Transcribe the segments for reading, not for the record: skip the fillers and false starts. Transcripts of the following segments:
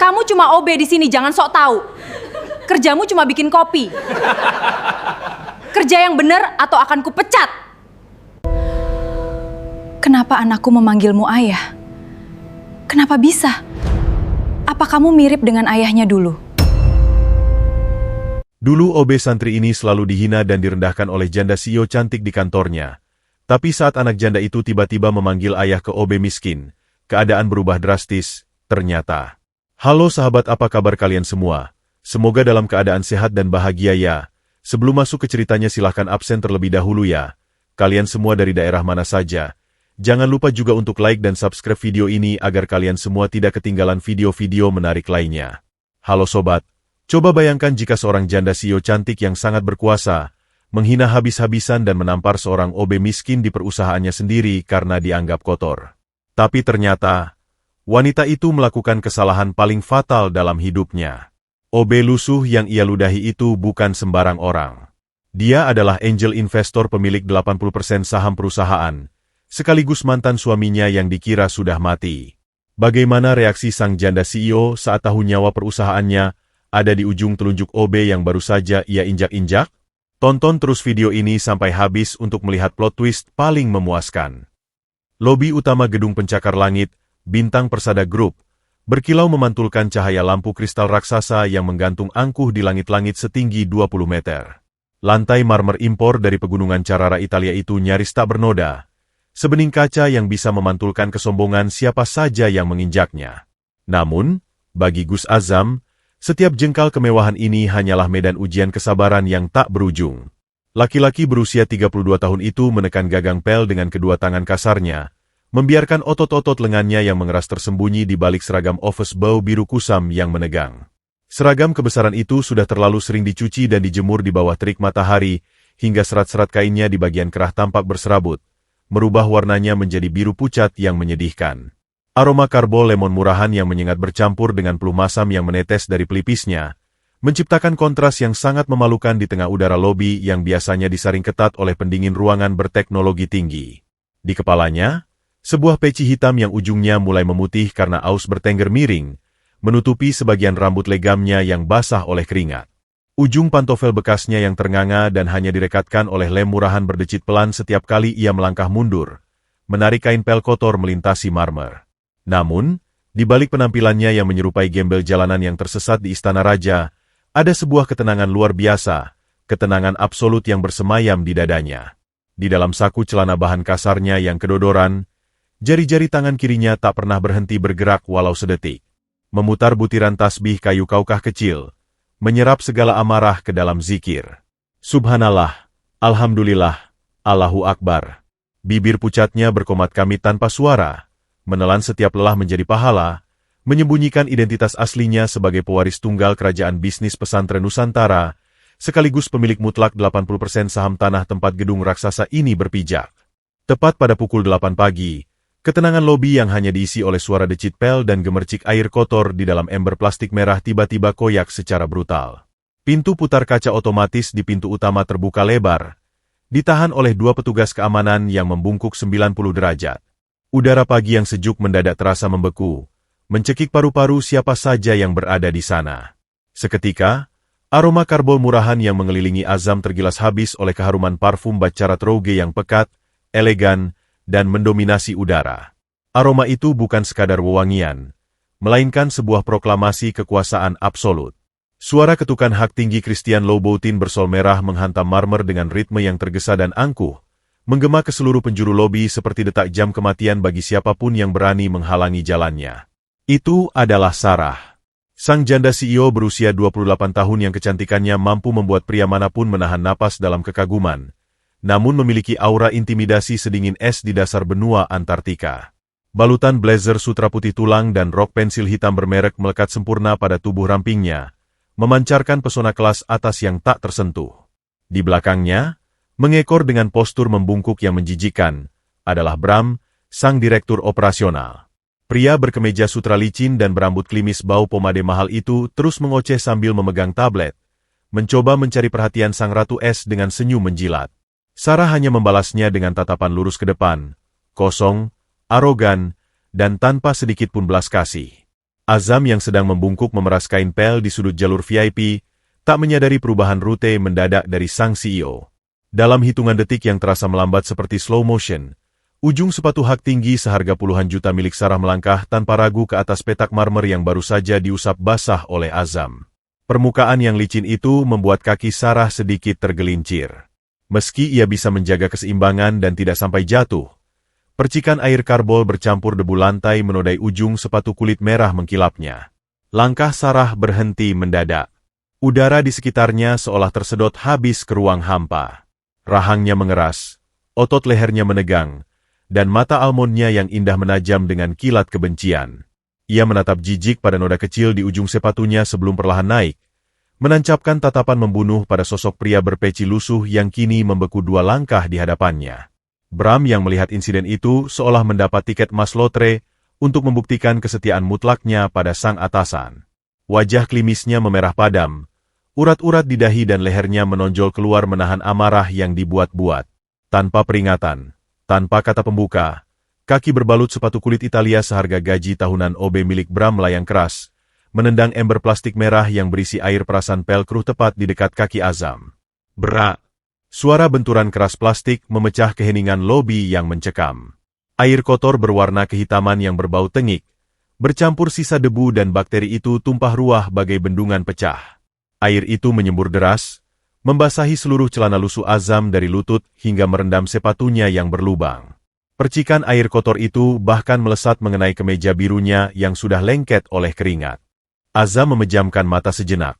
Kamu cuma OB di sini, jangan sok tahu. Kerjamu cuma bikin kopi. Kerja yang benar atau akan kupecat. Kenapa anakku memanggilmu ayah? Kenapa bisa? Apa kamu mirip dengan ayahnya dulu? Dulu OB santri ini selalu dihina dan direndahkan oleh janda CEO cantik di kantornya. Tapi saat anak janda itu tiba-tiba memanggil ayah ke OB miskin, keadaan berubah drastis, ternyata. Halo sahabat, apa kabar kalian semua? Semoga dalam keadaan sehat dan bahagia ya. Sebelum masuk ke ceritanya silahkan absen terlebih dahulu ya. Kalian semua dari daerah mana saja? Jangan lupa juga untuk like dan subscribe video ini agar kalian semua tidak ketinggalan video-video menarik lainnya. Halo sobat. Coba bayangkan jika seorang janda CEO cantik yang sangat berkuasa, menghina habis-habisan dan menampar seorang OB miskin di perusahaannya sendiri karena dianggap kotor. Tapi ternyata, wanita itu melakukan kesalahan paling fatal dalam hidupnya. OB lusuh yang ia ludahi itu bukan sembarang orang. Dia adalah angel investor pemilik 80% saham perusahaan, sekaligus mantan suaminya yang dikira sudah mati. Bagaimana reaksi sang janda CEO saat tahu nyawa perusahaannya ada di ujung telunjuk OB yang baru saja ia injak-injak? Tonton terus video ini sampai habis untuk melihat plot twist paling memuaskan. Lobi utama gedung pencakar langit, Bintang Persada Group, berkilau memantulkan cahaya lampu kristal raksasa yang menggantung angkuh di langit-langit setinggi 20 meter. Lantai marmer impor dari pegunungan Carrara Italia itu nyaris tak bernoda, sebening kaca yang bisa memantulkan kesombongan siapa saja yang menginjaknya. Namun, bagi Gus Azam, setiap jengkal kemewahan ini hanyalah medan ujian kesabaran yang tak berujung. Laki-laki berusia 32 tahun itu menekan gagang pel dengan kedua tangan kasarnya, membiarkan otot-otot lengannya yang mengeras tersembunyi di balik seragam office bau biru kusam yang menegang. Seragam kebesaran itu sudah terlalu sering dicuci dan dijemur di bawah terik matahari, hingga serat-serat kainnya di bagian kerah tampak berserabut, merubah warnanya menjadi biru pucat yang menyedihkan. Aroma karbol lemon murahan yang menyengat bercampur dengan peluh masam yang menetes dari pelipisnya, menciptakan kontras yang sangat memalukan di tengah udara lobi yang biasanya disaring ketat oleh pendingin ruangan berteknologi tinggi. Di kepalanya, sebuah peci hitam yang ujungnya mulai memutih karena aus bertengger miring, menutupi sebagian rambut legamnya yang basah oleh keringat. Ujung pantofel bekasnya yang ternganga dan hanya direkatkan oleh lem murahan berdecit pelan setiap kali ia melangkah mundur, menarik kain pel kotor melintasi marmer. Namun, di balik penampilannya yang menyerupai gembel jalanan yang tersesat di Istana Raja, ada sebuah ketenangan luar biasa, ketenangan absolut yang bersemayam di dadanya. Di dalam saku celana bahan kasarnya yang kedodoran, jari-jari tangan kirinya tak pernah berhenti bergerak walau sedetik. Memutar butiran tasbih kayu kaukah kecil, menyerap segala amarah ke dalam zikir. Subhanallah, Alhamdulillah, Allahu Akbar. Bibir pucatnya berkomat kamit tanpa suara, menelan setiap lelah menjadi pahala, menyembunyikan identitas aslinya sebagai pewaris tunggal kerajaan bisnis pesantren Nusantara, sekaligus pemilik mutlak 80% saham tanah tempat gedung raksasa ini berpijak. Tepat pada pukul 8 pagi, ketenangan lobi yang hanya diisi oleh suara decit pel dan gemercik air kotor di dalam ember plastik merah tiba-tiba koyak secara brutal. Pintu putar kaca otomatis di pintu utama terbuka lebar, ditahan oleh dua petugas keamanan yang membungkuk 90 derajat. Udara pagi yang sejuk mendadak terasa membeku, mencekik paru-paru siapa saja yang berada di sana. Seketika, aroma karbol murahan yang mengelilingi Azam tergilas habis oleh keharuman parfum Baccarat Rouge yang pekat, elegan, dan mendominasi udara. Aroma itu bukan sekadar wewangian, melainkan sebuah proklamasi kekuasaan absolut. Suara ketukan hak tinggi Christian Louboutin bersol merah menghantam marmer dengan ritme yang tergesa dan angkuh, menggema ke seluruh penjuru lobi seperti detak jam kematian bagi siapapun yang berani menghalangi jalannya. Itu adalah Sarah. Sang janda CEO berusia 28 tahun yang kecantikannya mampu membuat pria manapun menahan napas dalam kekaguman, namun memiliki aura intimidasi sedingin es di dasar benua Antartika. Balutan blazer sutra putih tulang dan rok pensil hitam bermerek melekat sempurna pada tubuh rampingnya, memancarkan pesona kelas atas yang tak tersentuh. Di belakangnya, mengekor dengan postur membungkuk yang menjijikan, adalah Bram, sang direktur operasional. Pria berkemeja sutra licin dan berambut klimis bau pomade mahal itu terus mengoceh sambil memegang tablet, mencoba mencari perhatian sang ratu es dengan senyum menjilat. Sarah hanya membalasnya dengan tatapan lurus ke depan, kosong, arogan, dan tanpa sedikit pun belas kasih. Azam yang sedang membungkuk memeras kain pel di sudut jalur VIP, tak menyadari perubahan rute mendadak dari sang CEO. Dalam hitungan detik yang terasa melambat seperti slow motion, ujung sepatu hak tinggi seharga puluhan juta milik Sarah melangkah tanpa ragu ke atas petak marmer yang baru saja diusap basah oleh Azam. Permukaan yang licin itu membuat kaki Sarah sedikit tergelincir. Meski ia bisa menjaga keseimbangan dan tidak sampai jatuh, percikan air karbol bercampur debu lantai menodai ujung sepatu kulit merah mengkilapnya. Langkah Sarah berhenti mendadak. Udara di sekitarnya seolah tersedot habis ke ruang hampa. Rahangnya mengeras, otot lehernya menegang, dan mata almondnya yang indah menajam dengan kilat kebencian. Ia menatap jijik pada noda kecil di ujung sepatunya sebelum perlahan naik, menancapkan tatapan membunuh pada sosok pria berpeci lusuh yang kini membeku 2 langkah di hadapannya. Bram yang melihat insiden itu seolah mendapat tiket emas lotre untuk membuktikan kesetiaan mutlaknya pada sang atasan. Wajah klimisnya memerah padam, urat-urat di dahi dan lehernya menonjol keluar menahan amarah yang dibuat-buat. Tanpa peringatan, tanpa kata pembuka, kaki berbalut sepatu kulit Italia seharga gaji tahunan OB milik Bram melayang keras, menendang ember plastik merah yang berisi air perasan pel kruh tepat di dekat kaki Azam. Berak! Suara benturan keras plastik memecah keheningan lobi yang mencekam. Air kotor berwarna kehitaman yang berbau tengik, bercampur sisa debu dan bakteri itu tumpah ruah bagai bendungan pecah. Air itu menyembur deras, membasahi seluruh celana lusuh Azam dari lutut hingga merendam sepatunya yang berlubang. Percikan air kotor itu bahkan melesat mengenai kemeja birunya yang sudah lengket oleh keringat. Azam memejamkan mata sejenak.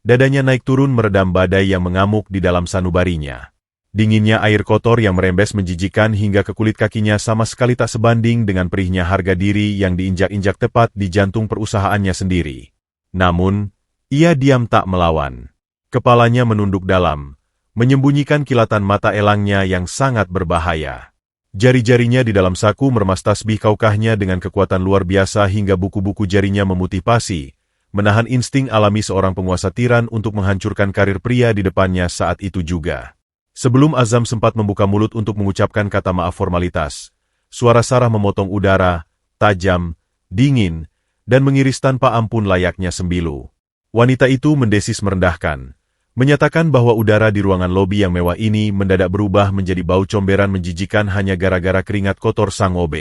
Dadanya naik turun meredam badai yang mengamuk di dalam sanubarinya. Dinginnya air kotor yang merembes menjijikan hingga ke kulit kakinya sama sekali tak sebanding dengan perihnya harga diri yang diinjak-injak tepat di jantung perusahaannya sendiri. Namun, ia diam tak melawan. Kepalanya menunduk dalam, menyembunyikan kilatan mata elangnya yang sangat berbahaya. Jari-jarinya di dalam saku meremas tasbih kaukahnya dengan kekuatan luar biasa hingga buku-buku jarinya memutih pasi, menahan insting alami seorang penguasa tiran untuk menghancurkan karir pria di depannya saat itu juga. Sebelum Azam sempat membuka mulut untuk mengucapkan kata maaf formalitas, suara Sarah memotong udara, tajam, dingin, dan mengiris tanpa ampun layaknya sembilu. Wanita itu mendesis merendahkan, menyatakan bahwa udara di ruangan lobi yang mewah ini mendadak berubah menjadi bau comberan menjijikan hanya gara-gara keringat kotor sang OB.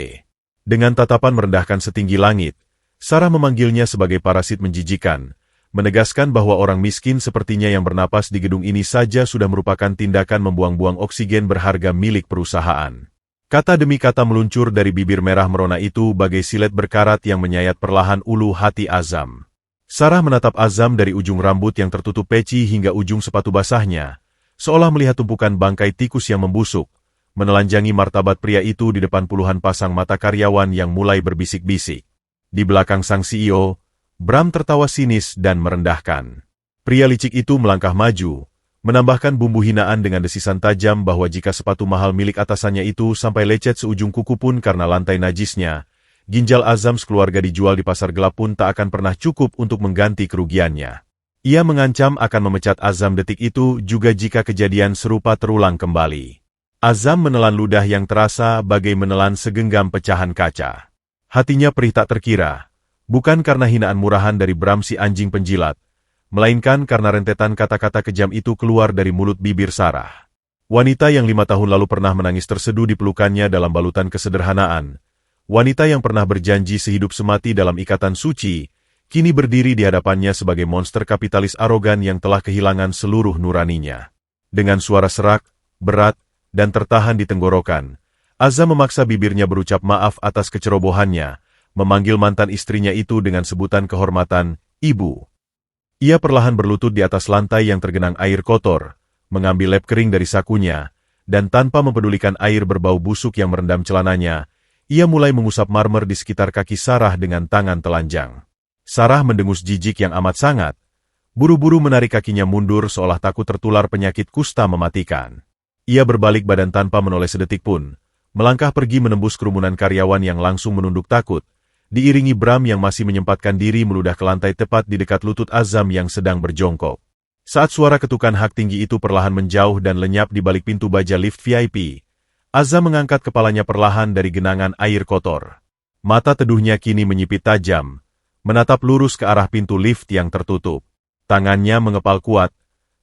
Dengan tatapan merendahkan setinggi langit, Sarah memanggilnya sebagai parasit menjijikan, menegaskan bahwa orang miskin sepertinya yang bernapas di gedung ini saja sudah merupakan tindakan membuang-buang oksigen berharga milik perusahaan. Kata demi kata meluncur dari bibir merah merona itu bagai silet berkarat yang menyayat perlahan ulu hati Azam. Sarah menatap Azam dari ujung rambut yang tertutup peci hingga ujung sepatu basahnya, seolah melihat tumpukan bangkai tikus yang membusuk, menelanjangi martabat pria itu di depan puluhan pasang mata karyawan yang mulai berbisik-bisik. Di belakang sang CEO, Bram tertawa sinis dan merendahkan. Pria licik itu melangkah maju, menambahkan bumbu hinaan dengan desisan tajam bahwa jika sepatu mahal milik atasannya itu sampai lecet seujung kuku pun karena lantai najisnya, ginjal Azam sekeluarga dijual di pasar gelap pun tak akan pernah cukup untuk mengganti kerugiannya. Ia mengancam akan memecat Azam detik itu juga jika kejadian serupa terulang kembali. Azam menelan ludah yang terasa bagai menelan segenggam pecahan kaca. Hatinya perih tak terkira, bukan karena hinaan murahan dari Bram si anjing penjilat, melainkan karena rentetan kata-kata kejam itu keluar dari mulut bibir Sarah. Wanita yang 5 tahun lalu pernah menangis terseduh di pelukannya dalam balutan kesederhanaan, wanita yang pernah berjanji sehidup semati dalam ikatan suci, kini berdiri di hadapannya sebagai monster kapitalis arogan yang telah kehilangan seluruh nuraninya. Dengan suara serak, berat, dan tertahan di tenggorokan, Azam memaksa bibirnya berucap maaf atas kecerobohannya, memanggil mantan istrinya itu dengan sebutan kehormatan, Ibu. Ia perlahan berlutut di atas lantai yang tergenang air kotor, mengambil lap kering dari sakunya, dan tanpa mempedulikan air berbau busuk yang merendam celananya, ia mulai mengusap marmer di sekitar kaki Sarah dengan tangan telanjang. Sarah mendengus jijik yang amat sangat, buru-buru menarik kakinya mundur seolah takut tertular penyakit kusta mematikan. Ia berbalik badan tanpa menoleh sedetik pun, melangkah pergi menembus kerumunan karyawan yang langsung menunduk takut, diiringi Bram yang masih menyempatkan diri meludah ke lantai tepat di dekat lutut Azam yang sedang berjongkok. Saat suara ketukan hak tinggi itu perlahan menjauh dan lenyap di balik pintu baja lift VIP, Azam mengangkat kepalanya perlahan dari genangan air kotor. Mata teduhnya kini menyipit tajam, menatap lurus ke arah pintu lift yang tertutup. Tangannya mengepal kuat,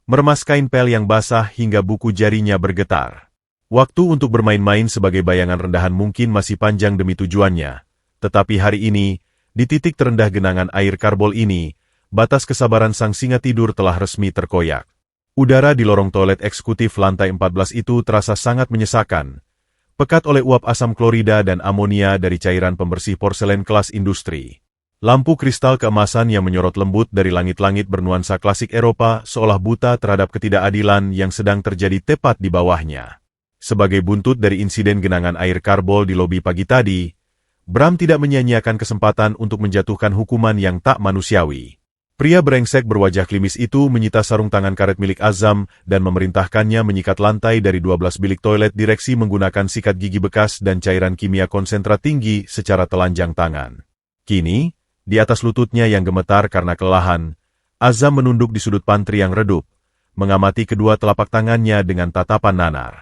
meremas kain pel yang basah hingga buku jarinya bergetar. Waktu untuk bermain-main sebagai bayangan rendahan mungkin masih panjang demi tujuannya, tetapi hari ini, di titik terendah genangan air karbol ini, batas kesabaran sang singa tidur telah resmi terkoyak. Udara di lorong toilet eksekutif lantai 14 itu terasa sangat menyesakan, pekat oleh uap asam klorida dan amonia dari cairan pembersih porselen kelas industri. Lampu kristal keemasan yang menyorot lembut dari langit-langit bernuansa klasik Eropa seolah buta terhadap ketidakadilan yang sedang terjadi tepat di bawahnya. Sebagai buntut dari insiden genangan air karbol di lobi pagi tadi, Bram tidak menyia-nyiakan kesempatan untuk menjatuhkan hukuman yang tak manusiawi. Pria brengsek berwajah klimis itu menyita sarung tangan karet milik Azam dan memerintahkannya menyikat lantai dari 12 bilik toilet direksi menggunakan sikat gigi bekas dan cairan kimia konsentrat tinggi secara telanjang tangan. Kini, di atas lututnya yang gemetar karena kelelahan, Azam menunduk di sudut pantry yang redup, mengamati kedua telapak tangannya dengan tatapan nanar.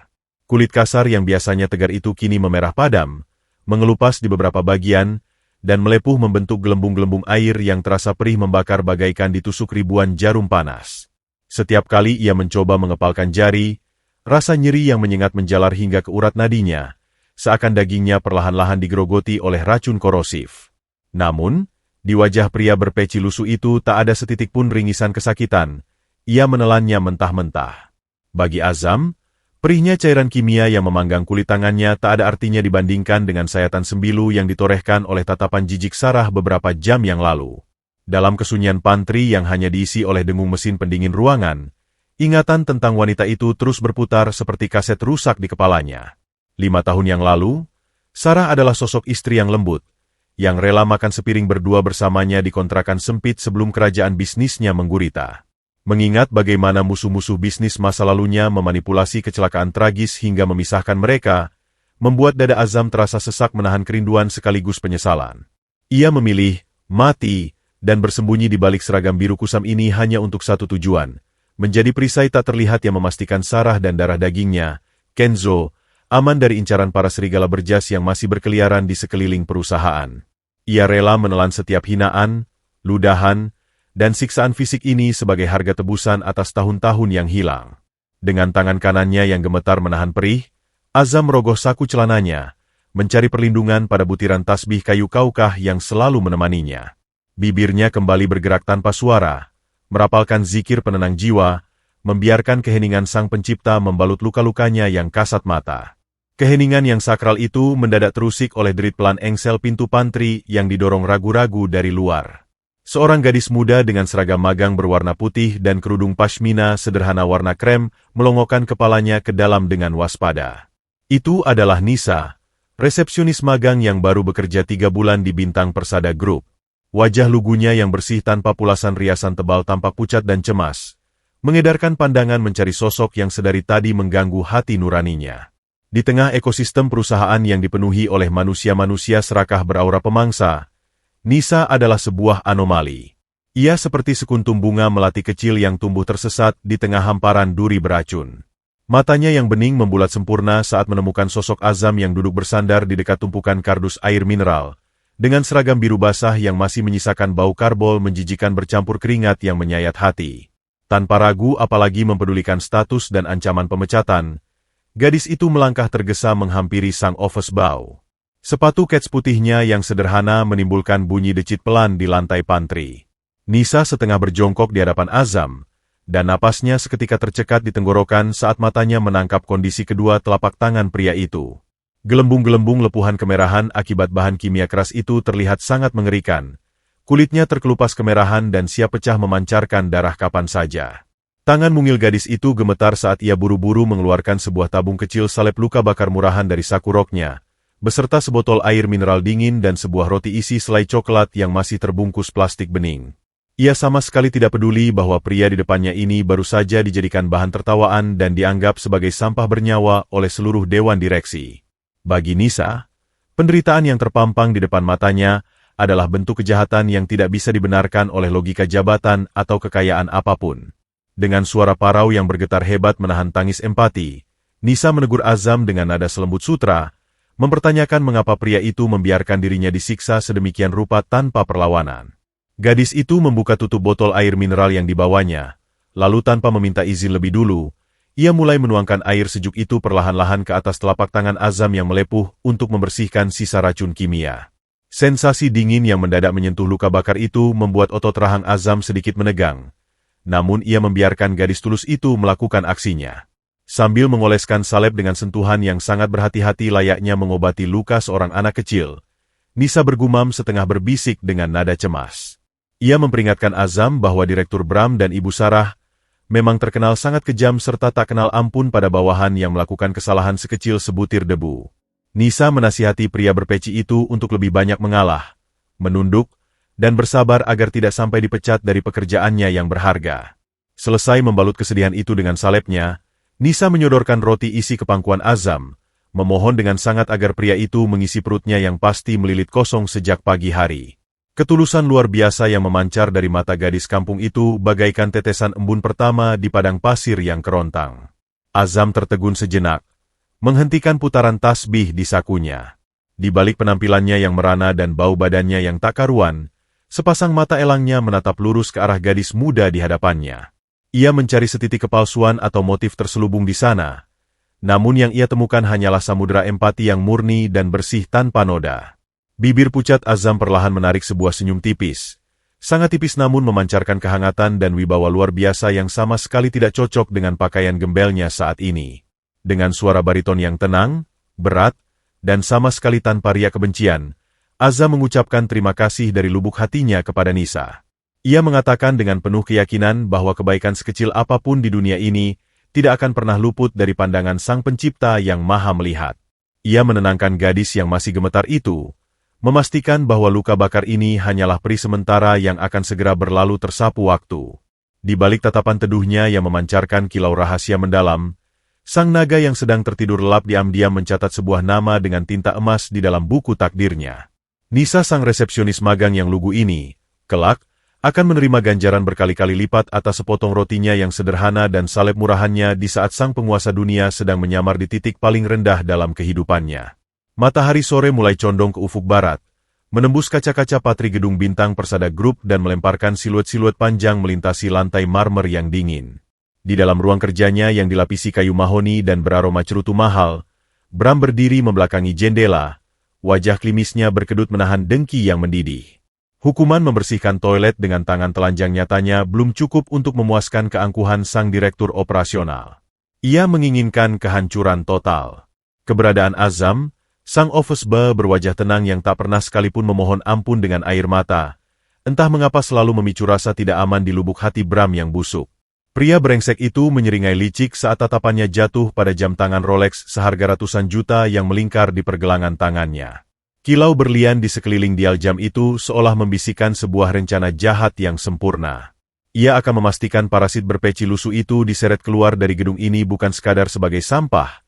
Kulit kasar yang biasanya tegar itu kini memerah padam, mengelupas di beberapa bagian, dan melepuh membentuk gelembung-gelembung air yang terasa perih membakar bagaikan ditusuk ribuan jarum panas. Setiap kali ia mencoba mengepalkan jari, rasa nyeri yang menyengat menjalar hingga ke urat nadinya, seakan dagingnya perlahan-lahan digerogoti oleh racun korosif. Namun, di wajah pria berpeci lusuh itu tak ada setitik pun ringisan kesakitan, ia menelannya mentah-mentah. Bagi Azam, perihnya cairan kimia yang memanggang kulit tangannya tak ada artinya dibandingkan dengan sayatan sembilu yang ditorehkan oleh tatapan jijik Sarah beberapa jam yang lalu. Dalam kesunyian pantry yang hanya diisi oleh dengung mesin pendingin ruangan, ingatan tentang wanita itu terus berputar seperti kaset rusak di kepalanya. 5 tahun yang lalu, Sarah adalah sosok istri yang lembut, yang rela makan sepiring berdua bersamanya di kontrakan sempit sebelum kerajaan bisnisnya menggurita. Mengingat bagaimana musuh-musuh bisnis masa lalunya memanipulasi kecelakaan tragis hingga memisahkan mereka, membuat dada Azam terasa sesak menahan kerinduan sekaligus penyesalan. Ia memilih mati dan bersembunyi di balik seragam biru kusam ini hanya untuk satu tujuan, menjadi perisai tak terlihat yang memastikan Sarah dan darah dagingnya, Kenzo, aman dari incaran para serigala berjas yang masih berkeliaran di sekeliling perusahaan. Ia rela menelan setiap hinaan, ludahan, dan siksaan fisik ini sebagai harga tebusan atas tahun-tahun yang hilang. Dengan tangan kanannya yang gemetar menahan perih, Azam merogoh saku celananya, mencari perlindungan pada butiran tasbih kayu kaukah yang selalu menemaninya. Bibirnya kembali bergerak tanpa suara, merapalkan zikir penenang jiwa, membiarkan keheningan sang pencipta membalut luka-lukanya yang kasat mata. Keheningan yang sakral itu mendadak terusik oleh derit pelan engsel pintu pantry yang didorong ragu-ragu dari luar. Seorang gadis muda dengan seragam magang berwarna putih dan kerudung pashmina sederhana warna krem melongokkan kepalanya ke dalam dengan waspada. Itu adalah Nisa, resepsionis magang yang baru bekerja 3 bulan di Bintang Persada Group. Wajah lugunya yang bersih tanpa pulasan riasan tebal tampak pucat dan cemas, mengedarkan pandangan mencari sosok yang sedari tadi mengganggu hati nuraninya. Di tengah ekosistem perusahaan yang dipenuhi oleh manusia-manusia serakah beraura pemangsa, Nisa adalah sebuah anomali. Ia seperti sekuntum bunga melati kecil yang tumbuh tersesat di tengah hamparan duri beracun. Matanya yang bening membulat sempurna saat menemukan sosok Azam yang duduk bersandar di dekat tumpukan kardus air mineral, dengan seragam biru basah yang masih menyisakan bau karbol menjijikan bercampur keringat yang menyayat hati. Tanpa ragu apalagi mempedulikan status dan ancaman pemecatan, gadis itu melangkah tergesa menghampiri sang office boy. Sepatu kets putihnya yang sederhana menimbulkan bunyi decit pelan di lantai pantry. Nisa setengah berjongkok di hadapan Azam, dan napasnya seketika tercekat di tenggorokan saat matanya menangkap kondisi kedua telapak tangan pria itu. Gelembung-gelembung lepuhan kemerahan akibat bahan kimia keras itu terlihat sangat mengerikan. Kulitnya terkelupas kemerahan dan siap pecah memancarkan darah kapan saja. Tangan mungil gadis itu gemetar saat ia buru-buru mengeluarkan sebuah tabung kecil salep luka bakar murahan dari saku roknya, beserta sebotol air mineral dingin dan sebuah roti isi selai coklat yang masih terbungkus plastik bening. Ia sama sekali tidak peduli bahwa pria di depannya ini baru saja dijadikan bahan tertawaan dan dianggap sebagai sampah bernyawa oleh seluruh dewan direksi. Bagi Nisa, penderitaan yang terpampang di depan matanya adalah bentuk kejahatan yang tidak bisa dibenarkan oleh logika jabatan atau kekayaan apapun. Dengan suara parau yang bergetar hebat menahan tangis empati, Nisa menegur Azam dengan nada selembut sutra, mempertanyakan mengapa pria itu membiarkan dirinya disiksa sedemikian rupa tanpa perlawanan. Gadis itu membuka tutup botol air mineral yang dibawanya, lalu tanpa meminta izin lebih dulu, ia mulai menuangkan air sejuk itu perlahan-lahan ke atas telapak tangan Azam yang melepuh untuk membersihkan sisa racun kimia. Sensasi dingin yang mendadak menyentuh luka bakar itu membuat otot rahang Azam sedikit menegang. Namun ia membiarkan gadis tulus itu melakukan aksinya. Sambil mengoleskan salep dengan sentuhan yang sangat berhati-hati layaknya mengobati luka seorang anak kecil, Nisa bergumam setengah berbisik dengan nada cemas. Ia memperingatkan Azam bahwa Direktur Bram dan Ibu Sarah memang terkenal sangat kejam serta tak kenal ampun pada bawahan yang melakukan kesalahan sekecil sebutir debu. Nisa menasihati pria berpeci itu untuk lebih banyak mengalah, menunduk, dan bersabar agar tidak sampai dipecat dari pekerjaannya yang berharga. Selesai membalut kesedihan itu dengan salepnya, Nisa menyodorkan roti isi ke pangkuan Azam, memohon dengan sangat agar pria itu mengisi perutnya yang pasti melilit kosong sejak pagi hari. Ketulusan luar biasa yang memancar dari mata gadis kampung itu bagaikan tetesan embun pertama di padang pasir yang kerontang. Azam tertegun sejenak, menghentikan putaran tasbih di sakunya. Di balik penampilannya yang merana dan bau badannya yang tak karuan, sepasang mata elangnya menatap lurus ke arah gadis muda di hadapannya. Ia mencari setitik kepalsuan atau motif terselubung di sana, namun yang ia temukan hanyalah samudera empati yang murni dan bersih tanpa noda. Bibir pucat Azam perlahan menarik sebuah senyum tipis, sangat tipis namun memancarkan kehangatan dan wibawa luar biasa yang sama sekali tidak cocok dengan pakaian gembelnya saat ini. Dengan suara bariton yang tenang, berat, dan sama sekali tanpa riak kebencian, Azam mengucapkan terima kasih dari lubuk hatinya kepada Nisa. Ia mengatakan dengan penuh keyakinan bahwa kebaikan sekecil apapun di dunia ini tidak akan pernah luput dari pandangan Sang Pencipta yang Maha Melihat. Ia menenangkan gadis yang masih gemetar itu, memastikan bahwa luka bakar ini hanyalah peri sementara yang akan segera berlalu tersapu waktu. Di balik tatapan teduhnya yang memancarkan kilau rahasia mendalam, sang naga yang sedang tertidur lelap diam-diam mencatat sebuah nama dengan tinta emas di dalam buku takdirnya. Nisa sang resepsionis magang yang lugu ini, kelak, akan menerima ganjaran berkali-kali lipat atas sepotong rotinya yang sederhana dan salep murahannya di saat sang penguasa dunia sedang menyamar di titik paling rendah dalam kehidupannya. Matahari sore mulai condong ke ufuk barat, menembus kaca-kaca patri gedung bintang Persada Group dan melemparkan siluet-siluet panjang melintasi lantai marmer yang dingin. Di dalam ruang kerjanya yang dilapisi kayu mahoni dan beraroma cerutu mahal, Bram berdiri membelakangi jendela, wajah klimisnya berkedut menahan dengki yang mendidih. Hukuman membersihkan toilet dengan tangan telanjang nyatanya belum cukup untuk memuaskan keangkuhan sang direktur operasional. Ia menginginkan kehancuran total. Keberadaan Azam, sang office boy berwajah tenang yang tak pernah sekalipun memohon ampun dengan air mata, entah mengapa selalu memicu rasa tidak aman di lubuk hati Bram yang busuk. Pria brengsek itu menyeringai licik saat tatapannya jatuh pada jam tangan Rolex seharga ratusan juta yang melingkar di pergelangan tangannya. Kilau berlian di sekeliling dial jam itu seolah membisikkan sebuah rencana jahat yang sempurna. Ia akan memastikan parasit berpeci lusuh itu diseret keluar dari gedung ini bukan sekadar sebagai sampah,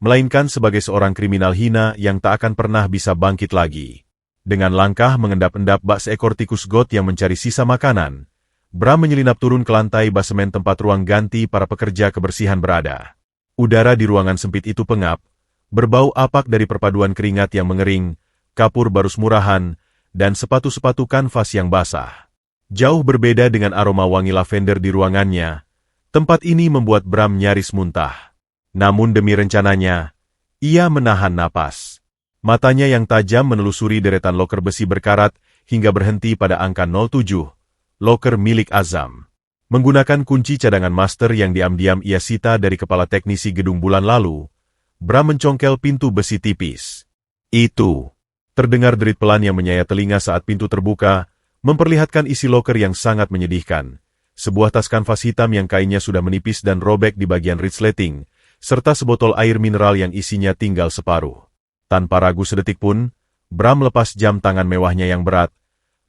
melainkan sebagai seorang kriminal hina yang tak akan pernah bisa bangkit lagi. Dengan langkah mengendap-endap bak seekor tikus got yang mencari sisa makanan, Bram menyelinap turun ke lantai basemen tempat ruang ganti para pekerja kebersihan berada. Udara di ruangan sempit itu pengap, berbau apak dari perpaduan keringat yang mengering, kapur barus murahan, dan sepatu-sepatu kanvas yang basah. Jauh berbeda dengan aroma wangi lavender di ruangannya, tempat ini membuat Bram nyaris muntah. Namun demi rencananya, ia menahan napas. Matanya yang tajam menelusuri deretan loker besi berkarat hingga berhenti pada angka 07, loker milik Azam. Menggunakan kunci cadangan master yang diam-diam ia sita dari kepala teknisi gedung bulan lalu, Bram mencongkel pintu besi tipis. Itu. Terdengar derit pelan yang menyayat telinga saat pintu terbuka, memperlihatkan isi loker yang sangat menyedihkan. Sebuah tas kanvas hitam yang kainnya sudah menipis dan robek di bagian resleting, serta sebotol air mineral yang isinya tinggal separuh. Tanpa ragu sedetik pun, Bram lepas jam tangan mewahnya yang berat,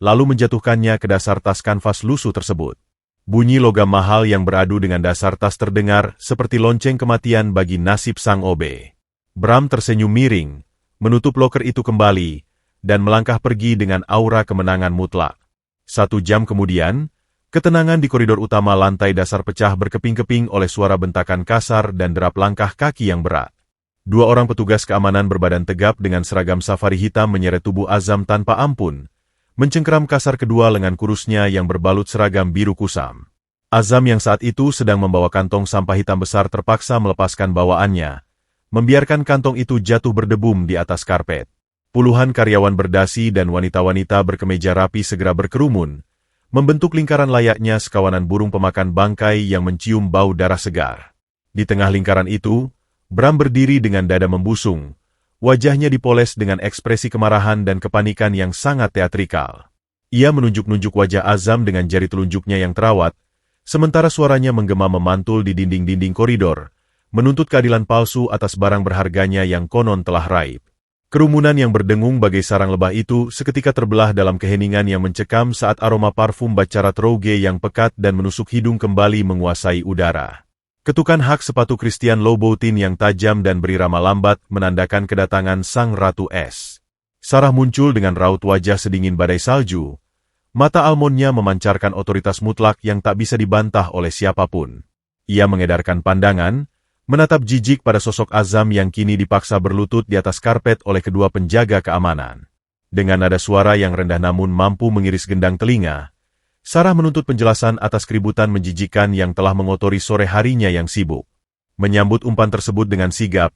lalu menjatuhkannya ke dasar tas kanvas lusuh tersebut. Bunyi logam mahal yang beradu dengan dasar tas terdengar seperti lonceng kematian bagi nasib sang OB. Bram tersenyum miring, menutup loker itu kembali, dan melangkah pergi dengan aura kemenangan mutlak. 1 jam kemudian, ketenangan di koridor utama lantai dasar pecah berkeping-keping oleh suara bentakan kasar dan derap langkah kaki yang berat. 2 orang petugas keamanan berbadan tegap dengan seragam safari hitam menyeret tubuh Azam tanpa ampun, mencengkeram kasar kedua lengan kurusnya yang berbalut seragam biru kusam. Azam yang saat itu sedang membawa kantong sampah hitam besar terpaksa melepaskan bawaannya, membiarkan kantong itu jatuh berdebum di atas karpet. Puluhan karyawan berdasi dan wanita-wanita berkemeja rapi segera berkerumun, membentuk lingkaran layaknya sekawanan burung pemakan bangkai yang mencium bau darah segar. Di tengah lingkaran itu, Bram berdiri dengan dada membusung, wajahnya dipoles dengan ekspresi kemarahan dan kepanikan yang sangat teatrikal. Ia menunjuk-nunjuk wajah Azam dengan jari telunjuknya yang terawat, sementara suaranya menggema memantul di dinding-dinding koridor, menuntut keadilan palsu atas barang berharganya yang konon telah raib. Kerumunan yang berdengung bagai sarang lebah itu seketika terbelah dalam keheningan yang mencekam saat aroma parfum Baccarat Rouge yang pekat dan menusuk hidung kembali menguasai udara. Ketukan hak sepatu Christian Louboutin yang tajam dan berirama lambat menandakan kedatangan Sang Ratu Es. Sarah muncul dengan raut wajah sedingin badai salju. Mata almondnya memancarkan otoritas mutlak yang tak bisa dibantah oleh siapapun. Ia mengedarkan pandangan, menatap jijik pada sosok Azam yang kini dipaksa berlutut di atas karpet oleh kedua penjaga keamanan. Dengan nada suara yang rendah namun mampu mengiris gendang telinga, Sarah menuntut penjelasan atas keributan menjijikan yang telah mengotori sore harinya yang sibuk. Menyambut umpan tersebut dengan sigap,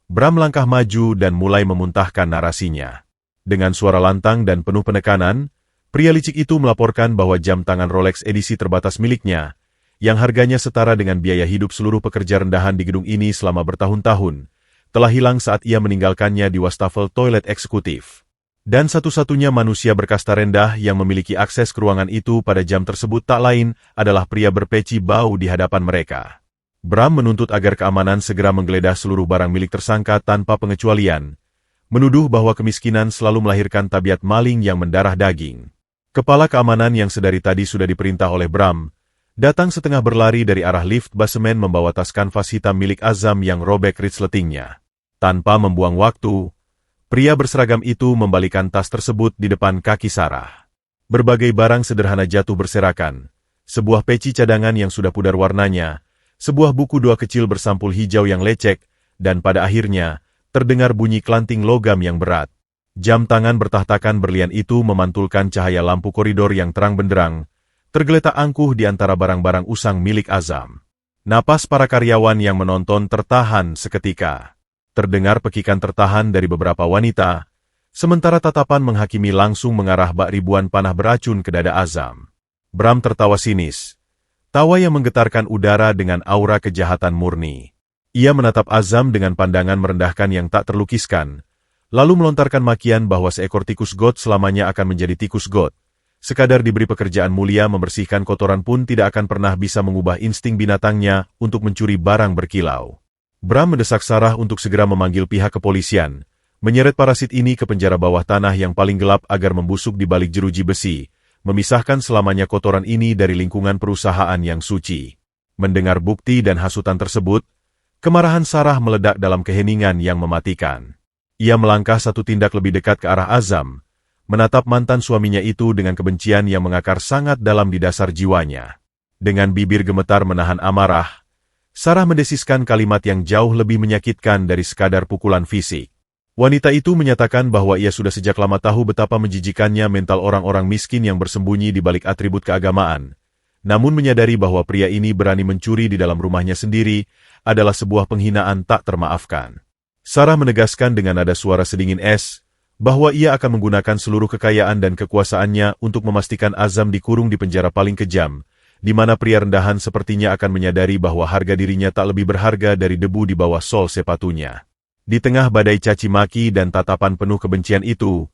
Bram melangkah maju dan mulai memuntahkan narasinya. Dengan suara lantang dan penuh penekanan, pria licik itu melaporkan bahwa jam tangan Rolex edisi terbatas miliknya, yang harganya setara dengan biaya hidup seluruh pekerja rendahan di gedung ini selama bertahun-tahun, telah hilang saat ia meninggalkannya di wastafel toilet eksekutif. Dan satu-satunya manusia berkasta rendah yang memiliki akses ke ruangan itu pada jam tersebut tak lain adalah pria berpeci bau di hadapan mereka. Bram menuntut agar keamanan segera menggeledah seluruh barang milik tersangka tanpa pengecualian, menuduh bahwa kemiskinan selalu melahirkan tabiat maling yang mendarah daging. Kepala keamanan yang sedari tadi sudah diperintah oleh Bram, datang setengah berlari dari arah lift basemen membawa tas kanvas hitam milik Azam yang robek resletingnya. Tanpa membuang waktu, pria berseragam itu membalikan tas tersebut di depan kaki Sarah. Berbagai barang sederhana jatuh berserakan, sebuah peci cadangan yang sudah pudar warnanya, sebuah buku dua kecil bersampul hijau yang lecek, dan pada akhirnya, terdengar bunyi klanting logam yang berat. Jam tangan bertahtakan berlian itu memantulkan cahaya lampu koridor yang terang benderang, tergeletak angkuh di antara barang-barang usang milik Azam. Napas para karyawan yang menonton tertahan seketika. Terdengar pekikan tertahan dari beberapa wanita, sementara tatapan menghakimi langsung mengarah bak ribuan panah beracun ke dada Azam. Bram tertawa sinis. Tawa yang menggetarkan udara dengan aura kejahatan murni. Ia menatap Azam dengan pandangan merendahkan yang tak terlukiskan, lalu melontarkan makian bahwa seekor tikus got selamanya akan menjadi tikus got. Sekadar diberi pekerjaan mulia membersihkan kotoran pun tidak akan pernah bisa mengubah insting binatangnya untuk mencuri barang berkilau. Bram mendesak Sarah untuk segera memanggil pihak kepolisian, menyeret parasit ini ke penjara bawah tanah yang paling gelap agar membusuk di balik jeruji besi, memisahkan selamanya kotoran ini dari lingkungan perusahaan yang suci. Mendengar bukti dan hasutan tersebut, kemarahan Sarah meledak dalam keheningan yang mematikan. Ia melangkah satu tindak lebih dekat ke arah Azam, menatap mantan suaminya itu dengan kebencian yang mengakar sangat dalam di dasar jiwanya. Dengan bibir gemetar menahan amarah, Sarah mendesiskan kalimat yang jauh lebih menyakitkan dari sekadar pukulan fisik. Wanita itu menyatakan bahwa ia sudah sejak lama tahu betapa menjijikannya mental orang-orang miskin yang bersembunyi di balik atribut keagamaan, namun menyadari bahwa pria ini berani mencuri di dalam rumahnya sendiri adalah sebuah penghinaan tak termaafkan. Sarah menegaskan dengan nada suara sedingin es, bahwa ia akan menggunakan seluruh kekayaan dan kekuasaannya untuk memastikan Azam dikurung di penjara paling kejam, di mana pria rendahan sepertinya akan menyadari bahwa harga dirinya tak lebih berharga dari debu di bawah sol sepatunya. Di tengah badai caci maki dan tatapan penuh kebencian itu,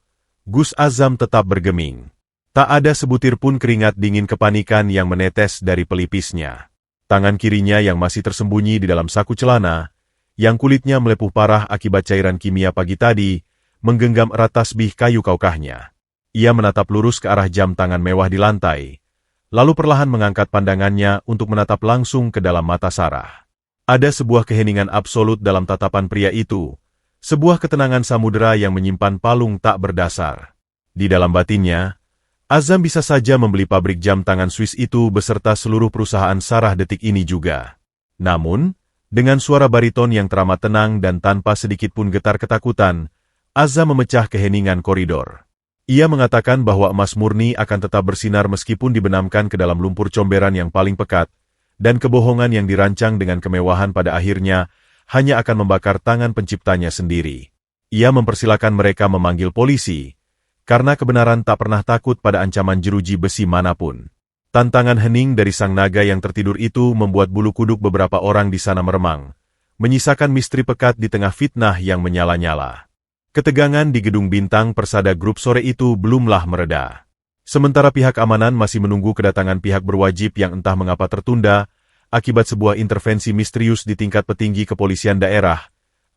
Gus Azam tetap bergeming. Tak ada sebutir pun keringat dingin kepanikan yang menetes dari pelipisnya. Tangan kirinya yang masih tersembunyi di dalam saku celana, yang kulitnya melepuh parah akibat cairan kimia pagi tadi, menggenggam erat tasbih kayu kaukahnya. Ia menatap lurus ke arah jam tangan mewah di lantai, lalu perlahan mengangkat pandangannya untuk menatap langsung ke dalam mata Sarah. Ada sebuah keheningan absolut dalam tatapan pria itu, sebuah ketenangan samudera yang menyimpan palung tak berdasar. Di dalam batinnya, Azam bisa saja membeli pabrik jam tangan Swiss itu beserta seluruh perusahaan Sarah detik ini juga. Namun, dengan suara bariton yang teramat tenang dan tanpa sedikit pun getar ketakutan, Azam memecah keheningan koridor. Ia mengatakan bahwa emas murni akan tetap bersinar meskipun dibenamkan ke dalam lumpur comberan yang paling pekat, dan kebohongan yang dirancang dengan kemewahan pada akhirnya hanya akan membakar tangan penciptanya sendiri. Ia mempersilakan mereka memanggil polisi, karena kebenaran tak pernah takut pada ancaman jeruji besi manapun. Tantangan hening dari sang naga yang tertidur itu membuat bulu kuduk beberapa orang di sana meremang, menyisakan misteri pekat di tengah fitnah yang menyala-nyala. Ketegangan di gedung bintang persada grup sore itu belumlah mereda. Sementara pihak amanan masih menunggu kedatangan pihak berwajib yang entah mengapa tertunda, akibat sebuah intervensi misterius di tingkat petinggi kepolisian daerah,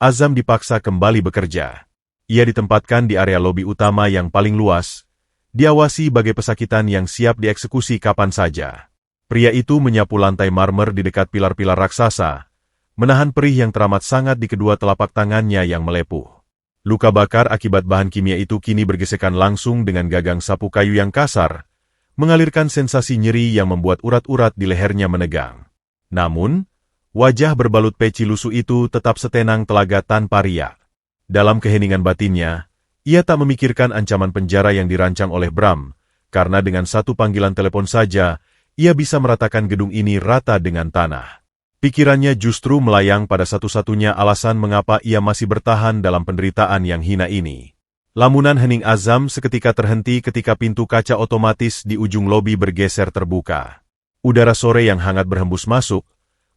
Azam dipaksa kembali bekerja. Ia ditempatkan di area lobi utama yang paling luas, diawasi bagai pesakitan yang siap dieksekusi kapan saja. Pria itu menyapu lantai marmer di dekat pilar-pilar raksasa, menahan perih yang teramat sangat di kedua telapak tangannya yang melepuh. Luka bakar akibat bahan kimia itu kini bergesekan langsung dengan gagang sapu kayu yang kasar, mengalirkan sensasi nyeri yang membuat urat-urat di lehernya menegang. Namun, wajah berbalut peci lusuh itu tetap setenang telaga tanpa riak. Dalam keheningan batinnya, ia tak memikirkan ancaman penjara yang dirancang oleh Bram, karena dengan satu panggilan telepon saja, ia bisa meratakan gedung ini rata dengan tanah. Pikirannya justru melayang pada satu-satunya alasan mengapa ia masih bertahan dalam penderitaan yang hina ini. Lamunan hening Azam seketika terhenti ketika pintu kaca otomatis di ujung lobi bergeser terbuka. Udara sore yang hangat berhembus masuk,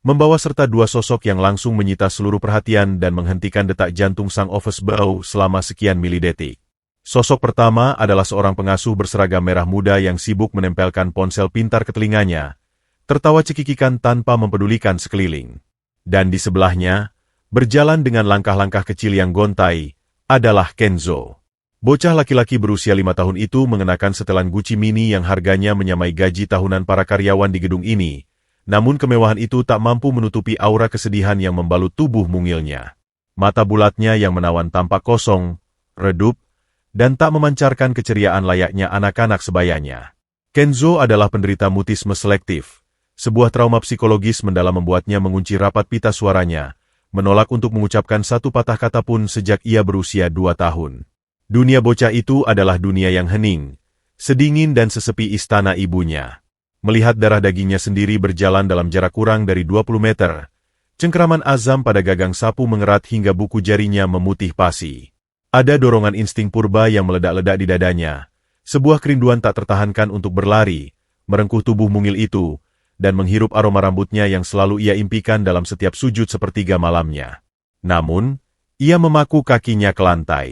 membawa serta dua sosok yang langsung menyita seluruh perhatian dan menghentikan detak jantung sang office boy selama sekian milidetik. Sosok pertama adalah seorang pengasuh berseragam merah muda yang sibuk menempelkan ponsel pintar ke telinganya, tertawa cekikikan tanpa mempedulikan sekeliling. Dan di sebelahnya, berjalan dengan langkah-langkah kecil yang gontai, adalah Kenzo. Bocah laki-laki berusia 5 tahun itu mengenakan setelan Gucci mini yang harganya menyamai gaji tahunan para karyawan di gedung ini, namun kemewahan itu tak mampu menutupi aura kesedihan yang membalut tubuh mungilnya. Mata bulatnya yang menawan tampak kosong, redup, dan tak memancarkan keceriaan layaknya anak-anak sebayanya. Kenzo adalah penderita mutisme selektif. Sebuah trauma psikologis mendalam membuatnya mengunci rapat pita suaranya, menolak untuk mengucapkan satu patah kata pun sejak ia berusia 2 tahun. Dunia bocah itu adalah dunia yang hening, sedingin dan sesepi istana ibunya. Melihat darah dagingnya sendiri berjalan dalam jarak kurang dari 20 meter, cengkeraman Azam pada gagang sapu mengerat hingga buku jarinya memutih pasi. Ada dorongan insting purba yang meledak-ledak di dadanya, sebuah kerinduan tak tertahankan untuk berlari, merengkuh tubuh mungil itu, dan menghirup aroma rambutnya yang selalu ia impikan dalam setiap sujud sepertiga malamnya. Namun, ia memaku kakinya ke lantai.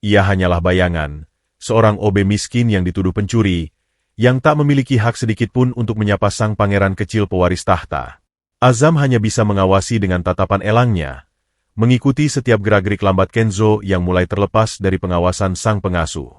Ia hanyalah bayangan, seorang OB miskin yang dituduh pencuri, yang tak memiliki hak sedikitpun untuk menyapa sang pangeran kecil pewaris tahta. Azam hanya bisa mengawasi dengan tatapan elangnya, mengikuti setiap gerak-gerik lambat Kenzo yang mulai terlepas dari pengawasan sang pengasuh.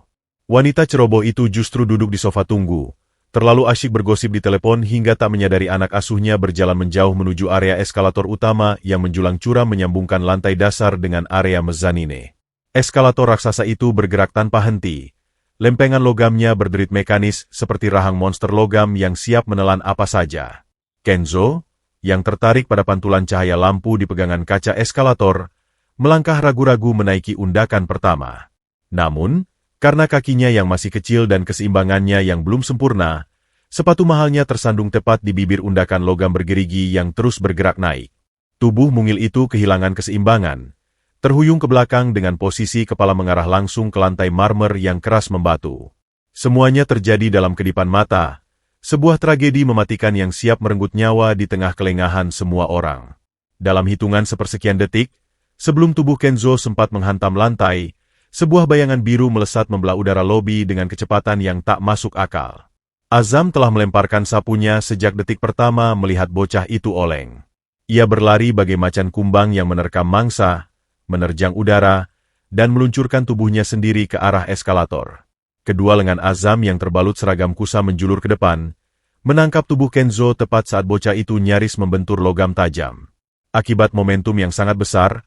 Wanita ceroboh itu justru duduk di sofa tunggu, terlalu asyik bergosip di telepon hingga tak menyadari anak asuhnya berjalan menjauh menuju area eskalator utama yang menjulang curam menyambungkan lantai dasar dengan area mezzanine. Eskalator raksasa itu bergerak tanpa henti. Lempengan logamnya berderit mekanis seperti rahang monster logam yang siap menelan apa saja. Kenzo, yang tertarik pada pantulan cahaya lampu di pegangan kaca eskalator, melangkah ragu-ragu menaiki undakan pertama. Namun, karena kakinya yang masih kecil dan keseimbangannya yang belum sempurna, sepatu mahalnya tersandung tepat di bibir undakan logam bergerigi yang terus bergerak naik. Tubuh mungil itu kehilangan keseimbangan, terhuyung ke belakang dengan posisi kepala mengarah langsung ke lantai marmer yang keras membatu. Semuanya terjadi dalam kedipan mata, sebuah tragedi mematikan yang siap merenggut nyawa di tengah kelengahan semua orang. Dalam hitungan sepersekian detik, sebelum tubuh Kenzo sempat menghantam lantai, sebuah bayangan biru melesat membelah udara lobi dengan kecepatan yang tak masuk akal. Azam telah melemparkan sapunya sejak detik pertama melihat bocah itu oleng. Ia berlari bagai macan kumbang yang menerkam mangsa, menerjang udara, dan meluncurkan tubuhnya sendiri ke arah eskalator. Kedua lengan Azam yang terbalut seragam kusa menjulur ke depan, menangkap tubuh Kenzo tepat saat bocah itu nyaris membentur logam tajam. Akibat momentum yang sangat besar,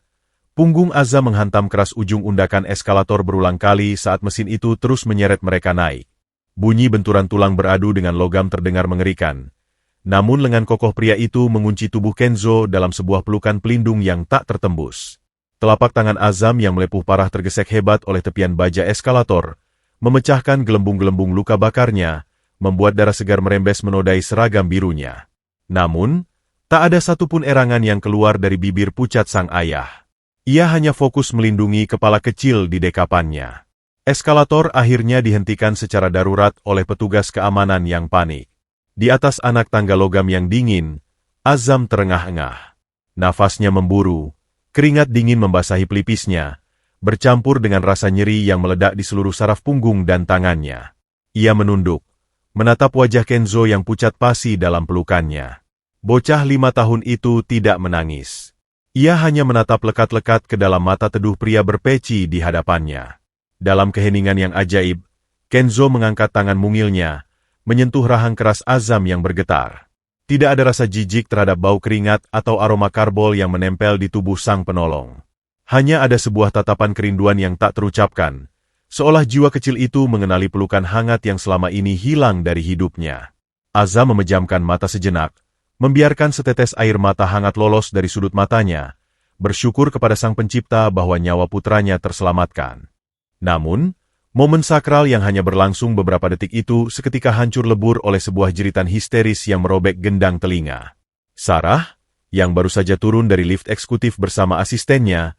punggung Azam menghantam keras ujung undakan eskalator berulang kali saat mesin itu terus menyeret mereka naik. Bunyi benturan tulang beradu dengan logam terdengar mengerikan. Namun lengan kokoh pria itu mengunci tubuh Kenzo dalam sebuah pelukan pelindung yang tak tertembus. Telapak tangan Azam yang melepuh parah tergesek hebat oleh tepian baja eskalator, memecahkan gelembung-gelembung luka bakarnya, membuat darah segar merembes menodai seragam birunya. Namun, tak ada satupun erangan yang keluar dari bibir pucat sang ayah. Ia hanya fokus melindungi kepala kecil di dekapannya. Eskalator akhirnya dihentikan secara darurat oleh petugas keamanan yang panik. Di atas anak tangga logam yang dingin, Azam terengah-engah. Nafasnya memburu, keringat dingin membasahi pelipisnya, bercampur dengan rasa nyeri yang meledak di seluruh saraf punggung dan tangannya. Ia menunduk, menatap wajah Kenzo yang pucat pasi dalam pelukannya. Bocah 5 tahun itu tidak menangis. Ia hanya menatap lekat-lekat ke dalam mata teduh pria berpeci di hadapannya. Dalam keheningan yang ajaib, Kenzo mengangkat tangan mungilnya, menyentuh rahang keras Azam yang bergetar. Tidak ada rasa jijik terhadap bau keringat atau aroma karbol yang menempel di tubuh sang penolong. Hanya ada sebuah tatapan kerinduan yang tak terucapkan, seolah jiwa kecil itu mengenali pelukan hangat yang selama ini hilang dari hidupnya. Azam memejamkan mata sejenak, membiarkan setetes air mata hangat lolos dari sudut matanya, bersyukur kepada Sang Pencipta bahwa nyawa putranya terselamatkan. Namun, momen sakral yang hanya berlangsung beberapa detik itu seketika hancur lebur oleh sebuah jeritan histeris yang merobek gendang telinga. Sarah, yang baru saja turun dari lift eksekutif bersama asistennya,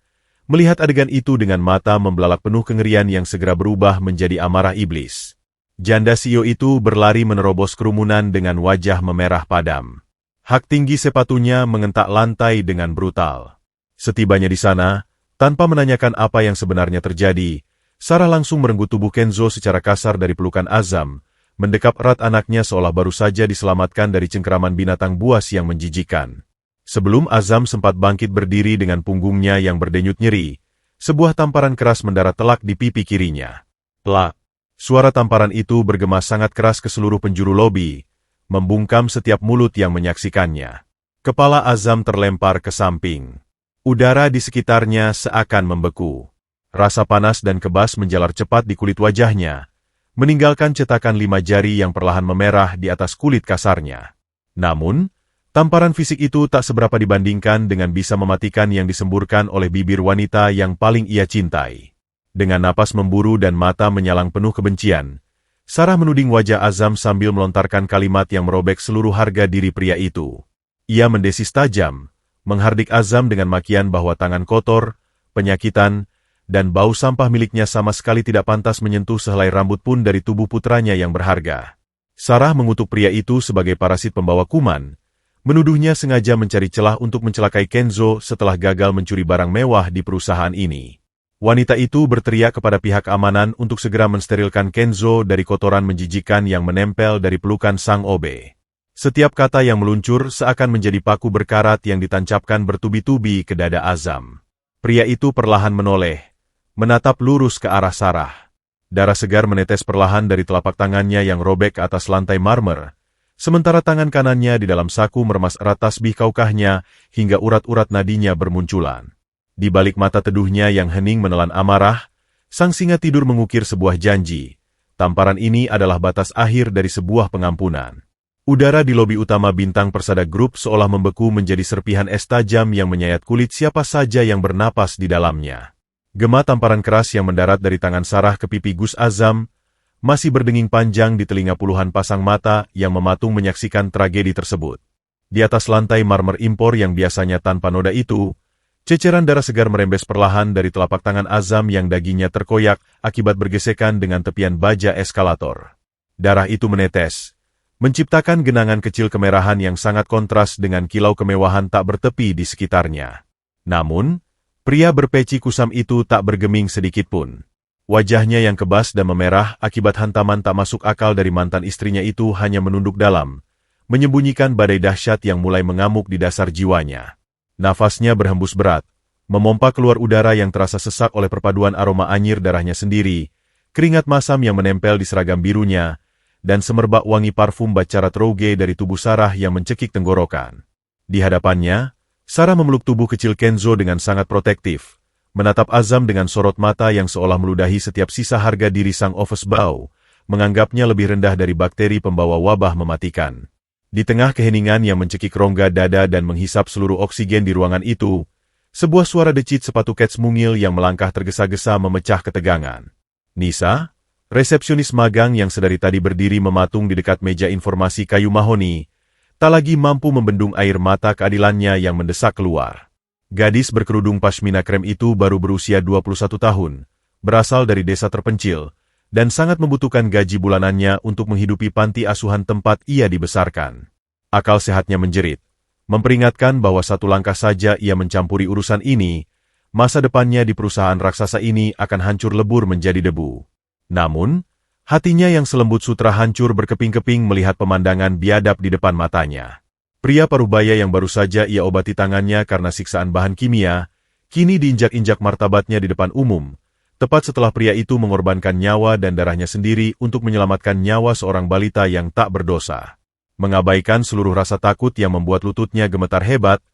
melihat adegan itu dengan mata membelalak penuh kengerian yang segera berubah menjadi amarah iblis. Janda CEO itu berlari menerobos kerumunan dengan wajah memerah padam. Hak tinggi sepatunya mengentak lantai dengan brutal. Setibanya di sana, tanpa menanyakan apa yang sebenarnya terjadi, Sarah langsung merenggut tubuh Kenzo secara kasar dari pelukan Azam, mendekap erat anaknya seolah baru saja diselamatkan dari cengkeraman binatang buas yang menjijikan. Sebelum Azam sempat bangkit berdiri dengan punggungnya yang berdenyut nyeri, sebuah tamparan keras mendarat telak di pipi kirinya. Plak! Suara tamparan itu bergema sangat keras ke seluruh penjuru lobi, membungkam setiap mulut yang menyaksikannya. Kepala Azam terlempar ke samping. Udara di sekitarnya seakan membeku. Rasa panas dan kebas menjalar cepat di kulit wajahnya, meninggalkan cetakan 5 jari yang perlahan memerah di atas kulit kasarnya. Namun, tamparan fisik itu tak seberapa dibandingkan dengan bisa mematikan yang disemburkan oleh bibir wanita yang paling ia cintai. Dengan napas memburu dan mata menyalang penuh kebencian, Sarah menuding wajah Azam sambil melontarkan kalimat yang merobek seluruh harga diri pria itu. Ia mendesis tajam, menghardik Azam dengan makian bahwa tangan kotor, penyakitan, dan bau sampah miliknya sama sekali tidak pantas menyentuh sehelai rambut pun dari tubuh putranya yang berharga. Sarah mengutuk pria itu sebagai parasit pembawa kuman, menuduhnya sengaja mencari celah untuk mencelakai Kenzo setelah gagal mencuri barang mewah di perusahaan ini. Wanita itu berteriak kepada pihak keamanan untuk segera mensterilkan Kenzo dari kotoran menjijikan yang menempel dari pelukan sang OB. Setiap kata yang meluncur seakan menjadi paku berkarat yang ditancapkan bertubi-tubi ke dada Azam. Pria itu perlahan menoleh, menatap lurus ke arah Sarah. Darah segar menetes perlahan dari telapak tangannya yang robek ke atas lantai marmer, sementara tangan kanannya di dalam saku meremas erat tasbih kaukahnya hingga urat-urat nadinya bermunculan. Di balik mata teduhnya yang hening menelan amarah, sang singa tidur mengukir sebuah janji. Tamparan ini adalah batas akhir dari sebuah pengampunan. Udara di lobi utama Bintang Persada Group seolah membeku menjadi serpihan es tajam yang menyayat kulit siapa saja yang bernapas di dalamnya. Gema tamparan keras yang mendarat dari tangan Sarah ke pipi Gus Azam masih berdenging panjang di telinga puluhan pasang mata yang mematung menyaksikan tragedi tersebut. Di atas lantai marmer impor yang biasanya tanpa noda itu, ceceran darah segar merembes perlahan dari telapak tangan Azam yang dagingnya terkoyak akibat bergesekan dengan tepian baja eskalator. Darah itu menetes, menciptakan genangan kecil kemerahan yang sangat kontras dengan kilau kemewahan tak bertepi di sekitarnya. Namun, pria berpeci kusam itu tak bergeming sedikitpun. Wajahnya yang kebas dan memerah akibat hantaman tak masuk akal dari mantan istrinya itu hanya menunduk dalam, menyembunyikan badai dahsyat yang mulai mengamuk di dasar jiwanya. Nafasnya berhembus berat, memompa keluar udara yang terasa sesak oleh perpaduan aroma anyir darahnya sendiri, keringat masam yang menempel di seragam birunya, dan semerbak wangi parfum Bacarat Rouge dari tubuh Sarah yang mencekik tenggorokan. Di hadapannya, Sarah memeluk tubuh kecil Kenzo dengan sangat protektif, menatap Azam dengan sorot mata yang seolah meludahi setiap sisa harga diri sang office boy, menganggapnya lebih rendah dari bakteri pembawa wabah mematikan. Di tengah keheningan yang mencekik rongga dada dan menghisap seluruh oksigen di ruangan itu, sebuah suara decit sepatu kets mungil yang melangkah tergesa-gesa memecah ketegangan. "Nisa, Resepsionis magang yang sedari tadi berdiri mematung di dekat meja informasi kayu mahoni, tak lagi mampu membendung air mata keadilannya yang mendesak keluar. Gadis berkerudung pashmina krem itu baru berusia 21 tahun, berasal dari desa terpencil, dan sangat membutuhkan gaji bulanannya untuk menghidupi panti asuhan tempat ia dibesarkan. Akal sehatnya menjerit, memperingatkan bahwa satu langkah saja ia mencampuri urusan ini, masa depannya di perusahaan raksasa ini akan hancur lebur menjadi debu. Namun, hatinya yang selembut sutra hancur berkeping-keping melihat pemandangan biadab di depan matanya. Pria parubaya yang baru saja ia obati tangannya karena siksaan bahan kimia, kini diinjak-injak martabatnya di depan umum, tepat setelah pria itu mengorbankan nyawa dan darahnya sendiri untuk menyelamatkan nyawa seorang balita yang tak berdosa. Mengabaikan seluruh rasa takut yang membuat lututnya gemetar hebat,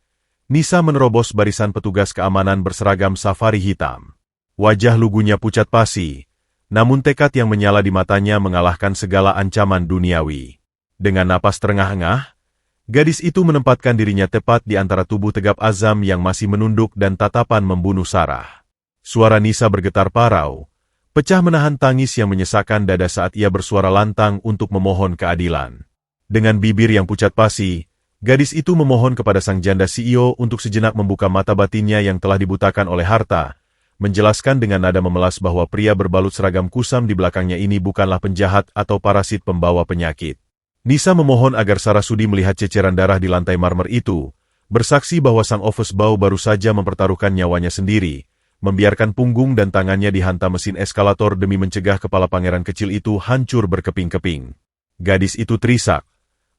Nisa menerobos barisan petugas keamanan berseragam safari hitam. Wajah lugunya pucat pasi, namun tekad yang menyala di matanya mengalahkan segala ancaman duniawi. Dengan napas terengah-engah, gadis itu menempatkan dirinya tepat di antara tubuh tegap Azam yang masih menunduk dan tatapan membunuh Sarah. Suara Nisa bergetar parau, pecah menahan tangis yang menyesakkan dada saat ia bersuara lantang untuk memohon keadilan. Dengan bibir yang pucat pasi, gadis itu memohon kepada sang janda CEO untuk sejenak membuka mata batinnya yang telah dibutakan oleh harta, menjelaskan dengan nada memelas bahwa pria berbalut seragam kusam di belakangnya ini bukanlah penjahat atau parasit pembawa penyakit. Nisa memohon agar Sarasudi melihat ceceran darah di lantai marmer itu, bersaksi bahwa sang office boy baru saja mempertaruhkan nyawanya sendiri, membiarkan punggung dan tangannya dihantam mesin eskalator demi mencegah kepala pangeran kecil itu hancur berkeping-keping. Gadis itu terisak,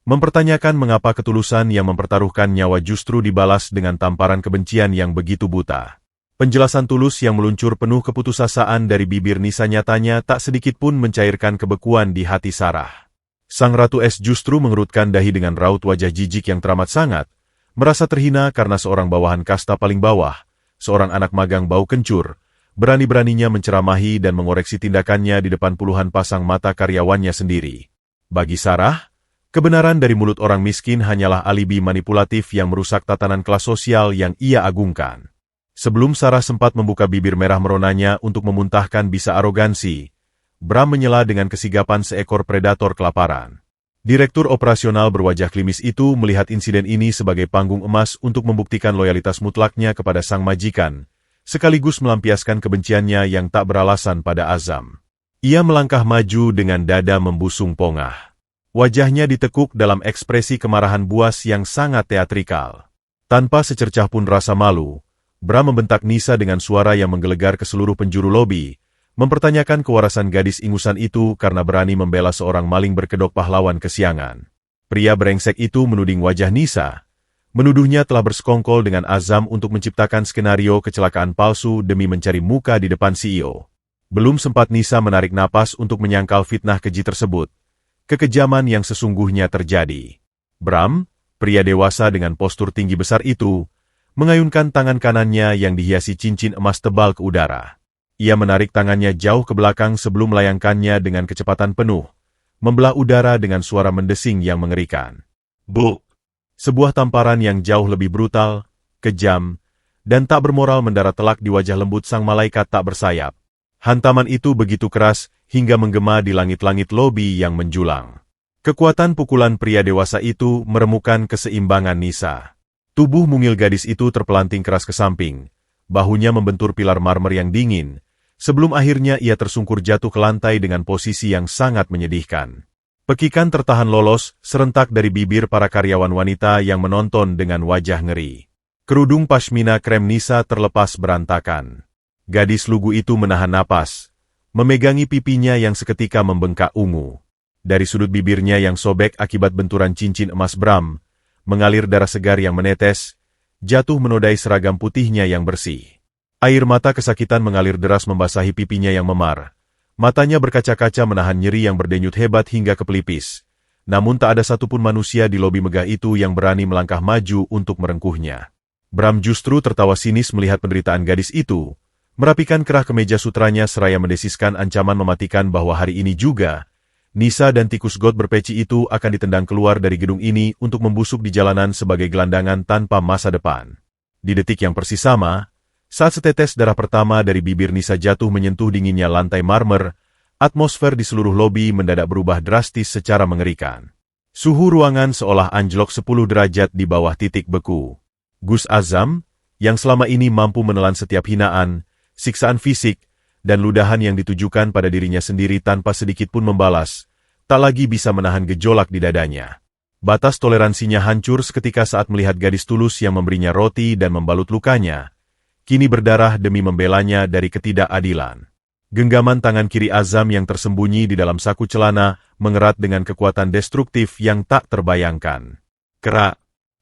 mempertanyakan mengapa ketulusan yang mempertaruhkan nyawa justru dibalas dengan tamparan kebencian yang begitu buta. Penjelasan tulus yang meluncur penuh keputusasaan dari bibir Nisa nyatanya tak sedikit pun mencairkan kebekuan di hati Sarah. Sang Ratu Es justru mengerutkan dahi dengan raut wajah jijik yang teramat sangat, merasa terhina karena seorang bawahan kasta paling bawah, seorang anak magang bau kencur, berani-beraninya menceramahi dan mengoreksi tindakannya di depan puluhan pasang mata karyawannya sendiri. Bagi Sarah, kebenaran dari mulut orang miskin hanyalah alibi manipulatif yang merusak tatanan kelas sosial yang ia agungkan. Sebelum Sarah sempat membuka bibir merah meronanya untuk memuntahkan bisa arogansi, Bram menyela dengan kesigapan seekor predator kelaparan. Direktur operasional berwajah klimis itu melihat insiden ini sebagai panggung emas untuk membuktikan loyalitas mutlaknya kepada sang majikan, sekaligus melampiaskan kebenciannya yang tak beralasan pada Azam. Ia melangkah maju dengan dada membusung pongah. Wajahnya ditekuk dalam ekspresi kemarahan buas yang sangat teatrikal. Tanpa secercah pun rasa malu, Bram membentak Nisa dengan suara yang menggelegar ke seluruh penjuru lobi, mempertanyakan kewarasan gadis ingusan itu karena berani membela seorang maling berkedok pahlawan kesiangan. Pria brengsek itu menuding wajah Nisa, menuduhnya telah bersekongkol dengan Azam untuk menciptakan skenario kecelakaan palsu demi mencari muka di depan CEO. Belum sempat Nisa menarik napas untuk menyangkal fitnah keji tersebut, kekejaman yang sesungguhnya terjadi. Bram, pria dewasa dengan postur tinggi besar itu, mengayunkan tangan kanannya yang dihiasi cincin emas tebal ke udara. Ia menarik tangannya jauh ke belakang sebelum melayangkannya dengan kecepatan penuh, membelah udara dengan suara mendesing yang mengerikan. Buk! Sebuah tamparan yang jauh lebih brutal, kejam, dan tak bermoral mendarat telak di wajah lembut sang malaikat tak bersayap. Hantaman itu begitu keras hingga menggema di langit-langit lobi yang menjulang. Kekuatan pukulan pria dewasa itu meremukkan keseimbangan Nisa. Tubuh mungil gadis itu terpelanting keras ke samping, bahunya membentur pilar marmer yang dingin, sebelum akhirnya ia tersungkur jatuh ke lantai dengan posisi yang sangat menyedihkan. Pekikan tertahan lolos serentak dari bibir para karyawan wanita yang menonton dengan wajah ngeri. Kerudung pashmina krem Nisa terlepas berantakan. Gadis lugu itu menahan napas, memegangi pipinya yang seketika membengkak ungu. Dari sudut bibirnya yang sobek akibat benturan cincin emas Bram, mengalir darah segar yang menetes, jatuh menodai seragam putihnya yang bersih. Air mata kesakitan mengalir deras membasahi pipinya yang memar. Matanya berkaca-kaca menahan nyeri yang berdenyut hebat hingga ke pelipis. Namun tak ada satupun manusia di lobi megah itu yang berani melangkah maju untuk merengkuhnya. Bram justru tertawa sinis melihat penderitaan gadis itu, merapikan kerah kemeja sutranya seraya mendesiskan ancaman mematikan bahwa hari ini juga, Nisa dan tikus got berpeci itu akan ditendang keluar dari gedung ini untuk membusuk di jalanan sebagai gelandangan tanpa masa depan. Di detik yang persis sama, saat setetes darah pertama dari bibir Nisa jatuh menyentuh dinginnya lantai marmer, Atmosfer di seluruh lobi mendadak berubah drastis secara mengerikan. Suhu ruangan seolah anjlok 10 derajat di bawah titik beku. Gus Azam, yang selama ini mampu menelan setiap hinaan, siksaan fisik, dan ludahan yang ditujukan pada dirinya sendiri tanpa sedikit pun membalas, tak lagi bisa menahan gejolak di dadanya. Batas toleransinya hancur seketika saat melihat gadis tulus yang memberinya roti dan membalut lukanya, kini berdarah demi membelanya dari ketidakadilan. Genggaman tangan kiri Azam yang tersembunyi di dalam saku celana mengerat dengan kekuatan destruktif yang tak terbayangkan. Kerak,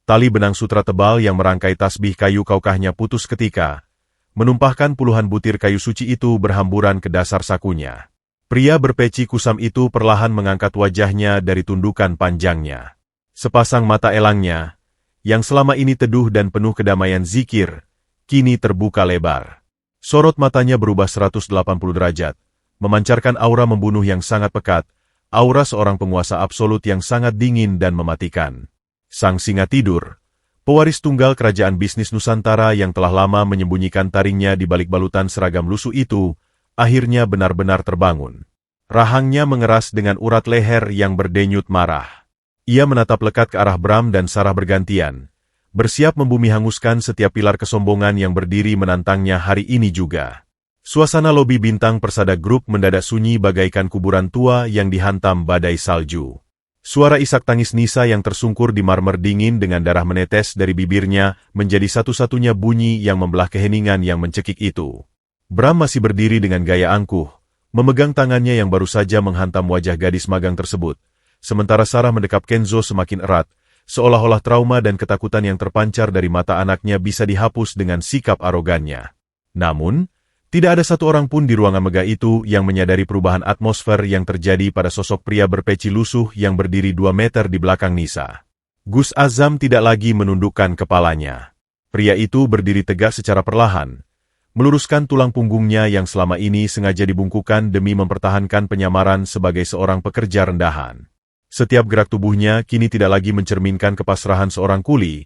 tali benang sutra tebal yang merangkai tasbih kayu kaukahnya putus ketika, menumpahkan puluhan butir kayu suci itu berhamburan ke dasar sakunya. Pria berpeci kusam itu perlahan mengangkat wajahnya dari tundukan panjangnya. Sepasang mata elangnya, yang selama ini teduh dan penuh kedamaian zikir, kini terbuka lebar. Sorot matanya berubah 180 derajat, memancarkan aura membunuh yang sangat pekat, aura seorang penguasa absolut yang sangat dingin dan mematikan. Sang singa tidur, pewaris tunggal kerajaan bisnis Nusantara yang telah lama menyembunyikan taringnya di balik balutan seragam lusuh itu, akhirnya benar-benar terbangun. Rahangnya mengeras dengan urat leher yang berdenyut marah. Ia menatap lekat ke arah Bram dan Sarah bergantian, bersiap membumi hanguskan setiap pilar kesombongan yang berdiri menantangnya hari ini juga. Suasana lobi bintang Persada Group mendadak sunyi bagaikan kuburan tua yang dihantam badai salju. Suara isak tangis Nisa yang tersungkur di marmer dingin dengan darah menetes dari bibirnya menjadi satu-satunya bunyi yang membelah keheningan yang mencekik itu. Bram masih berdiri dengan gaya angkuh, memegang tangannya yang baru saja menghantam wajah gadis magang tersebut, sementara Sarah mendekap Kenzo semakin erat, seolah-olah trauma dan ketakutan yang terpancar dari mata anaknya bisa dihapus dengan sikap arogannya. Namun, tidak ada satu orang pun di ruangan megah itu yang menyadari perubahan atmosfer yang terjadi pada sosok pria berpeci lusuh yang berdiri 2 meter di belakang Nisa. Gus Azam tidak lagi menundukkan kepalanya. Pria itu berdiri tegak secara perlahan, meluruskan tulang punggungnya yang selama ini sengaja dibungkukan demi mempertahankan penyamaran sebagai seorang pekerja rendahan. Setiap gerak tubuhnya kini tidak lagi mencerminkan kepasrahan seorang kuli,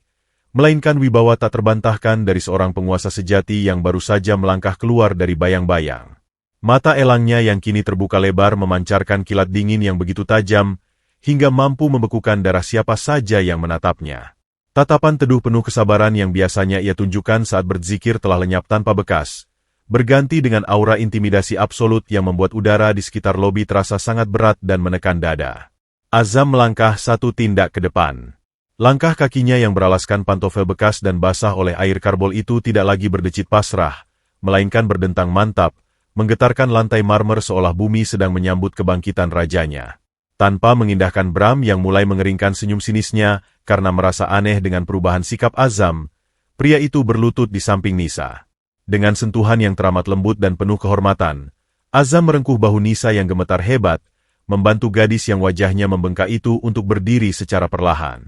melainkan wibawa tak terbantahkan dari seorang penguasa sejati yang baru saja melangkah keluar dari bayang-bayang. Mata elangnya yang kini terbuka lebar memancarkan kilat dingin yang begitu tajam, hingga mampu membekukan darah siapa saja yang menatapnya. Tatapan teduh penuh kesabaran yang biasanya ia tunjukkan saat berzikir telah lenyap tanpa bekas, berganti dengan aura intimidasi absolut yang membuat udara di sekitar lobi terasa sangat berat dan menekan dada. Azam melangkah satu tindak ke depan. Langkah kakinya yang beralaskan pantofel bekas dan basah oleh air karbol itu tidak lagi berdecit pasrah, melainkan berdentang mantap, menggetarkan lantai marmer seolah bumi sedang menyambut kebangkitan rajanya. Tanpa mengindahkan Bram yang mulai mengeringkan senyum sinisnya karena merasa aneh dengan perubahan sikap Azam, pria itu berlutut di samping Nisa. Dengan sentuhan yang teramat lembut dan penuh kehormatan, Azam merengkuh bahu Nisa yang gemetar hebat, membantu gadis yang wajahnya membengkak itu untuk berdiri secara perlahan.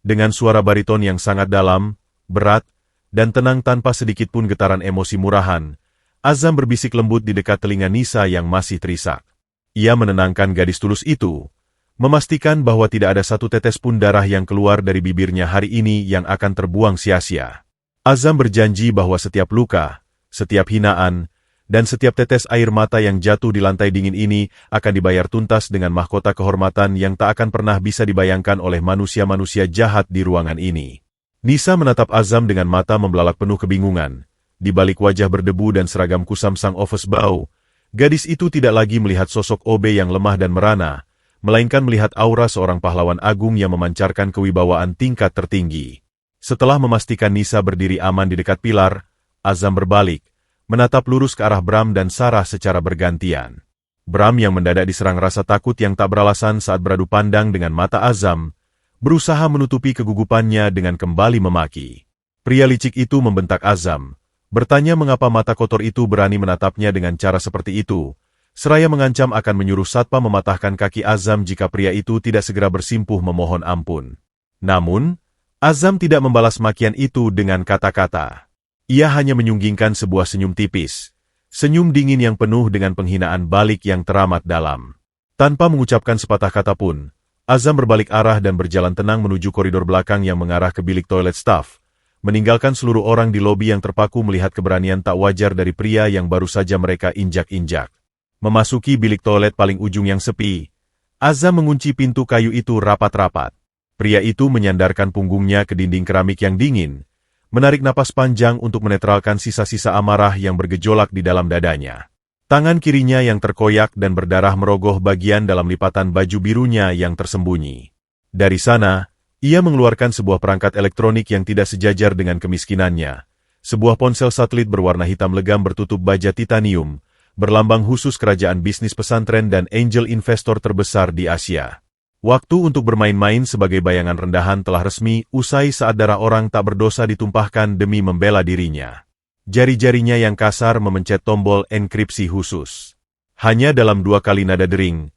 Dengan suara bariton yang sangat dalam, berat, dan tenang tanpa sedikit pun getaran emosi murahan, Azam berbisik lembut di dekat telinga Nisa yang masih terisak. Ia menenangkan gadis tulus itu, memastikan bahwa tidak ada satu tetes pun darah yang keluar dari bibirnya hari ini yang akan terbuang sia-sia. Azam berjanji bahwa setiap luka, setiap hinaan, dan setiap tetes air mata yang jatuh di lantai dingin ini akan dibayar tuntas dengan mahkota kehormatan yang tak akan pernah bisa dibayangkan oleh manusia-manusia jahat di ruangan ini. Nisa menatap Azam dengan mata membelalak penuh kebingungan. Di balik wajah berdebu dan seragam kusam sang office boy, gadis itu tidak lagi melihat sosok OB yang lemah dan merana, melainkan melihat aura seorang pahlawan agung yang memancarkan kewibawaan tingkat tertinggi. Setelah memastikan Nisa berdiri aman di dekat pilar, Azam berbalik, menatap lurus ke arah Bram dan Sarah secara bergantian. Bram yang mendadak diserang rasa takut yang tak beralasan saat beradu pandang dengan mata Azam, berusaha menutupi kegugupannya dengan kembali memaki. Pria licik itu membentak Azam, bertanya mengapa mata kotor itu berani menatapnya dengan cara seperti itu, seraya mengancam akan menyuruh satpam mematahkan kaki Azam jika pria itu tidak segera bersimpuh memohon ampun. Namun, Azam tidak membalas makian itu dengan kata-kata. Ia hanya menyunggingkan sebuah senyum tipis, senyum dingin yang penuh dengan penghinaan balik yang teramat dalam. Tanpa mengucapkan sepatah kata pun, Azam berbalik arah dan berjalan tenang menuju koridor belakang yang mengarah ke bilik toilet staf, meninggalkan seluruh orang di lobi yang terpaku melihat keberanian tak wajar dari pria yang baru saja mereka injak-injak. Memasuki bilik toilet paling ujung yang sepi, Azam mengunci pintu kayu itu rapat-rapat. Pria itu menyandarkan punggungnya ke dinding keramik yang dingin, menarik napas panjang untuk menetralkan sisa-sisa amarah yang bergejolak di dalam dadanya. Tangan kirinya yang terkoyak dan berdarah merogoh bagian dalam lipatan baju birunya yang tersembunyi. Dari sana, ia mengeluarkan sebuah perangkat elektronik yang tidak sejajar dengan kemiskinannya. Sebuah ponsel satelit berwarna hitam legam bertutup baja titanium, berlambang khusus kerajaan bisnis pesantren dan angel investor terbesar di Asia. Waktu untuk bermain-main sebagai bayangan rendahan telah resmi usai saat darah orang tak berdosa ditumpahkan demi membela dirinya. Jari-jarinya yang kasar memencet tombol enkripsi khusus. Hanya dalam 2 kali nada dering,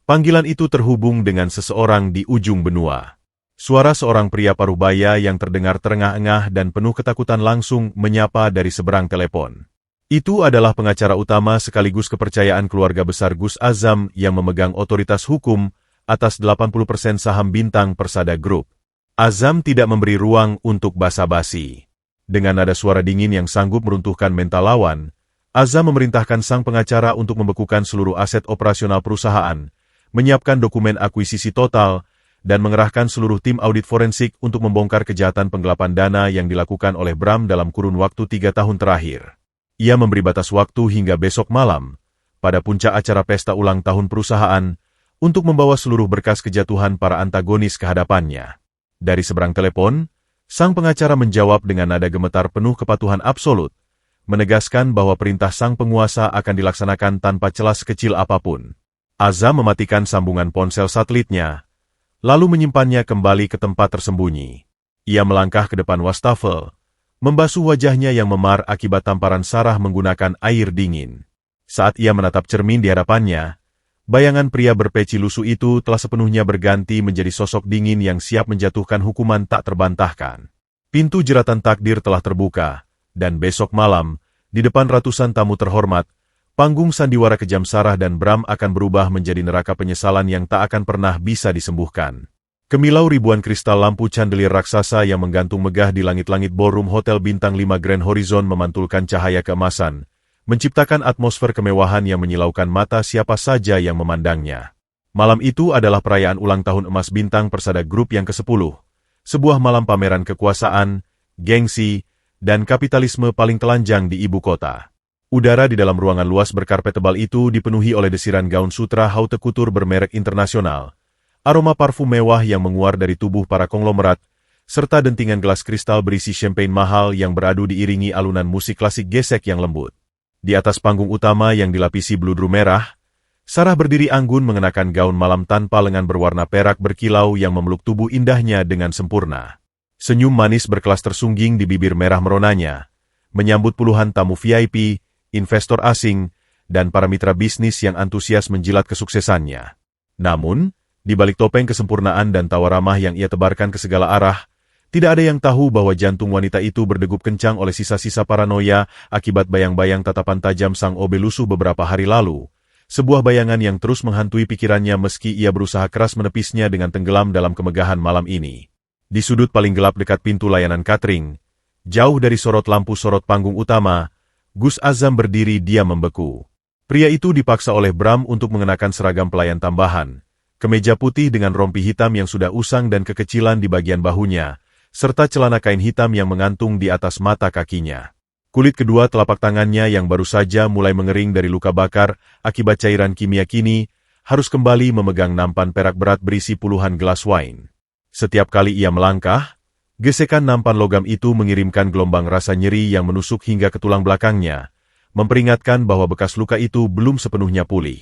panggilan itu terhubung dengan seseorang di ujung benua. Suara seorang pria parubaya yang terdengar terengah-engah dan penuh ketakutan langsung menyapa dari seberang telepon. Itu adalah pengacara utama sekaligus kepercayaan keluarga besar Gus Azam yang memegang otoritas hukum atas 80% saham Bintang Persada Group. Azam tidak memberi ruang untuk basa-basi. Dengan nada suara dingin yang sanggup meruntuhkan mental lawan, Azam memerintahkan sang pengacara untuk membekukan seluruh aset operasional perusahaan, menyiapkan dokumen akuisisi total, dan mengerahkan seluruh tim audit forensik untuk membongkar kejahatan penggelapan dana yang dilakukan oleh Bram dalam kurun waktu 3 tahun terakhir. Ia memberi batas waktu hingga besok malam, pada puncak acara pesta ulang tahun perusahaan, untuk membawa seluruh berkas kejatuhan para antagonis ke hadapannya. Dari seberang telepon, sang pengacara menjawab dengan nada gemetar penuh kepatuhan absolut, menegaskan bahwa perintah sang penguasa akan dilaksanakan tanpa celah sekecil apapun. Azam mematikan sambungan ponsel satelitnya, lalu menyimpannya kembali ke tempat tersembunyi. Ia melangkah ke depan wastafel, membasuh wajahnya yang memar akibat tamparan Sarah menggunakan air dingin. Saat ia menatap cermin di hadapannya, bayangan pria berpeci lusuh itu telah sepenuhnya berganti menjadi sosok dingin yang siap menjatuhkan hukuman tak terbantahkan. Pintu jeratan takdir telah terbuka, dan besok malam, di depan ratusan tamu terhormat, panggung sandiwara kejam Sarah dan Bram akan berubah menjadi neraka penyesalan yang tak akan pernah bisa disembuhkan. Kemilau ribuan kristal lampu chandelier raksasa yang menggantung megah di langit-langit ballroom Hotel Bintang 5 Grand Horizon memantulkan cahaya keemasan, menciptakan atmosfer kemewahan yang menyilaukan mata siapa saja yang memandangnya. Malam itu adalah perayaan ulang tahun emas Bintang Persada Group yang ke-10, sebuah malam pameran kekuasaan, gengsi, dan kapitalisme paling telanjang di ibu kota. Udara di dalam ruangan luas berkarpet tebal itu dipenuhi oleh desiran gaun sutra haute couture bermerek internasional, aroma parfum mewah yang menguar dari tubuh para konglomerat, serta dentingan gelas kristal berisi champagne mahal yang beradu diiringi alunan musik klasik gesek yang lembut. Di atas panggung utama yang dilapisi bludru merah, Sarah berdiri anggun mengenakan gaun malam tanpa lengan berwarna perak berkilau yang memeluk tubuh indahnya dengan sempurna. Senyum manis berkelas tersungging di bibir merah meronanya, menyambut puluhan tamu VIP, investor asing, dan para mitra bisnis yang antusias menjilat kesuksesannya. Namun, di balik topeng kesempurnaan dan tawa ramah yang ia tebarkan ke segala arah, tidak ada yang tahu bahwa jantung wanita itu berdegup kencang oleh sisa-sisa paranoia akibat bayang-bayang tatapan tajam sang OB lusuh beberapa hari lalu. Sebuah bayangan yang terus menghantui pikirannya meski ia berusaha keras menepisnya dengan tenggelam dalam kemegahan malam ini. Di sudut paling gelap dekat pintu layanan catering, jauh dari sorot lampu sorot panggung utama, Gus Azam berdiri diam membeku. Pria itu dipaksa oleh Bram untuk mengenakan seragam pelayan tambahan, kemeja putih dengan rompi hitam yang sudah usang dan kekecilan di bagian bahunya, serta celana kain hitam yang mengantung di atas mata kakinya. Kulit kedua telapak tangannya yang baru saja mulai mengering dari luka bakar akibat cairan kimia kini, harus kembali memegang nampan perak berat berisi puluhan gelas wine. Setiap kali ia melangkah, gesekan nampan logam itu mengirimkan gelombang rasa nyeri yang menusuk hingga ke tulang belakangnya, memperingatkan bahwa bekas luka itu belum sepenuhnya pulih.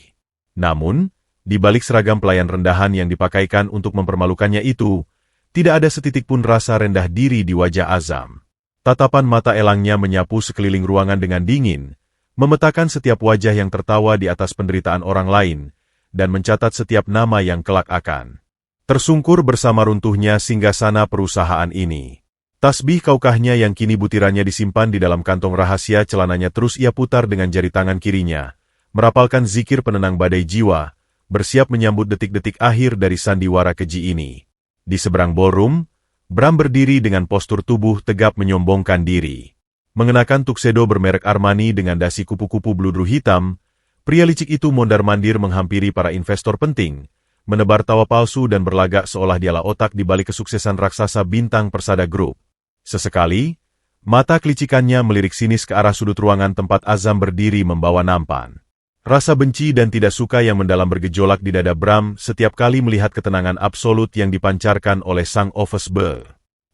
Namun, di balik seragam pelayan rendahan yang dipakaikan untuk mempermalukannya itu, tidak ada setitik pun rasa rendah diri di wajah Azam. Tatapan mata elangnya menyapu sekeliling ruangan dengan dingin, memetakan setiap wajah yang tertawa di atas penderitaan orang lain, dan mencatat setiap nama yang kelak akan tersungkur bersama runtuhnya singgasana perusahaan ini. Tasbih kaukahnya yang kini butirannya disimpan di dalam kantong rahasia celananya terus ia putar dengan jari tangan kirinya, merapalkan zikir penenang badai jiwa, bersiap menyambut detik-detik akhir dari sandiwara keji ini. Di seberang ballroom, Bram berdiri dengan postur tubuh tegap menyombongkan diri. Mengenakan tuxedo bermerek Armani dengan dasi kupu-kupu bludru hitam, Pria licik itu mondar-mandir menghampiri para investor penting, menebar tawa palsu dan berlagak seolah dialah otak di balik kesuksesan raksasa bintang Persada Group. Sesekali, mata kelicikannya melirik sinis ke arah sudut ruangan tempat Azam berdiri membawa nampan. Rasa benci dan tidak suka yang mendalam bergejolak di dada Bram setiap kali melihat ketenangan absolut yang dipancarkan oleh sang office boy.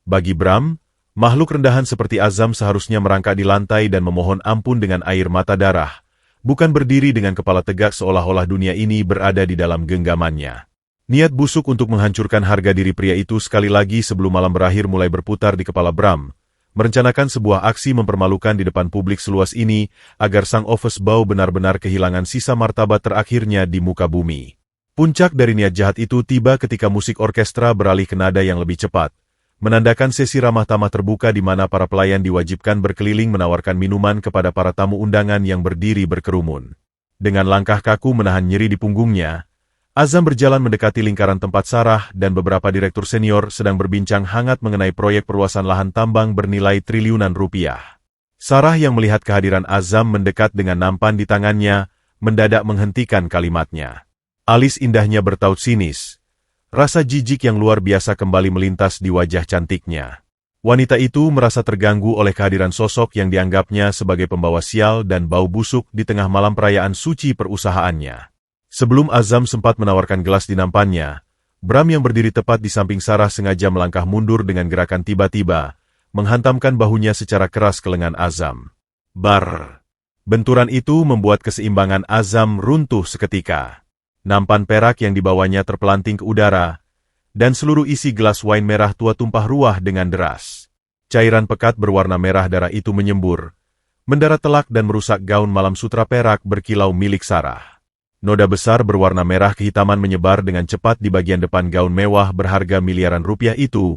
Bagi Bram, makhluk rendahan seperti Azam seharusnya merangkak di lantai dan memohon ampun dengan air mata darah, bukan berdiri dengan kepala tegak seolah-olah dunia ini berada di dalam genggamannya. Niat busuk untuk menghancurkan harga diri pria itu sekali lagi sebelum malam berakhir mulai berputar di kepala Bram, merencanakan sebuah aksi mempermalukan di depan publik seluas ini agar sang office boy benar-benar kehilangan sisa martabat terakhirnya di muka bumi. Puncak dari niat jahat itu tiba ketika musik orkestra beralih ke nada yang lebih cepat, menandakan sesi ramah tamah terbuka di mana para pelayan diwajibkan berkeliling menawarkan minuman kepada para tamu undangan yang berdiri berkerumun. Dengan langkah kaku menahan nyeri di punggungnya, Azam berjalan mendekati lingkaran tempat Sarah dan beberapa direktur senior sedang berbincang hangat mengenai proyek perluasan lahan tambang bernilai triliunan rupiah. Sarah yang melihat kehadiran Azam mendekat dengan nampan di tangannya, mendadak menghentikan kalimatnya. Alis indahnya bertaut sinis. Rasa jijik yang luar biasa kembali melintas di wajah cantiknya. Wanita itu merasa terganggu oleh kehadiran sosok yang dianggapnya sebagai pembawa sial dan bau busuk di tengah malam perayaan suci perusahaannya. Sebelum Azam sempat menawarkan gelas di nampannya, Bram yang berdiri tepat di samping Sarah sengaja melangkah mundur dengan gerakan tiba-tiba, menghantamkan bahunya secara keras ke lengan Azam. Bar! Benturan itu membuat keseimbangan Azam runtuh seketika. Nampan perak yang dibawanya terpelanting ke udara, dan seluruh isi gelas wine merah tua tumpah ruah dengan deras. Cairan pekat berwarna merah darah itu menyembur, mendarat telak dan merusak gaun malam sutra perak berkilau milik Sarah. Noda besar berwarna merah kehitaman menyebar dengan cepat di bagian depan gaun mewah berharga miliaran rupiah itu,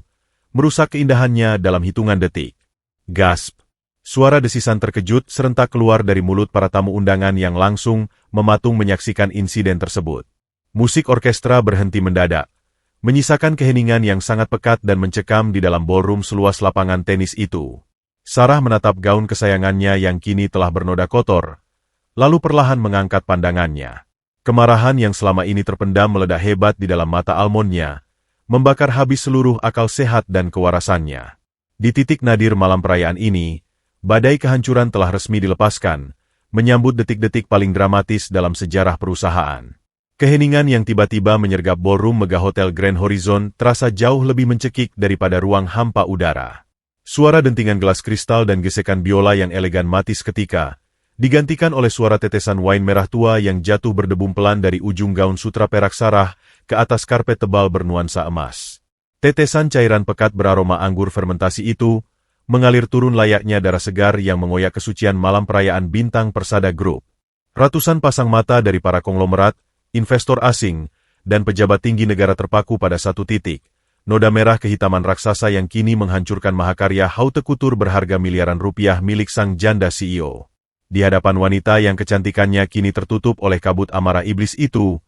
merusak keindahannya dalam hitungan detik. Gasp! Suara desisan terkejut serentak keluar dari mulut para tamu undangan yang langsung mematung menyaksikan insiden tersebut. Musik orkestra berhenti mendadak, menyisakan keheningan yang sangat pekat dan mencekam di dalam ballroom seluas lapangan tenis itu. Sarah menatap gaun kesayangannya yang kini telah bernoda kotor, lalu perlahan mengangkat pandangannya. Kemarahan yang selama ini terpendam meledak hebat di dalam mata almondnya, membakar habis seluruh akal sehat dan kewarasannya. Di titik nadir malam perayaan ini, badai kehancuran telah resmi dilepaskan, menyambut detik-detik paling dramatis dalam sejarah perusahaan. Keheningan yang tiba-tiba menyergap ballroom megah Hotel Grand Horizon terasa jauh lebih mencekik daripada ruang hampa udara. Suara dentingan gelas kristal dan gesekan biola yang elegan mati seketika, digantikan oleh suara tetesan wine merah tua yang jatuh berdebum pelan dari ujung gaun sutra perak Sarah ke atas karpet tebal bernuansa emas. Tetesan cairan pekat beraroma anggur fermentasi itu mengalir turun layaknya darah segar yang mengoyak kesucian malam perayaan bintang Persada Group. Ratusan pasang mata dari para konglomerat, investor asing, dan pejabat tinggi negara terpaku pada satu titik. Noda merah kehitaman raksasa yang kini menghancurkan mahakarya haute couture berharga miliaran rupiah milik sang janda CEO. Di hadapan wanita yang kecantikannya kini tertutup oleh kabut amarah iblis itu,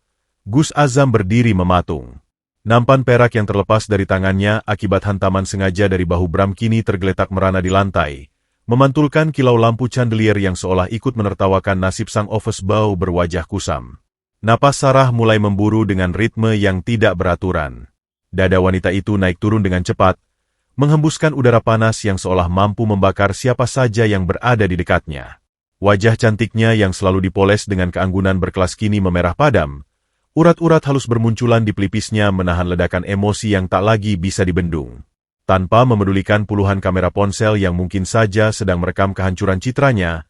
Gus Azam berdiri mematung. Nampan perak yang terlepas dari tangannya akibat hantaman sengaja dari bahu Bram kini tergeletak merana di lantai, memantulkan kilau lampu chandelier yang seolah ikut menertawakan nasib sang office boy berwajah kusam. Napas Sarah mulai memburu dengan ritme yang tidak beraturan. Dada wanita itu naik turun dengan cepat, menghembuskan udara panas yang seolah mampu membakar siapa saja yang berada di dekatnya. Wajah cantiknya yang selalu dipoles dengan keanggunan berkelas kini memerah padam. Urat-urat halus bermunculan di pelipisnya menahan ledakan emosi yang tak lagi bisa dibendung. Tanpa memedulikan puluhan kamera ponsel yang mungkin saja sedang merekam kehancuran citranya,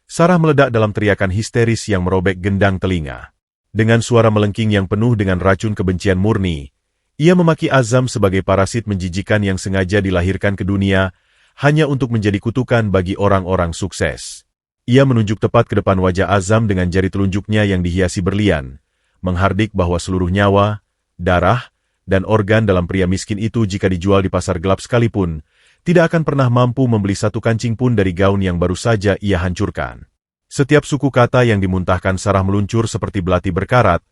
Sarah meledak dalam teriakan histeris yang merobek gendang telinga. Dengan suara melengking yang penuh dengan racun kebencian murni, ia memaki Azam sebagai parasit menjijikan yang sengaja dilahirkan ke dunia hanya untuk menjadi kutukan bagi orang-orang sukses. Ia menunjuk tepat ke depan wajah Azam dengan jari telunjuknya yang dihiasi berlian, menghardik bahwa seluruh nyawa, darah, dan organ dalam pria miskin itu jika dijual di pasar gelap sekalipun, tidak akan pernah mampu membeli satu kancing pun dari gaun yang baru saja ia hancurkan. Setiap suku kata yang dimuntahkan Sarah meluncur seperti belati berkarat,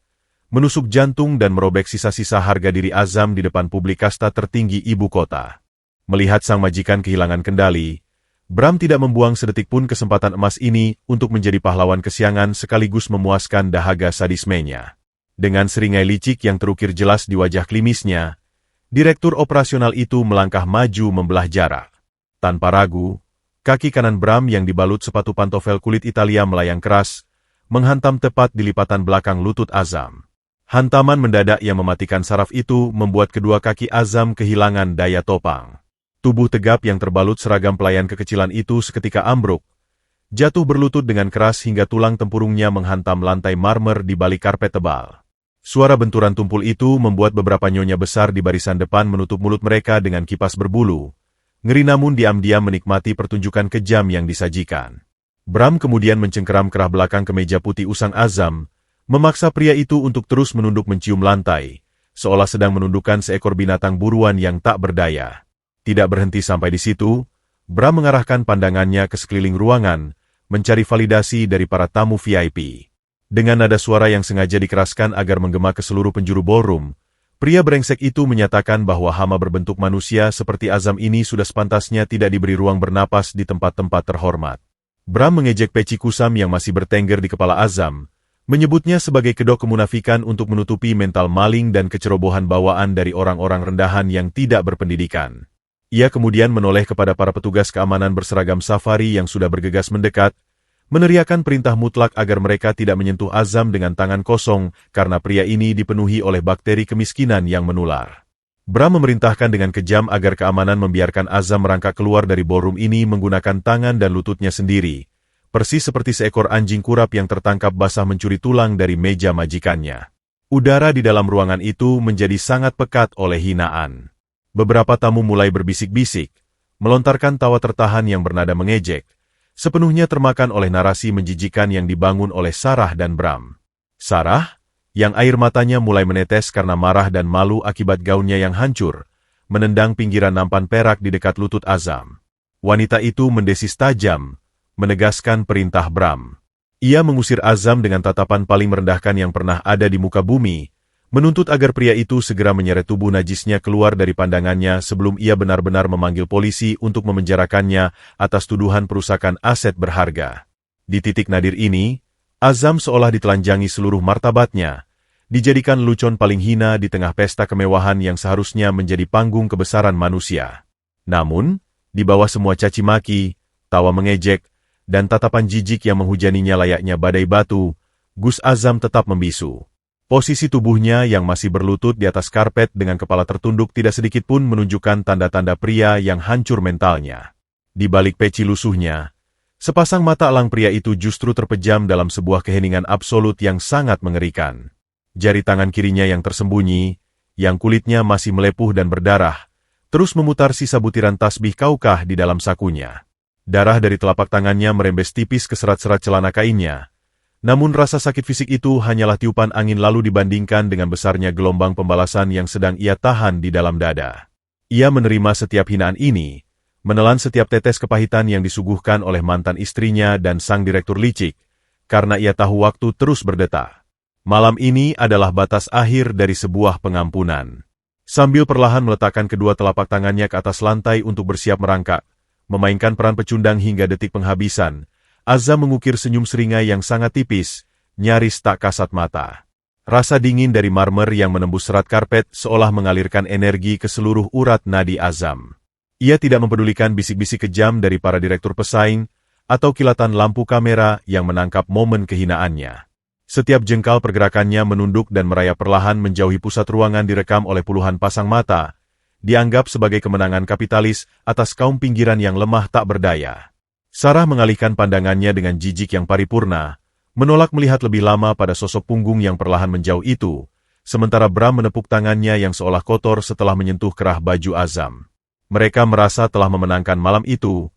menusuk jantung dan merobek sisa-sisa harga diri Azam di depan publik kasta tertinggi ibu kota. Melihat sang majikan kehilangan kendali, Bram tidak membuang sedetik pun kesempatan emas ini untuk menjadi pahlawan kesiangan sekaligus memuaskan dahaga sadismenya. Dengan seringai licik yang terukir jelas di wajah klimisnya, direktur operasional itu melangkah maju membelah jarak. Tanpa ragu, kaki kanan Bram yang dibalut sepatu pantofel kulit Italia melayang keras, menghantam tepat di lipatan belakang lutut Azam. Hantaman mendadak yang mematikan saraf itu membuat kedua kaki Azam kehilangan daya topang. Tubuh tegap yang terbalut seragam pelayan kekecilan itu seketika ambruk, jatuh berlutut dengan keras hingga tulang tempurungnya menghantam lantai marmer di balik karpet tebal. Suara benturan tumpul itu membuat beberapa nyonya besar di barisan depan menutup mulut mereka dengan kipas berbulu. Ngeri namun diam-diam menikmati pertunjukan kejam yang disajikan. Bram kemudian mencengkeram kerah belakang kemeja putih usang Azam, memaksa pria itu untuk terus menunduk mencium lantai, seolah sedang menundukkan seekor binatang buruan yang tak berdaya. Tidak berhenti sampai di situ, Bram mengarahkan pandangannya ke sekeliling ruangan, mencari validasi dari para tamu VIP. Dengan nada suara yang sengaja dikeraskan agar menggema ke seluruh penjuru ballroom, pria brengsek itu menyatakan bahwa hama berbentuk manusia seperti Azam ini sudah sepantasnya tidak diberi ruang bernapas di tempat-tempat terhormat. Bram mengejek peci kusam yang masih bertengger di kepala Azam, menyebutnya sebagai kedok kemunafikan untuk menutupi mental maling dan kecerobohan bawaan dari orang-orang rendahan yang tidak berpendidikan. Ia kemudian menoleh kepada para petugas keamanan berseragam safari yang sudah bergegas mendekat, meneriakkan perintah mutlak agar mereka tidak menyentuh Azam dengan tangan kosong karena pria ini dipenuhi oleh bakteri kemiskinan yang menular. Bram memerintahkan dengan kejam agar keamanan membiarkan Azam merangkak keluar dari ballroom ini menggunakan tangan dan lututnya sendiri, persis seperti seekor anjing kurap yang tertangkap basah mencuri tulang dari meja majikannya. Udara di dalam ruangan itu menjadi sangat pekat oleh hinaan. Beberapa tamu mulai berbisik-bisik, melontarkan tawa tertahan yang bernada mengejek, sepenuhnya termakan oleh narasi menjijikan yang dibangun oleh Sarah dan Bram. Sarah, yang air matanya mulai menetes karena marah dan malu akibat gaunnya yang hancur, menendang pinggiran nampan perak di dekat lutut Azam. Wanita itu mendesis tajam, menegaskan perintah Bram. Ia mengusir Azam dengan tatapan paling merendahkan yang pernah ada di muka bumi, menuntut agar pria itu segera menyeret tubuh najisnya keluar dari pandangannya sebelum ia benar-benar memanggil polisi untuk memenjarakannya atas tuduhan perusakan aset berharga. Di titik nadir ini, Azam seolah ditelanjangi seluruh martabatnya, dijadikan lelucon paling hina di tengah pesta kemewahan yang seharusnya menjadi panggung kebesaran manusia. Namun, di bawah semua caci maki, tawa mengejek, dan tatapan jijik yang menghujaninya layaknya badai batu, Gus Azam tetap membisu. Posisi tubuhnya yang masih berlutut di atas karpet dengan kepala tertunduk tidak sedikit pun menunjukkan tanda-tanda pria yang hancur mentalnya. Di balik peci lusuhnya, sepasang mata elang pria itu justru terpejam dalam sebuah keheningan absolut yang sangat mengerikan. Jari tangan kirinya yang tersembunyi, yang kulitnya masih melepuh dan berdarah, terus memutar sisa butiran tasbih kaukah di dalam sakunya. Darah dari telapak tangannya merembes tipis ke serat-serat celana kainnya. Namun rasa sakit fisik itu hanyalah tiupan angin lalu dibandingkan dengan besarnya gelombang pembalasan yang sedang ia tahan di dalam dada. Ia menerima setiap hinaan ini, menelan setiap tetes kepahitan yang disuguhkan oleh mantan istrinya dan sang direktur licik, karena ia tahu waktu terus berdetak. Malam ini adalah batas akhir dari sebuah pengampunan. Sambil perlahan meletakkan kedua telapak tangannya ke atas lantai untuk bersiap merangkak, memainkan peran pecundang hingga detik penghabisan, Azam mengukir senyum seringai yang sangat tipis, nyaris tak kasat mata. Rasa dingin dari marmer yang menembus serat karpet seolah mengalirkan energi ke seluruh urat nadi Azam. Ia tidak mempedulikan bisik-bisik kejam dari para direktur pesaing, atau kilatan lampu kamera yang menangkap momen kehinaannya. Setiap jengkal pergerakannya menunduk dan merayap perlahan menjauhi pusat ruangan direkam oleh puluhan pasang mata, dianggap sebagai kemenangan kapitalis atas kaum pinggiran yang lemah tak berdaya. Sarah mengalihkan pandangannya dengan jijik yang paripurna, menolak melihat lebih lama pada sosok punggung yang perlahan menjauh itu, sementara Bram menepuk tangannya yang seolah kotor setelah menyentuh kerah baju Azam. Mereka merasa telah memenangkan malam itu,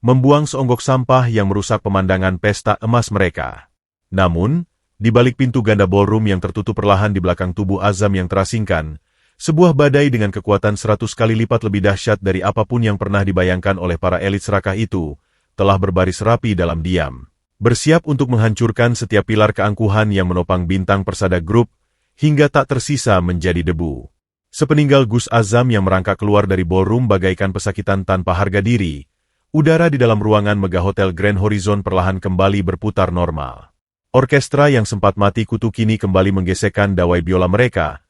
membuang seonggok sampah yang merusak pemandangan pesta emas mereka. Namun, di balik pintu ganda ballroom yang tertutup perlahan di belakang tubuh Azam yang terasingkan, sebuah badai dengan kekuatan 100 kali lipat lebih dahsyat dari apapun yang pernah dibayangkan oleh para elit serakah itu, telah berbaris rapi dalam diam, bersiap untuk menghancurkan setiap pilar keangkuhan yang menopang bintang Persada Group, hingga tak tersisa menjadi debu. Sepeninggal Gus Azam yang merangkak keluar dari ballroom bagaikan pesakitan tanpa harga diri, Udara di dalam ruangan Mega Hotel Grand Horizon perlahan kembali berputar normal. Orkestra yang sempat mati kutu kini kembali menggesekkan dawai biola mereka,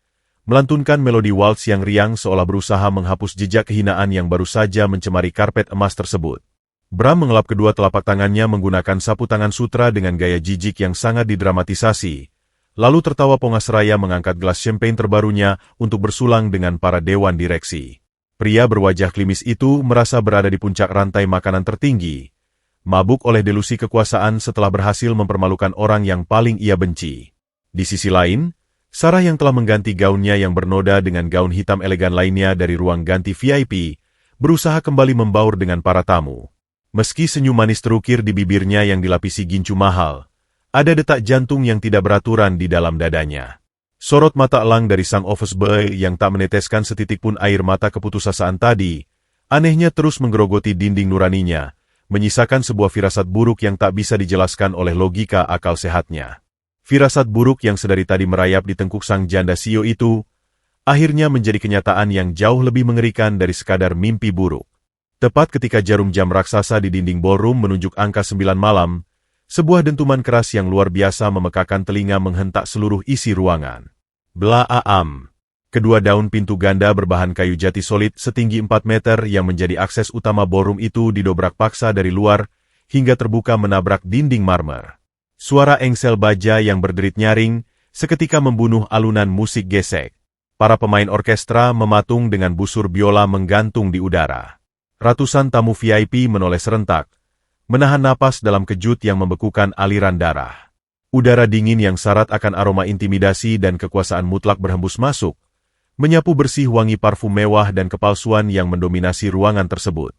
melantunkan melodi waltz yang riang seolah berusaha menghapus jejak kehinaan yang baru saja mencemari karpet emas tersebut. Bram mengelap kedua telapak tangannya menggunakan sapu tangan sutra dengan gaya jijik yang sangat didramatisasi, lalu tertawa pongas raya mengangkat gelas champagne terbarunya untuk bersulang dengan para dewan direksi. Pria berwajah klimis itu merasa berada di puncak rantai makanan tertinggi, mabuk oleh delusi kekuasaan setelah berhasil mempermalukan orang yang paling ia benci. Di sisi lain, Sarah yang telah mengganti gaunnya yang bernoda dengan gaun hitam elegan lainnya dari ruang ganti VIP, berusaha kembali membaur dengan para tamu. Meski senyum manis terukir di bibirnya yang dilapisi gincu mahal, ada detak jantung yang tidak beraturan di dalam dadanya. Sorot mata elang dari sang office boy yang tak meneteskan setitik pun air mata keputusasaan tadi, anehnya terus menggerogoti dinding nuraninya, menyisakan sebuah firasat buruk yang tak bisa dijelaskan oleh logika akal sehatnya. Firasat buruk yang sedari tadi merayap di tengkuk sang janda CEO itu, akhirnya menjadi kenyataan yang jauh lebih mengerikan dari sekadar mimpi buruk. Tepat ketika jarum jam raksasa di dinding ballroom menunjuk angka 9 malam, sebuah dentuman keras yang luar biasa memekakan telinga menghentak seluruh isi ruangan. Blaam. Kedua daun pintu ganda berbahan kayu jati solid setinggi 4 meter yang menjadi akses utama ballroom itu didobrak paksa dari luar hingga terbuka menabrak dinding marmer. Suara engsel baja yang berderit nyaring seketika membunuh alunan musik gesek. Para pemain orkestra mematung dengan busur biola menggantung di udara. Ratusan tamu VIP menoleh serentak, menahan napas dalam kejut yang membekukan aliran darah. Udara dingin yang syarat akan aroma intimidasi dan kekuasaan mutlak berhembus masuk, menyapu bersih wangi parfum mewah dan kepalsuan yang mendominasi ruangan tersebut.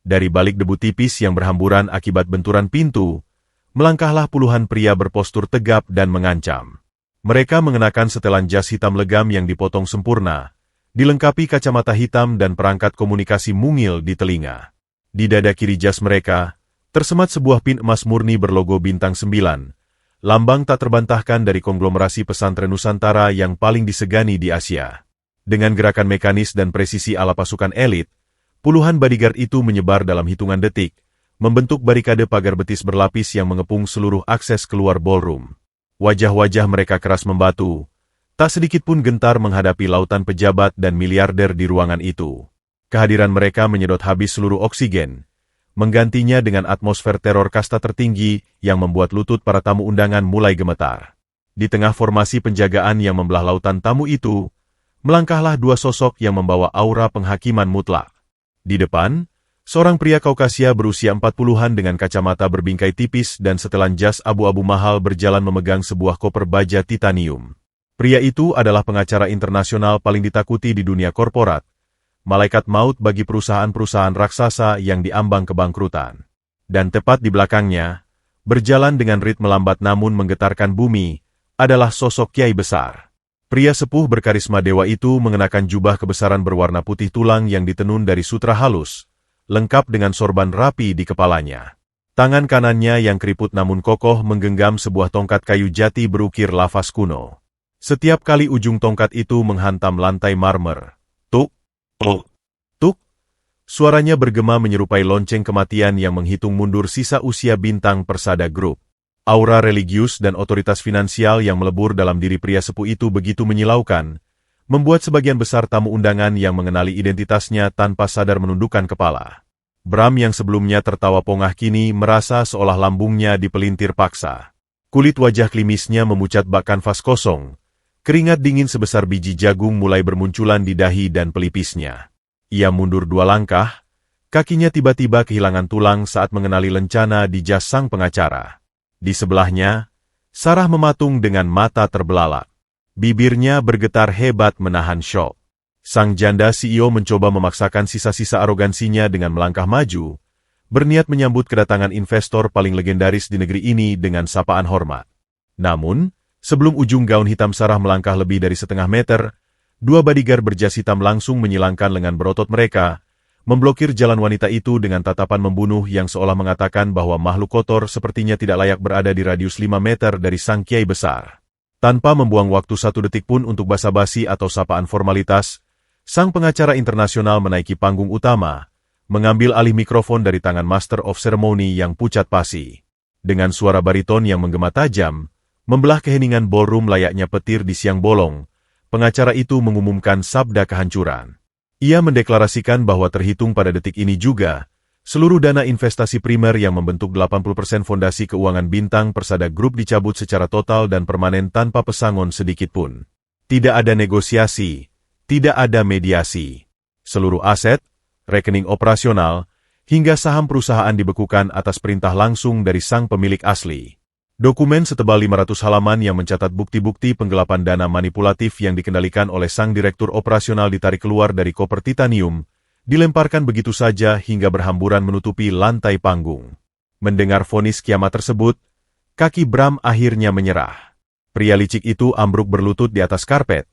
Dari balik debu tipis yang berhamburan akibat benturan pintu, melangkahlah puluhan pria berpostur tegap dan mengancam. Mereka mengenakan setelan jas hitam legam yang dipotong sempurna, dilengkapi kacamata hitam dan perangkat komunikasi mungil di telinga. Di dada kiri jas mereka, tersemat sebuah pin emas murni berlogo bintang 9, lambang tak terbantahkan dari konglomerasi pesantren Nusantara yang paling disegani di Asia. Dengan gerakan mekanis dan presisi ala pasukan elit, puluhan bodyguard itu menyebar dalam hitungan detik, membentuk barikade pagar betis berlapis yang mengepung seluruh akses keluar ballroom. Wajah-wajah mereka keras membatu, tak sedikit pun gentar menghadapi lautan pejabat dan miliarder di ruangan itu. Kehadiran mereka menyedot habis seluruh oksigen, menggantinya dengan atmosfer teror kasta tertinggi yang membuat lutut para tamu undangan mulai gemetar. Di tengah formasi penjagaan yang membelah lautan tamu itu, melangkahlah dua sosok yang membawa aura penghakiman mutlak. Di depan, seorang pria Kaukasia berusia 40-an dengan kacamata berbingkai tipis dan setelan jas abu-abu mahal berjalan memegang sebuah koper baja titanium. Pria itu adalah pengacara internasional paling ditakuti di dunia korporat, malaikat maut bagi perusahaan-perusahaan raksasa yang diambang kebangkrutan. Dan tepat di belakangnya, berjalan dengan ritme lambat namun menggetarkan bumi, adalah sosok kiai besar. Pria sepuh berkarisma dewa itu mengenakan jubah kebesaran berwarna putih tulang yang ditenun dari sutra halus, lengkap dengan sorban rapi di kepalanya. Tangan kanannya yang keriput namun kokoh menggenggam sebuah tongkat kayu jati berukir lafaz kuno. Setiap kali ujung tongkat itu menghantam lantai marmer, tuk, tuk, tuk, suaranya bergema menyerupai lonceng kematian yang menghitung mundur sisa usia bintang Persada Group. Aura religius dan otoritas finansial yang melebur dalam diri pria sepuh itu begitu menyilaukan, membuat sebagian besar tamu undangan yang mengenali identitasnya tanpa sadar menundukkan kepala. Bram yang sebelumnya tertawa pongah kini merasa seolah lambungnya dipelintir paksa. Kulit wajah klimisnya memucat bak kanvas kosong, keringat dingin sebesar biji jagung mulai bermunculan di dahi dan pelipisnya. Ia mundur 2 langkah, kakinya tiba-tiba kehilangan tulang saat mengenali lencana di jas sang pengacara. Di sebelahnya, Sarah mematung dengan mata terbelalak. Bibirnya bergetar hebat menahan syok. Sang janda CEO mencoba memaksakan sisa-sisa arogansinya dengan melangkah maju, berniat menyambut kedatangan investor paling legendaris di negeri ini dengan sapaan hormat. Namun, sebelum ujung gaun hitam Sarah melangkah lebih dari setengah meter, 2 bodyguard berjas hitam langsung menyilangkan lengan berotot mereka, memblokir jalan wanita itu dengan tatapan membunuh yang seolah mengatakan bahwa makhluk kotor sepertinya tidak layak berada di radius 5 meter dari sang kiai besar. Tanpa membuang waktu 1 detik pun untuk basa-basi atau sapaan formalitas, sang pengacara internasional menaiki panggung utama, mengambil alih mikrofon dari tangan Master of Ceremony yang pucat pasi. Dengan suara bariton yang menggema tajam, membelah keheningan ballroom layaknya petir di siang bolong, pengacara itu mengumumkan sabda kehancuran. Ia mendeklarasikan bahwa terhitung pada detik ini juga, seluruh dana investasi primer yang membentuk 80% fondasi keuangan Bintang Persada Group dicabut secara total dan permanen tanpa pesangon sedikitpun. Tidak ada negosiasi, tidak ada mediasi. Seluruh aset, rekening operasional, hingga saham perusahaan dibekukan atas perintah langsung dari sang pemilik asli. Dokumen setebal 500 halaman yang mencatat bukti-bukti penggelapan dana manipulatif yang dikendalikan oleh sang direktur operasional ditarik keluar dari koper titanium, dilemparkan begitu saja hingga berhamburan menutupi lantai panggung. Mendengar vonis kiamat tersebut, kaki Bram akhirnya menyerah. Pria licik itu ambruk berlutut di atas karpet,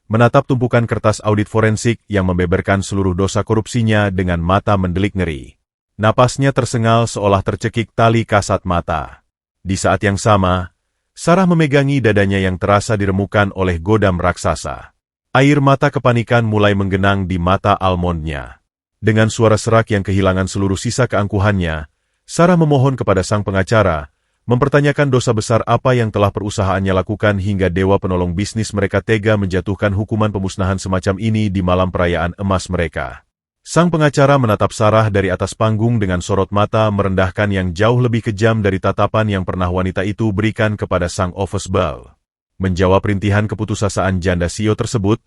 menatap tumpukan kertas audit forensik yang membeberkan seluruh dosa korupsinya dengan mata mendelik ngeri. Napasnya tersengal seolah tercekik tali kasat mata. Di saat yang sama, Sarah memegangi dadanya yang terasa diremukan oleh godam raksasa. Air mata kepanikan mulai menggenang di mata almondnya. Dengan suara serak yang kehilangan seluruh sisa keangkuhannya, Sarah memohon kepada sang pengacara, mempertanyakan dosa besar apa yang telah perusahaannya lakukan hingga dewa penolong bisnis mereka tega menjatuhkan hukuman pemusnahan semacam ini di malam perayaan emas mereka. Sang pengacara menatap Sarah dari atas panggung dengan sorot mata merendahkan yang jauh lebih kejam dari tatapan yang pernah wanita itu berikan kepada sang office ball. Menjawab rintihan keputusasaan janda CEO tersebut,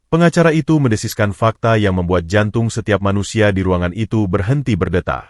pengacara itu mendesiskan fakta yang membuat jantung setiap manusia di ruangan itu berhenti berdetak.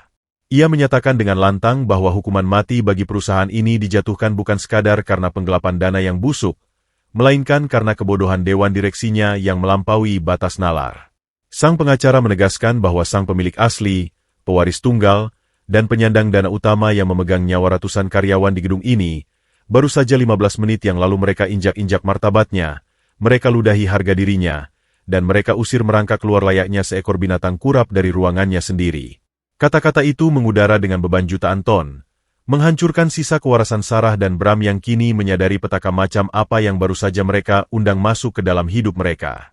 Ia menyatakan dengan lantang bahwa hukuman mati bagi perusahaan ini dijatuhkan bukan sekadar karena penggelapan dana yang busuk, melainkan karena kebodohan dewan direksinya yang melampaui batas nalar. Sang pengacara menegaskan bahwa sang pemilik asli, pewaris tunggal, dan penyandang dana utama yang memegang nyawa ratusan karyawan di gedung ini, baru saja 15 menit yang lalu mereka injak-injak martabatnya, mereka ludahi harga dirinya, dan mereka usir merangkak keluar layaknya seekor binatang kurap dari ruangannya sendiri. Kata-kata itu mengudara dengan beban jutaan ton, menghancurkan sisa kewarasan Sarah dan Bram yang kini menyadari petaka macam apa yang baru saja mereka undang masuk ke dalam hidup mereka.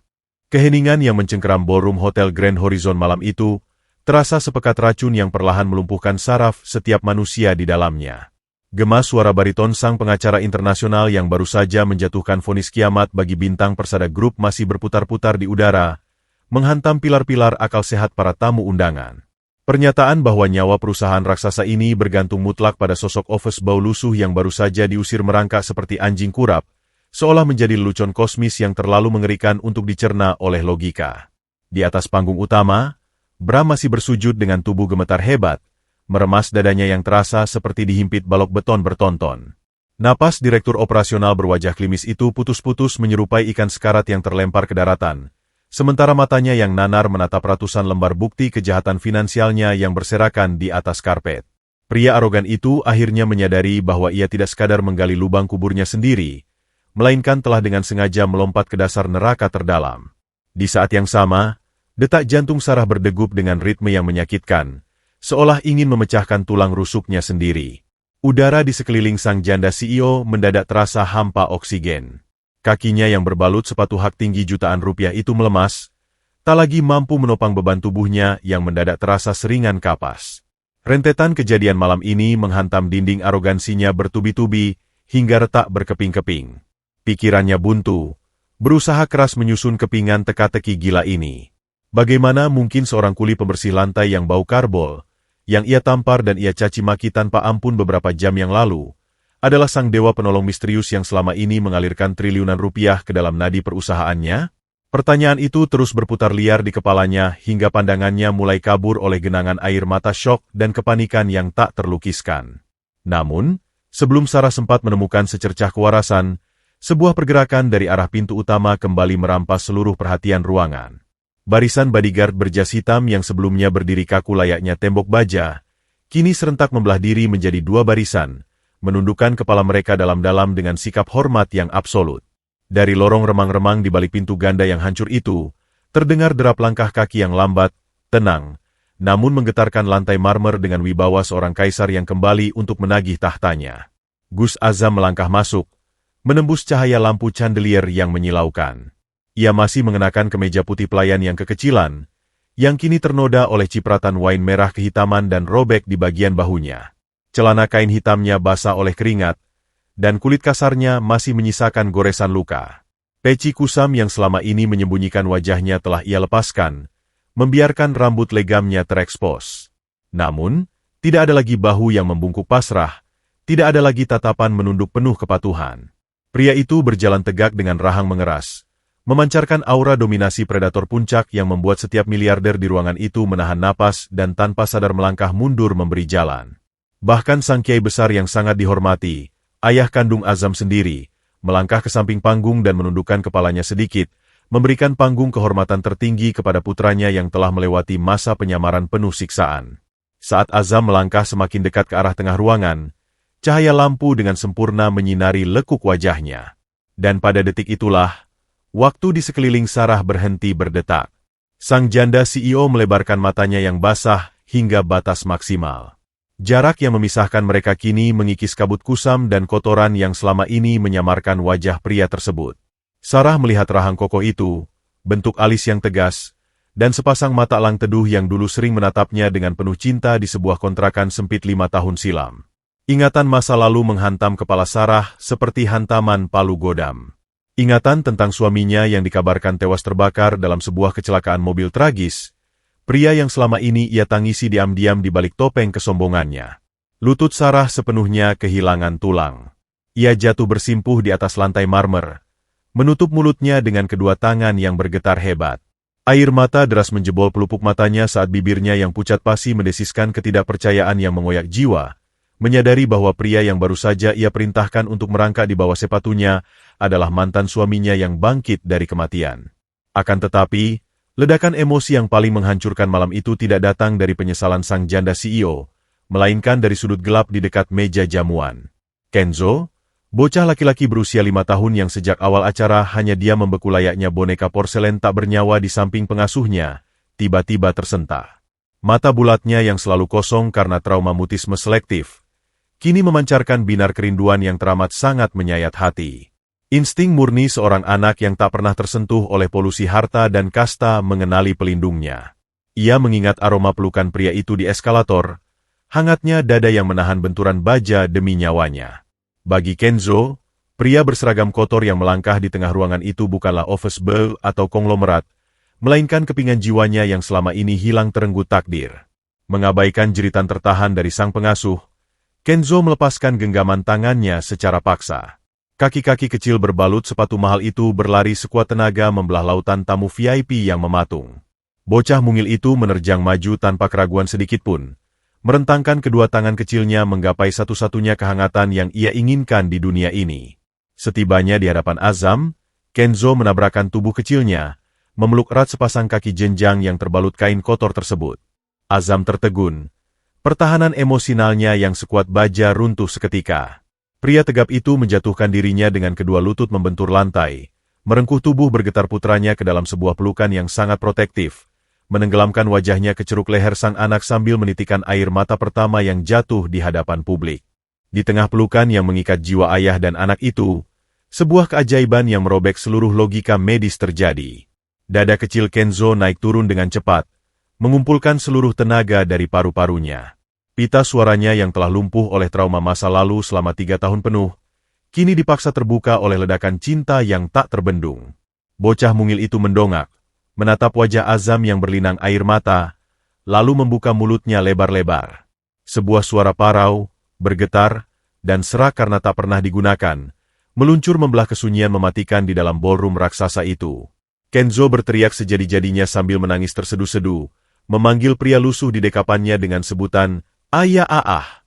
Keheningan yang mencengkeram ballroom Hotel Grand Horizon malam itu, terasa sepekat racun yang perlahan melumpuhkan saraf setiap manusia di dalamnya. Gema suara bariton sang pengacara internasional yang baru saja menjatuhkan vonis kiamat bagi Bintang Persada Group masih berputar-putar di udara, menghantam pilar-pilar akal sehat para tamu undangan. Pernyataan bahwa nyawa perusahaan raksasa ini bergantung mutlak pada sosok office bau lusuh yang baru saja diusir merangkak seperti anjing kurap, seolah menjadi lelucon kosmis yang terlalu mengerikan untuk dicerna oleh logika. Di atas panggung utama, Bram masih bersujud dengan tubuh gemetar hebat, meremas dadanya yang terasa seperti dihimpit balok beton bertonton. Napas direktur operasional berwajah klimis itu putus-putus menyerupai ikan sekarat yang terlempar ke daratan, sementara matanya yang nanar menatap ratusan lembar bukti kejahatan finansialnya yang berserakan di atas karpet. Pria arogan itu akhirnya menyadari bahwa ia tidak sekadar menggali lubang kuburnya sendiri, melainkan telah dengan sengaja melompat ke dasar neraka terdalam. Di saat yang sama, detak jantung Sarah berdegup dengan ritme yang menyakitkan, seolah ingin memecahkan tulang rusuknya sendiri. Udara di sekeliling sang janda CEO mendadak terasa hampa oksigen. Kakinya yang berbalut sepatu hak tinggi jutaan rupiah itu melemas, tak lagi mampu menopang beban tubuhnya yang mendadak terasa seringan kapas. Rentetan kejadian malam ini menghantam dinding arogansinya bertubi-tubi hingga retak berkeping-keping. Pikirannya buntu, berusaha keras menyusun kepingan teka-teki gila ini. Bagaimana mungkin seorang kuli pembersih lantai yang bau karbol, yang ia tampar dan ia caci maki tanpa ampun beberapa jam yang lalu, adalah sang dewa penolong misterius yang selama ini mengalirkan triliunan rupiah ke dalam nadi perusahaannya? Pertanyaan itu terus berputar liar di kepalanya hingga pandangannya mulai kabur oleh genangan air mata syok dan kepanikan yang tak terlukiskan. Namun, sebelum Sarah sempat menemukan secercah kewarasan, sebuah pergerakan dari arah pintu utama kembali merampas seluruh perhatian ruangan. Barisan bodyguard berjas hitam yang sebelumnya berdiri kaku layaknya tembok baja, kini serentak membelah diri menjadi dua barisan, menundukkan kepala mereka dalam-dalam dengan sikap hormat yang absolut. Dari lorong remang-remang di balik pintu ganda yang hancur itu, terdengar derap langkah kaki yang lambat, tenang, namun menggetarkan lantai marmer dengan wibawa seorang kaisar yang kembali untuk menagih tahtanya. Gus Azam melangkah masuk, menembus cahaya lampu chandelier yang menyilaukan. Ia masih mengenakan kemeja putih pelayan yang kekecilan, yang kini ternoda oleh cipratan wine merah kehitaman dan robek di bagian bahunya. Celana kain hitamnya basah oleh keringat, dan kulit kasarnya masih menyisakan goresan luka. Peci kusam yang selama ini menyembunyikan wajahnya telah ia lepaskan, membiarkan rambut legamnya terekspos. Namun, tidak ada lagi bahu yang membungkuk pasrah, tidak ada lagi tatapan menunduk penuh kepatuhan. Pria itu berjalan tegak dengan rahang mengeras, memancarkan aura dominasi predator puncak yang membuat setiap miliarder di ruangan itu menahan napas dan tanpa sadar melangkah mundur memberi jalan. Bahkan sang kiai besar yang sangat dihormati, ayah kandung Azam sendiri, melangkah ke samping panggung dan menundukkan kepalanya sedikit, memberikan panggung kehormatan tertinggi kepada putranya yang telah melewati masa penyamaran penuh siksaan. Saat Azam melangkah semakin dekat ke arah tengah ruangan, cahaya lampu dengan sempurna menyinari lekuk wajahnya. Dan pada detik itulah, waktu di sekeliling Sarah berhenti berdetak. Sang janda CEO melebarkan matanya yang basah hingga batas maksimal. Jarak yang memisahkan mereka kini mengikis kabut kusam dan kotoran yang selama ini menyamarkan wajah pria tersebut. Sarah melihat rahang kokoh itu, bentuk alis yang tegas, dan sepasang mata elang teduh yang dulu sering menatapnya dengan penuh cinta di sebuah kontrakan sempit 5 tahun silam. Ingatan masa lalu menghantam kepala Sarah seperti hantaman palu godam. Ingatan tentang suaminya yang dikabarkan tewas terbakar dalam sebuah kecelakaan mobil tragis, pria yang selama ini ia tangisi diam-diam di balik topeng kesombongannya. Lutut Sarah sepenuhnya kehilangan tulang. Ia jatuh bersimpuh di atas lantai marmer, menutup mulutnya dengan kedua tangan yang bergetar hebat. Air mata deras menjebol pelupuk matanya saat bibirnya yang pucat pasi mendesiskan ketidakpercayaan yang mengoyak jiwa, menyadari bahwa pria yang baru saja ia perintahkan untuk merangkak di bawah sepatunya adalah mantan suaminya yang bangkit dari kematian. Akan tetapi, ledakan emosi yang paling menghancurkan malam itu tidak datang dari penyesalan sang janda CEO, melainkan dari sudut gelap di dekat meja jamuan. Kenzo, bocah laki-laki berusia 5 tahun yang sejak awal acara hanya dia membeku layaknya boneka porselen tak bernyawa di samping pengasuhnya, tiba-tiba tersentak. Mata bulatnya yang selalu kosong karena trauma mutisme selektif, kini memancarkan binar kerinduan yang teramat sangat menyayat hati. Insting murni seorang anak yang tak pernah tersentuh oleh polusi harta dan kasta mengenali pelindungnya. Ia mengingat aroma pelukan pria itu di eskalator, hangatnya dada yang menahan benturan baja demi nyawanya. Bagi Kenzo, pria berseragam kotor yang melangkah di tengah ruangan itu bukanlah office boy atau konglomerat, melainkan kepingan jiwanya yang selama ini hilang terenggut takdir. Mengabaikan jeritan tertahan dari sang pengasuh, Kenzo melepaskan genggaman tangannya secara paksa. Kaki-kaki kecil berbalut sepatu mahal itu berlari sekuat tenaga membelah lautan tamu VIP yang mematung. Bocah mungil itu menerjang maju tanpa keraguan sedikitpun, merentangkan kedua tangan kecilnya menggapai satu-satunya kehangatan yang ia inginkan di dunia ini. Setibanya di hadapan Azam, Kenzo menabrakkan tubuh kecilnya, memeluk erat sepasang kaki jenjang yang terbalut kain kotor tersebut. Azam tertegun. Pertahanan emosionalnya yang sekuat baja runtuh seketika. Pria tegap itu menjatuhkan dirinya dengan kedua lutut membentur lantai, merengkuh tubuh bergetar putranya ke dalam sebuah pelukan yang sangat protektif, menenggelamkan wajahnya ke ceruk leher sang anak sambil menitikan air mata pertama yang jatuh di hadapan publik. Di tengah pelukan yang mengikat jiwa ayah dan anak itu, sebuah keajaiban yang merobek seluruh logika medis terjadi. Dada kecil Kenzo naik turun dengan cepat, mengumpulkan seluruh tenaga dari paru-parunya. Pita suaranya yang telah lumpuh oleh trauma masa lalu selama 3 tahun penuh, kini dipaksa terbuka oleh ledakan cinta yang tak terbendung. Bocah mungil itu mendongak, menatap wajah Azam yang berlinang air mata, lalu membuka mulutnya lebar-lebar. Sebuah suara parau, bergetar, dan serak karena tak pernah digunakan, meluncur membelah kesunyian mematikan di dalam ballroom raksasa itu. Kenzo berteriak sejadi-jadinya sambil menangis terseduh-seduh, memanggil pria lusuh di dekapannya dengan sebutan, "Ayah Aah."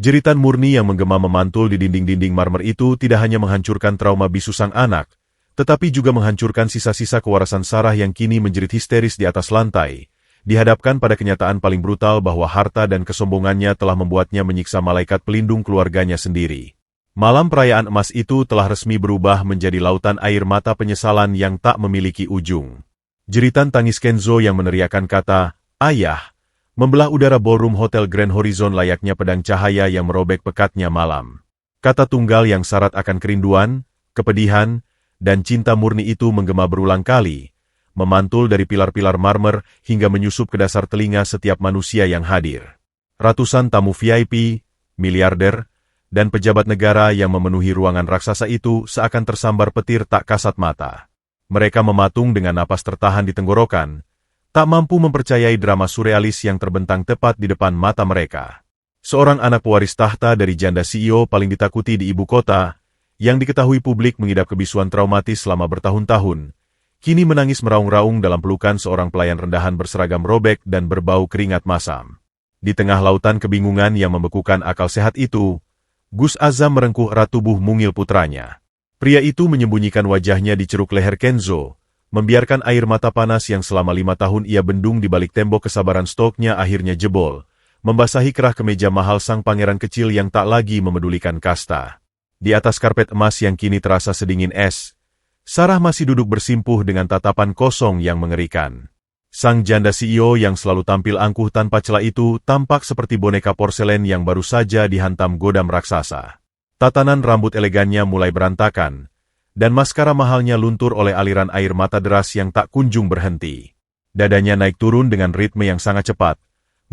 Jeritan murni yang menggema memantul di dinding-dinding marmer itu tidak hanya menghancurkan trauma bisu sang anak, tetapi juga menghancurkan sisa-sisa kewarasan Sarah yang kini menjerit histeris di atas lantai, dihadapkan pada kenyataan paling brutal bahwa harta dan kesombongannya telah membuatnya menyiksa malaikat pelindung keluarganya sendiri. Malam perayaan emas itu telah resmi berubah menjadi lautan air mata penyesalan yang tak memiliki ujung. Jeritan tangis Kenzo yang meneriakkan kata, "Ayah," membelah udara ballroom Hotel Grand Horizon layaknya pedang cahaya yang merobek pekatnya malam. Kata tunggal yang syarat akan kerinduan, kepedihan, dan cinta murni itu menggema berulang kali, memantul dari pilar-pilar marmer hingga menyusup ke dasar telinga setiap manusia yang hadir. Ratusan tamu VIP, miliarder, dan pejabat negara yang memenuhi ruangan raksasa itu seakan tersambar petir tak kasat mata. Mereka mematung dengan napas tertahan di tenggorokan, tak mampu mempercayai drama surrealis yang terbentang tepat di depan mata mereka. Seorang anak pewaris tahta dari janda CEO paling ditakuti di ibu kota, yang diketahui publik mengidap kebisuan traumatis selama bertahun-tahun, kini menangis meraung-raung dalam pelukan seorang pelayan rendahan berseragam robek dan berbau keringat masam. Di tengah lautan kebingungan yang membekukan akal sehat itu, Gus Azam merengkuh erat tubuh mungil putranya. Pria itu menyembunyikan wajahnya di ceruk leher Kenzo, membiarkan air mata panas yang selama 5 tahun ia bendung di balik tembok kesabaran stoknya akhirnya jebol, membasahi kerah kemeja mahal sang pangeran kecil yang tak lagi memedulikan kasta. Di atas karpet emas yang kini terasa sedingin es, Sarah masih duduk bersimpuh dengan tatapan kosong yang mengerikan. Sang janda CEO yang selalu tampil angkuh tanpa celah itu tampak seperti boneka porselen yang baru saja dihantam godam raksasa. Tatanan rambut elegannya mulai berantakan, dan maskara mahalnya luntur oleh aliran air mata deras yang tak kunjung berhenti. Dadanya naik turun dengan ritme yang sangat cepat,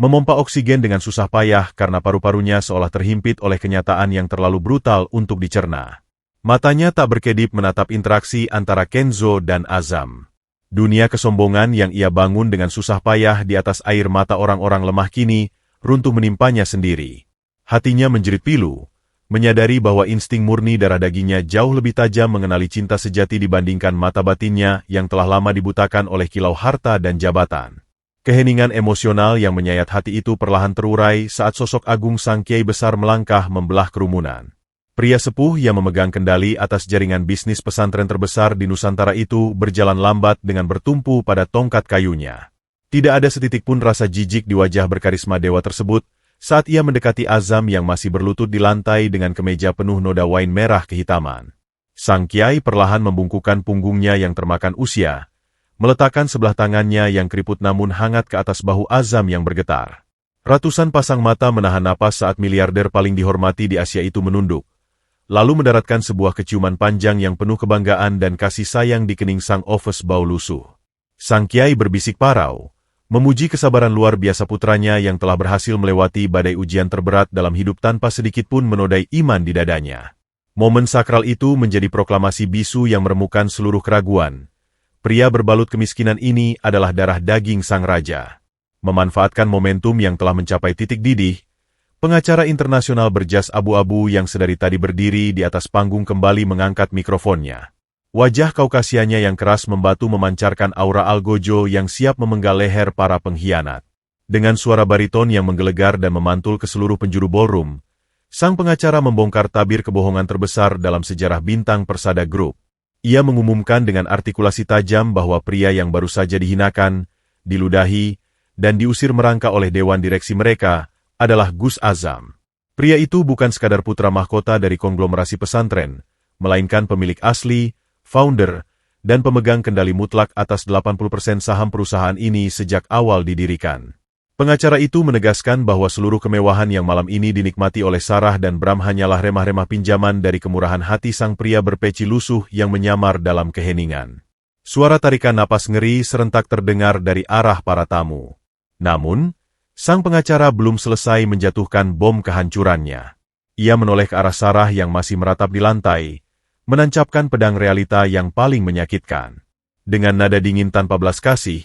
memompa oksigen dengan susah payah karena paru-parunya seolah terhimpit oleh kenyataan yang terlalu brutal untuk dicerna. Matanya tak berkedip menatap interaksi antara Kenzo dan Azam. Dunia kesombongan yang ia bangun dengan susah payah di atas air mata orang-orang lemah kini runtuh menimpanya sendiri. Hatinya menjerit pilu, menyadari bahwa insting murni darah dagingnya jauh lebih tajam mengenali cinta sejati dibandingkan mata batinnya yang telah lama dibutakan oleh kilau harta dan jabatan. Keheningan emosional yang menyayat hati itu perlahan terurai saat sosok agung sang kiai besar melangkah membelah kerumunan. Pria sepuh yang memegang kendali atas jaringan bisnis pesantren terbesar di Nusantara itu berjalan lambat dengan bertumpu pada tongkat kayunya. Tidak ada setitik pun rasa jijik di wajah berkarisma dewa tersebut saat ia mendekati Azam yang masih berlutut di lantai dengan kemeja penuh noda wain merah kehitaman. Sang kiai perlahan membungkukkan punggungnya yang termakan usia, meletakkan sebelah tangannya yang keriput namun hangat ke atas bahu Azam yang bergetar. Ratusan pasang mata menahan napas saat miliarder paling dihormati di Asia itu menunduk, lalu mendaratkan sebuah keciuman panjang yang penuh kebanggaan dan kasih sayang di kening sang ofes bau lusuh. Sang kiai berbisik parau, memuji kesabaran luar biasa putranya yang telah berhasil melewati badai ujian terberat dalam hidup tanpa sedikit pun menodai iman di dadanya. Momen sakral itu menjadi proklamasi bisu yang meremukan seluruh keraguan. Pria berbalut kemiskinan ini adalah darah daging sang raja. Memanfaatkan momentum yang telah mencapai titik didih, pengacara internasional berjas abu-abu yang sedari tadi berdiri di atas panggung kembali mengangkat mikrofonnya. Wajah Kaukasianya yang keras membatu memancarkan aura algojo yang siap memenggal leher para pengkhianat. Dengan suara bariton yang menggelegar dan memantul ke seluruh penjuru ballroom, sang pengacara membongkar tabir kebohongan terbesar dalam sejarah bintang Persada Group. Ia mengumumkan dengan artikulasi tajam bahwa pria yang baru saja dihinakan, diludahi, dan diusir merangka oleh dewan direksi mereka adalah Gus Azam. Pria itu bukan sekadar putra mahkota dari konglomerasi pesantren, melainkan pemilik asli, founder, dan pemegang kendali mutlak atas 80% saham perusahaan ini sejak awal didirikan. Pengacara itu menegaskan bahwa seluruh kemewahan yang malam ini dinikmati oleh Sarah dan Bram hanyalah remah-remah pinjaman dari kemurahan hati sang pria berpeci lusuh yang menyamar dalam keheningan. Suara tarikan napas ngeri serentak terdengar dari arah para tamu. Namun, sang pengacara belum selesai menjatuhkan bom kehancurannya. Ia menoleh ke arah Sarah yang masih meratap di lantai, menancapkan pedang realita yang paling menyakitkan. Dengan nada dingin tanpa belas kasih,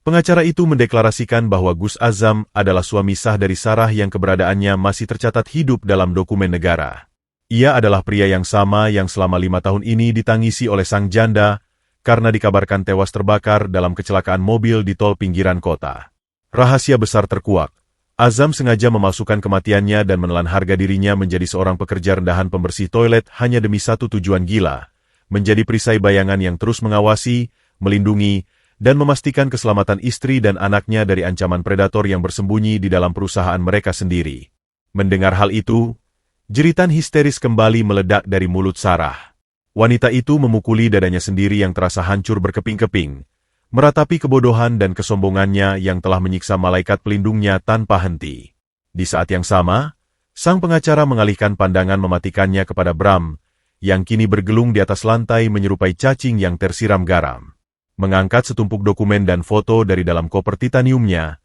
pengacara itu mendeklarasikan bahwa Gus Azam adalah suami sah dari Sarah yang keberadaannya masih tercatat hidup dalam dokumen negara. Ia adalah pria yang sama yang selama 5 tahun ini ditangisi oleh sang janda karena dikabarkan tewas terbakar dalam kecelakaan mobil di tol pinggiran kota. Rahasia besar terkuak. Azam sengaja memalsukan kematiannya dan menelan harga dirinya menjadi seorang pekerja rendahan pembersih toilet hanya demi satu tujuan gila, menjadi perisai bayangan yang terus mengawasi, melindungi, dan memastikan keselamatan istri dan anaknya dari ancaman predator yang bersembunyi di dalam perusahaan mereka sendiri. Mendengar hal itu, jeritan histeris kembali meledak dari mulut Sarah. Wanita itu memukuli dadanya sendiri yang terasa hancur berkeping-keping, meratapi kebodohan dan kesombongannya yang telah menyiksa malaikat pelindungnya tanpa henti. Di saat yang sama, sang pengacara mengalihkan pandangan mematikannya kepada Bram, yang kini bergelung di atas lantai menyerupai cacing yang tersiram garam. Mengangkat setumpuk dokumen dan foto dari dalam koper titaniumnya,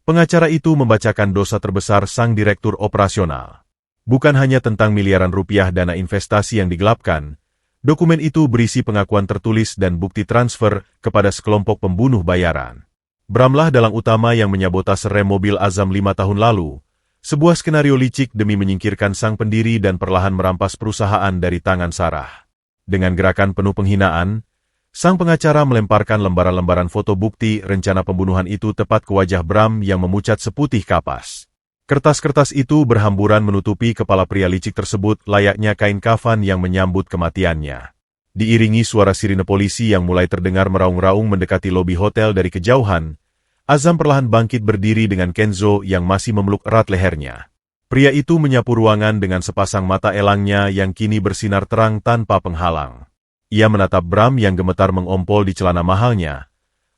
pengacara itu membacakan dosa terbesar sang direktur operasional. Bukan hanya tentang miliaran rupiah dana investasi yang digelapkan, dokumen itu berisi pengakuan tertulis dan bukti transfer kepada sekelompok pembunuh bayaran. Bramlah dalang utama yang menyabotase rem mobil Azam 5 tahun lalu, sebuah skenario licik demi menyingkirkan sang pendiri dan perlahan merampas perusahaan dari tangan Sarah. Dengan gerakan penuh penghinaan, sang pengacara melemparkan lembaran-lembaran foto bukti rencana pembunuhan itu tepat ke wajah Bram yang memucat seputih kapas. Kertas-kertas itu berhamburan menutupi kepala pria licik tersebut layaknya kain kafan yang menyambut kematiannya. Diiringi suara sirine polisi yang mulai terdengar meraung-raung mendekati lobi hotel dari kejauhan, Azam perlahan bangkit berdiri dengan Kenzo yang masih memeluk erat lehernya. Pria itu menyapu ruangan dengan sepasang mata elangnya yang kini bersinar terang tanpa penghalang. Ia menatap Bram yang gemetar mengompol di celana mahalnya,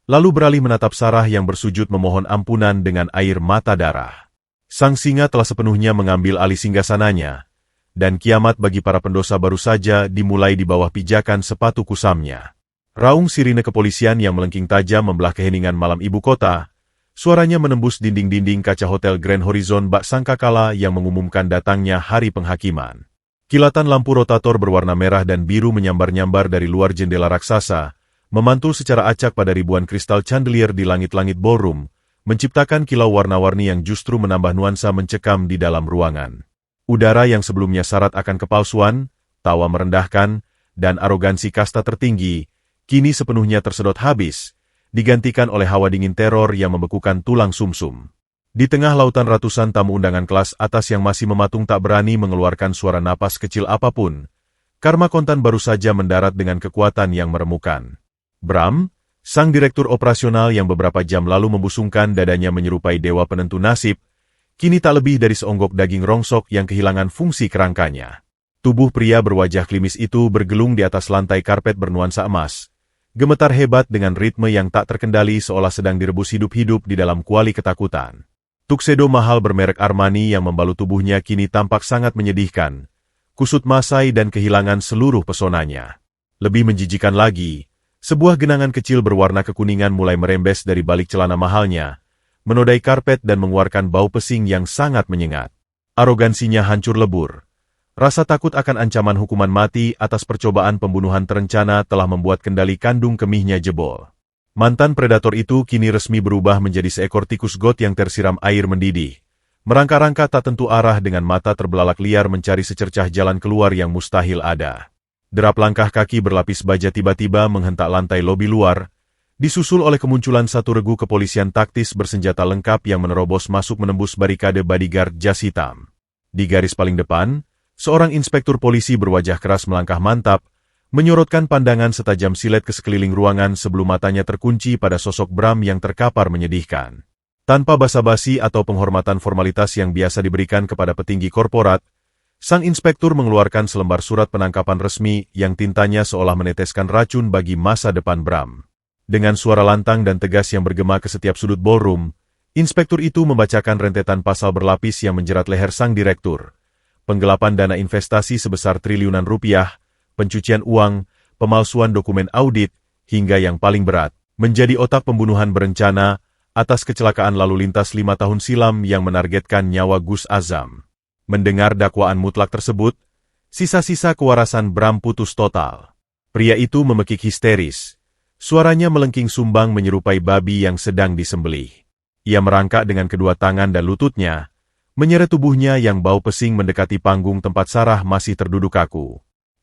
lalu beralih menatap Sarah yang bersujud memohon ampunan dengan air mata darah. Sang singa telah sepenuhnya mengambil alih singgasananya, dan kiamat bagi para pendosa baru saja dimulai di bawah pijakan sepatu kusamnya. Raung sirine kepolisian yang melengking tajam membelah keheningan malam ibu kota, suaranya menembus dinding-dinding kaca Hotel Grand Horizon bak sangkakala yang mengumumkan datangnya hari penghakiman. Kilatan lampu rotator berwarna merah dan biru menyambar-nyambar dari luar jendela raksasa, memantul secara acak pada ribuan kristal chandelier di langit-langit ballroom, menciptakan kilau warna-warni yang justru menambah nuansa mencekam di dalam ruangan. Udara yang sebelumnya syarat akan kepalsuan, tawa merendahkan, dan arogansi kasta tertinggi, kini sepenuhnya tersedot habis, digantikan oleh hawa dingin teror yang membekukan tulang sumsum. Di tengah lautan ratusan tamu undangan kelas atas yang masih mematung tak berani mengeluarkan suara napas kecil apapun, Karma Kontan baru saja mendarat dengan kekuatan yang meremukan. Bram, sang direktur operasional yang beberapa jam lalu membusungkan dadanya menyerupai dewa penentu nasib, kini tak lebih dari seonggok daging rongsok yang kehilangan fungsi kerangkanya. Tubuh pria berwajah klimis itu bergelung di atas lantai karpet bernuansa emas, gemetar hebat dengan ritme yang tak terkendali seolah sedang direbus hidup-hidup di dalam kuali ketakutan. Tuxedo mahal bermerek Armani yang membalut tubuhnya kini tampak sangat menyedihkan, kusut masai dan kehilangan seluruh pesonanya. Lebih menjijikan lagi, sebuah genangan kecil berwarna kekuningan mulai merembes dari balik celana mahalnya, menodai karpet dan mengeluarkan bau pesing yang sangat menyengat. Arogansinya hancur lebur. Rasa takut akan ancaman hukuman mati atas percobaan pembunuhan terencana telah membuat kendali kandung kemihnya jebol. Mantan predator itu kini resmi berubah menjadi seekor tikus got yang tersiram air mendidih. Merangka-rangka tak tentu arah dengan mata terbelalak liar mencari secercah jalan keluar yang mustahil ada. Derap langkah kaki berlapis baja tiba-tiba menghentak lantai lobi luar, disusul oleh kemunculan satu regu kepolisian taktis bersenjata lengkap yang menerobos masuk menembus barikade bodyguard jas hitam. Di garis paling depan, seorang inspektur polisi berwajah keras melangkah mantap, menyorotkan pandangan setajam silet ke sekeliling ruangan sebelum matanya terkunci pada sosok Bram yang terkapar menyedihkan. Tanpa basa-basi atau penghormatan formalitas yang biasa diberikan kepada petinggi korporat, sang inspektur mengeluarkan selembar surat penangkapan resmi yang tintanya seolah meneteskan racun bagi masa depan Bram. Dengan suara lantang dan tegas yang bergema ke setiap sudut ballroom, inspektur itu membacakan rentetan pasal berlapis yang menjerat leher sang direktur. Penggelapan dana investasi sebesar triliunan rupiah, pencucian uang, pemalsuan dokumen audit, hingga yang paling berat, menjadi otak pembunuhan berencana atas kecelakaan lalu lintas 5 tahun silam yang menargetkan nyawa Gus Azam. Mendengar dakwaan mutlak tersebut, sisa-sisa kewarasan Bram putus total. Pria itu memekik histeris. Suaranya melengking sumbang menyerupai babi yang sedang disembelih. Ia merangkak dengan kedua tangan dan lututnya, menyeret tubuhnya yang bau pesing mendekati panggung tempat Sarah masih terduduk kaku.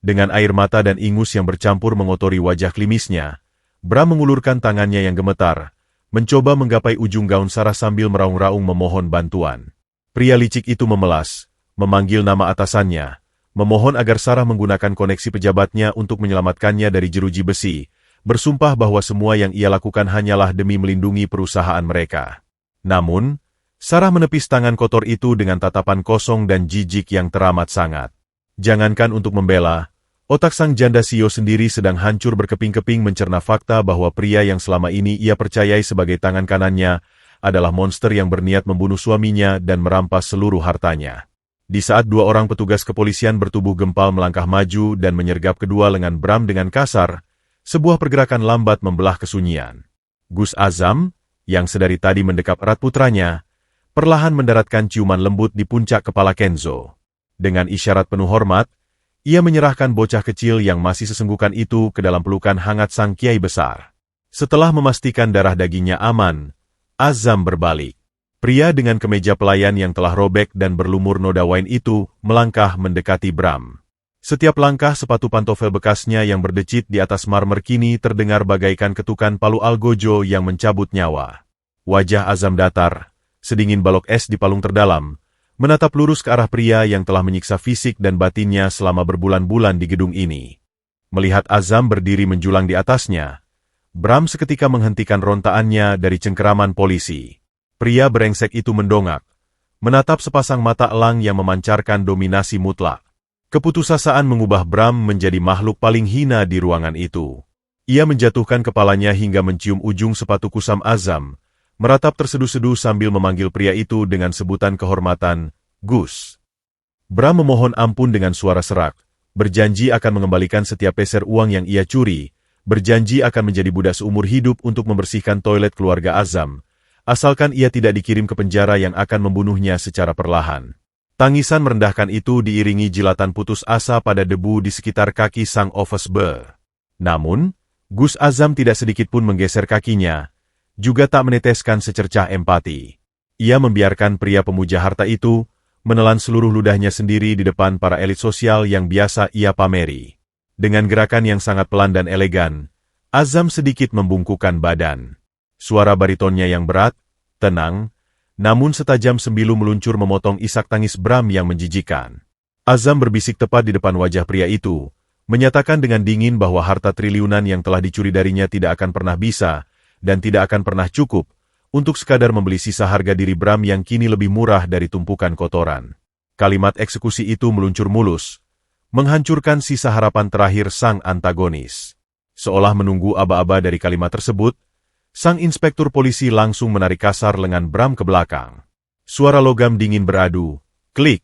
Dengan air mata dan ingus yang bercampur mengotori wajah klimisnya, Bram mengulurkan tangannya yang gemetar, mencoba menggapai ujung gaun Sarah sambil meraung-raung memohon bantuan. Pria licik itu memelas, memanggil nama atasannya, memohon agar Sarah menggunakan koneksi pejabatnya untuk menyelamatkannya dari jeruji besi, bersumpah bahwa semua yang ia lakukan hanyalah demi melindungi perusahaan mereka. Namun, Sarah menepis tangan kotor itu dengan tatapan kosong dan jijik yang teramat sangat. Jangankan untuk membela, otak sang janda CEO sendiri sedang hancur berkeping-keping mencerna fakta bahwa pria yang selama ini ia percayai sebagai tangan kanannya adalah monster yang berniat membunuh suaminya dan merampas seluruh hartanya. Di saat dua orang petugas kepolisian bertubuh gempal melangkah maju dan menyergap kedua lengan Bram dengan kasar, Sebuah pergerakan lambat membelah kesunyian. Gus Azam, yang sedari tadi mendekap erat putranya, perlahan mendaratkan ciuman lembut di puncak kepala Kenzo. Dengan isyarat penuh hormat, ia menyerahkan bocah kecil yang masih sesenggukan itu ke dalam pelukan hangat sang kiai besar. Setelah memastikan darah dagingnya aman, Azam berbalik. Pria dengan kemeja pelayan yang telah robek dan berlumur noda wine itu melangkah mendekati Bram. Setiap langkah sepatu pantofel bekasnya yang berdecit di atas marmer kini terdengar bagaikan ketukan palu algojo yang mencabut nyawa. Wajah Azam datar, sedingin balok es di palung terdalam, menatap lurus ke arah pria yang telah menyiksa fisik dan batinnya selama berbulan-bulan di gedung ini. Melihat Azam berdiri menjulang di atasnya, Bram seketika menghentikan rontaannya dari cengkeraman polisi. Pria brengsek itu mendongak, menatap sepasang mata elang yang memancarkan dominasi mutlak. Keputusasaan mengubah Bram menjadi makhluk paling hina di ruangan itu. Ia menjatuhkan kepalanya hingga mencium ujung sepatu kusam Azam, meratap terseduh-seduh sambil memanggil pria itu dengan sebutan kehormatan, Gus. Bram memohon ampun dengan suara serak, berjanji akan mengembalikan setiap peser uang yang ia curi, berjanji akan menjadi budak seumur hidup untuk membersihkan toilet keluarga Azam, asalkan ia tidak dikirim ke penjara yang akan membunuhnya secara perlahan. Tangisan merendahkan itu diiringi jilatan putus asa pada debu di sekitar kaki sang Ofesbe. Namun, Gus Azam tidak sedikit pun menggeser kakinya, juga tak meneteskan secercah empati. Ia membiarkan pria pemuja harta itu menelan seluruh ludahnya sendiri di depan para elit sosial yang biasa ia pameri. Dengan gerakan yang sangat pelan dan elegan, Azam sedikit membungkukkan badan. Suara baritonnya yang berat, tenang, namun setajam sembilu meluncur memotong isak tangis Bram yang menjijikan. Azam berbisik tepat di depan wajah pria itu, menyatakan dengan dingin bahwa harta triliunan yang telah dicuri darinya tidak akan pernah bisa, dan tidak akan pernah cukup, untuk sekadar membeli sisa harga diri Bram yang kini lebih murah dari tumpukan kotoran. Kalimat eksekusi itu meluncur mulus, menghancurkan sisa harapan terakhir sang antagonis. Seolah menunggu aba-aba dari kalimat tersebut, sang inspektur polisi langsung menarik kasar lengan Bram ke belakang. Suara logam dingin beradu, klik,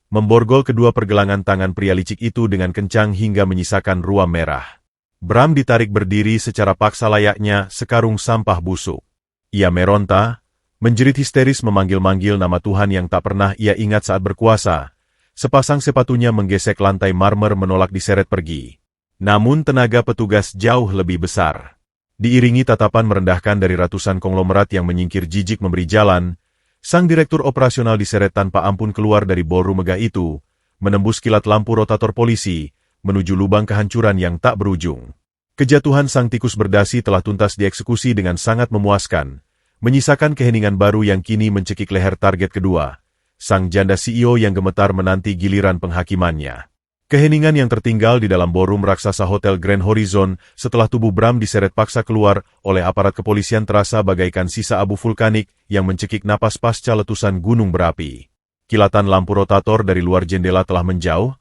memborgol kedua pergelangan tangan pria licik itu dengan kencang hingga menyisakan ruam merah. Bram ditarik berdiri secara paksa layaknya sekarung sampah busuk. Ia meronta, menjerit histeris memanggil-manggil nama Tuhan yang tak pernah ia ingat saat berkuasa. Sepasang sepatunya menggesek lantai marmer menolak diseret pergi. Namun tenaga petugas jauh lebih besar. Diiringi tatapan merendahkan dari ratusan konglomerat yang menyingkir jijik memberi jalan, sang direktur operasional diseret tanpa ampun keluar dari ballroom megah itu, menembus kilat lampu rotator polisi, menuju lubang kehancuran yang tak berujung. Kejatuhan sang tikus berdasi telah tuntas dieksekusi dengan sangat memuaskan, menyisakan keheningan baru yang kini mencekik leher target kedua, sang janda CEO yang gemetar menanti giliran penghakimannya. Keheningan yang tertinggal di dalam ballroom raksasa Hotel Grand Horizon setelah tubuh Bram diseret paksa keluar oleh aparat kepolisian terasa bagaikan sisa abu vulkanik yang mencekik napas pasca letusan gunung berapi. Kilatan lampu rotator dari luar jendela telah menjauh,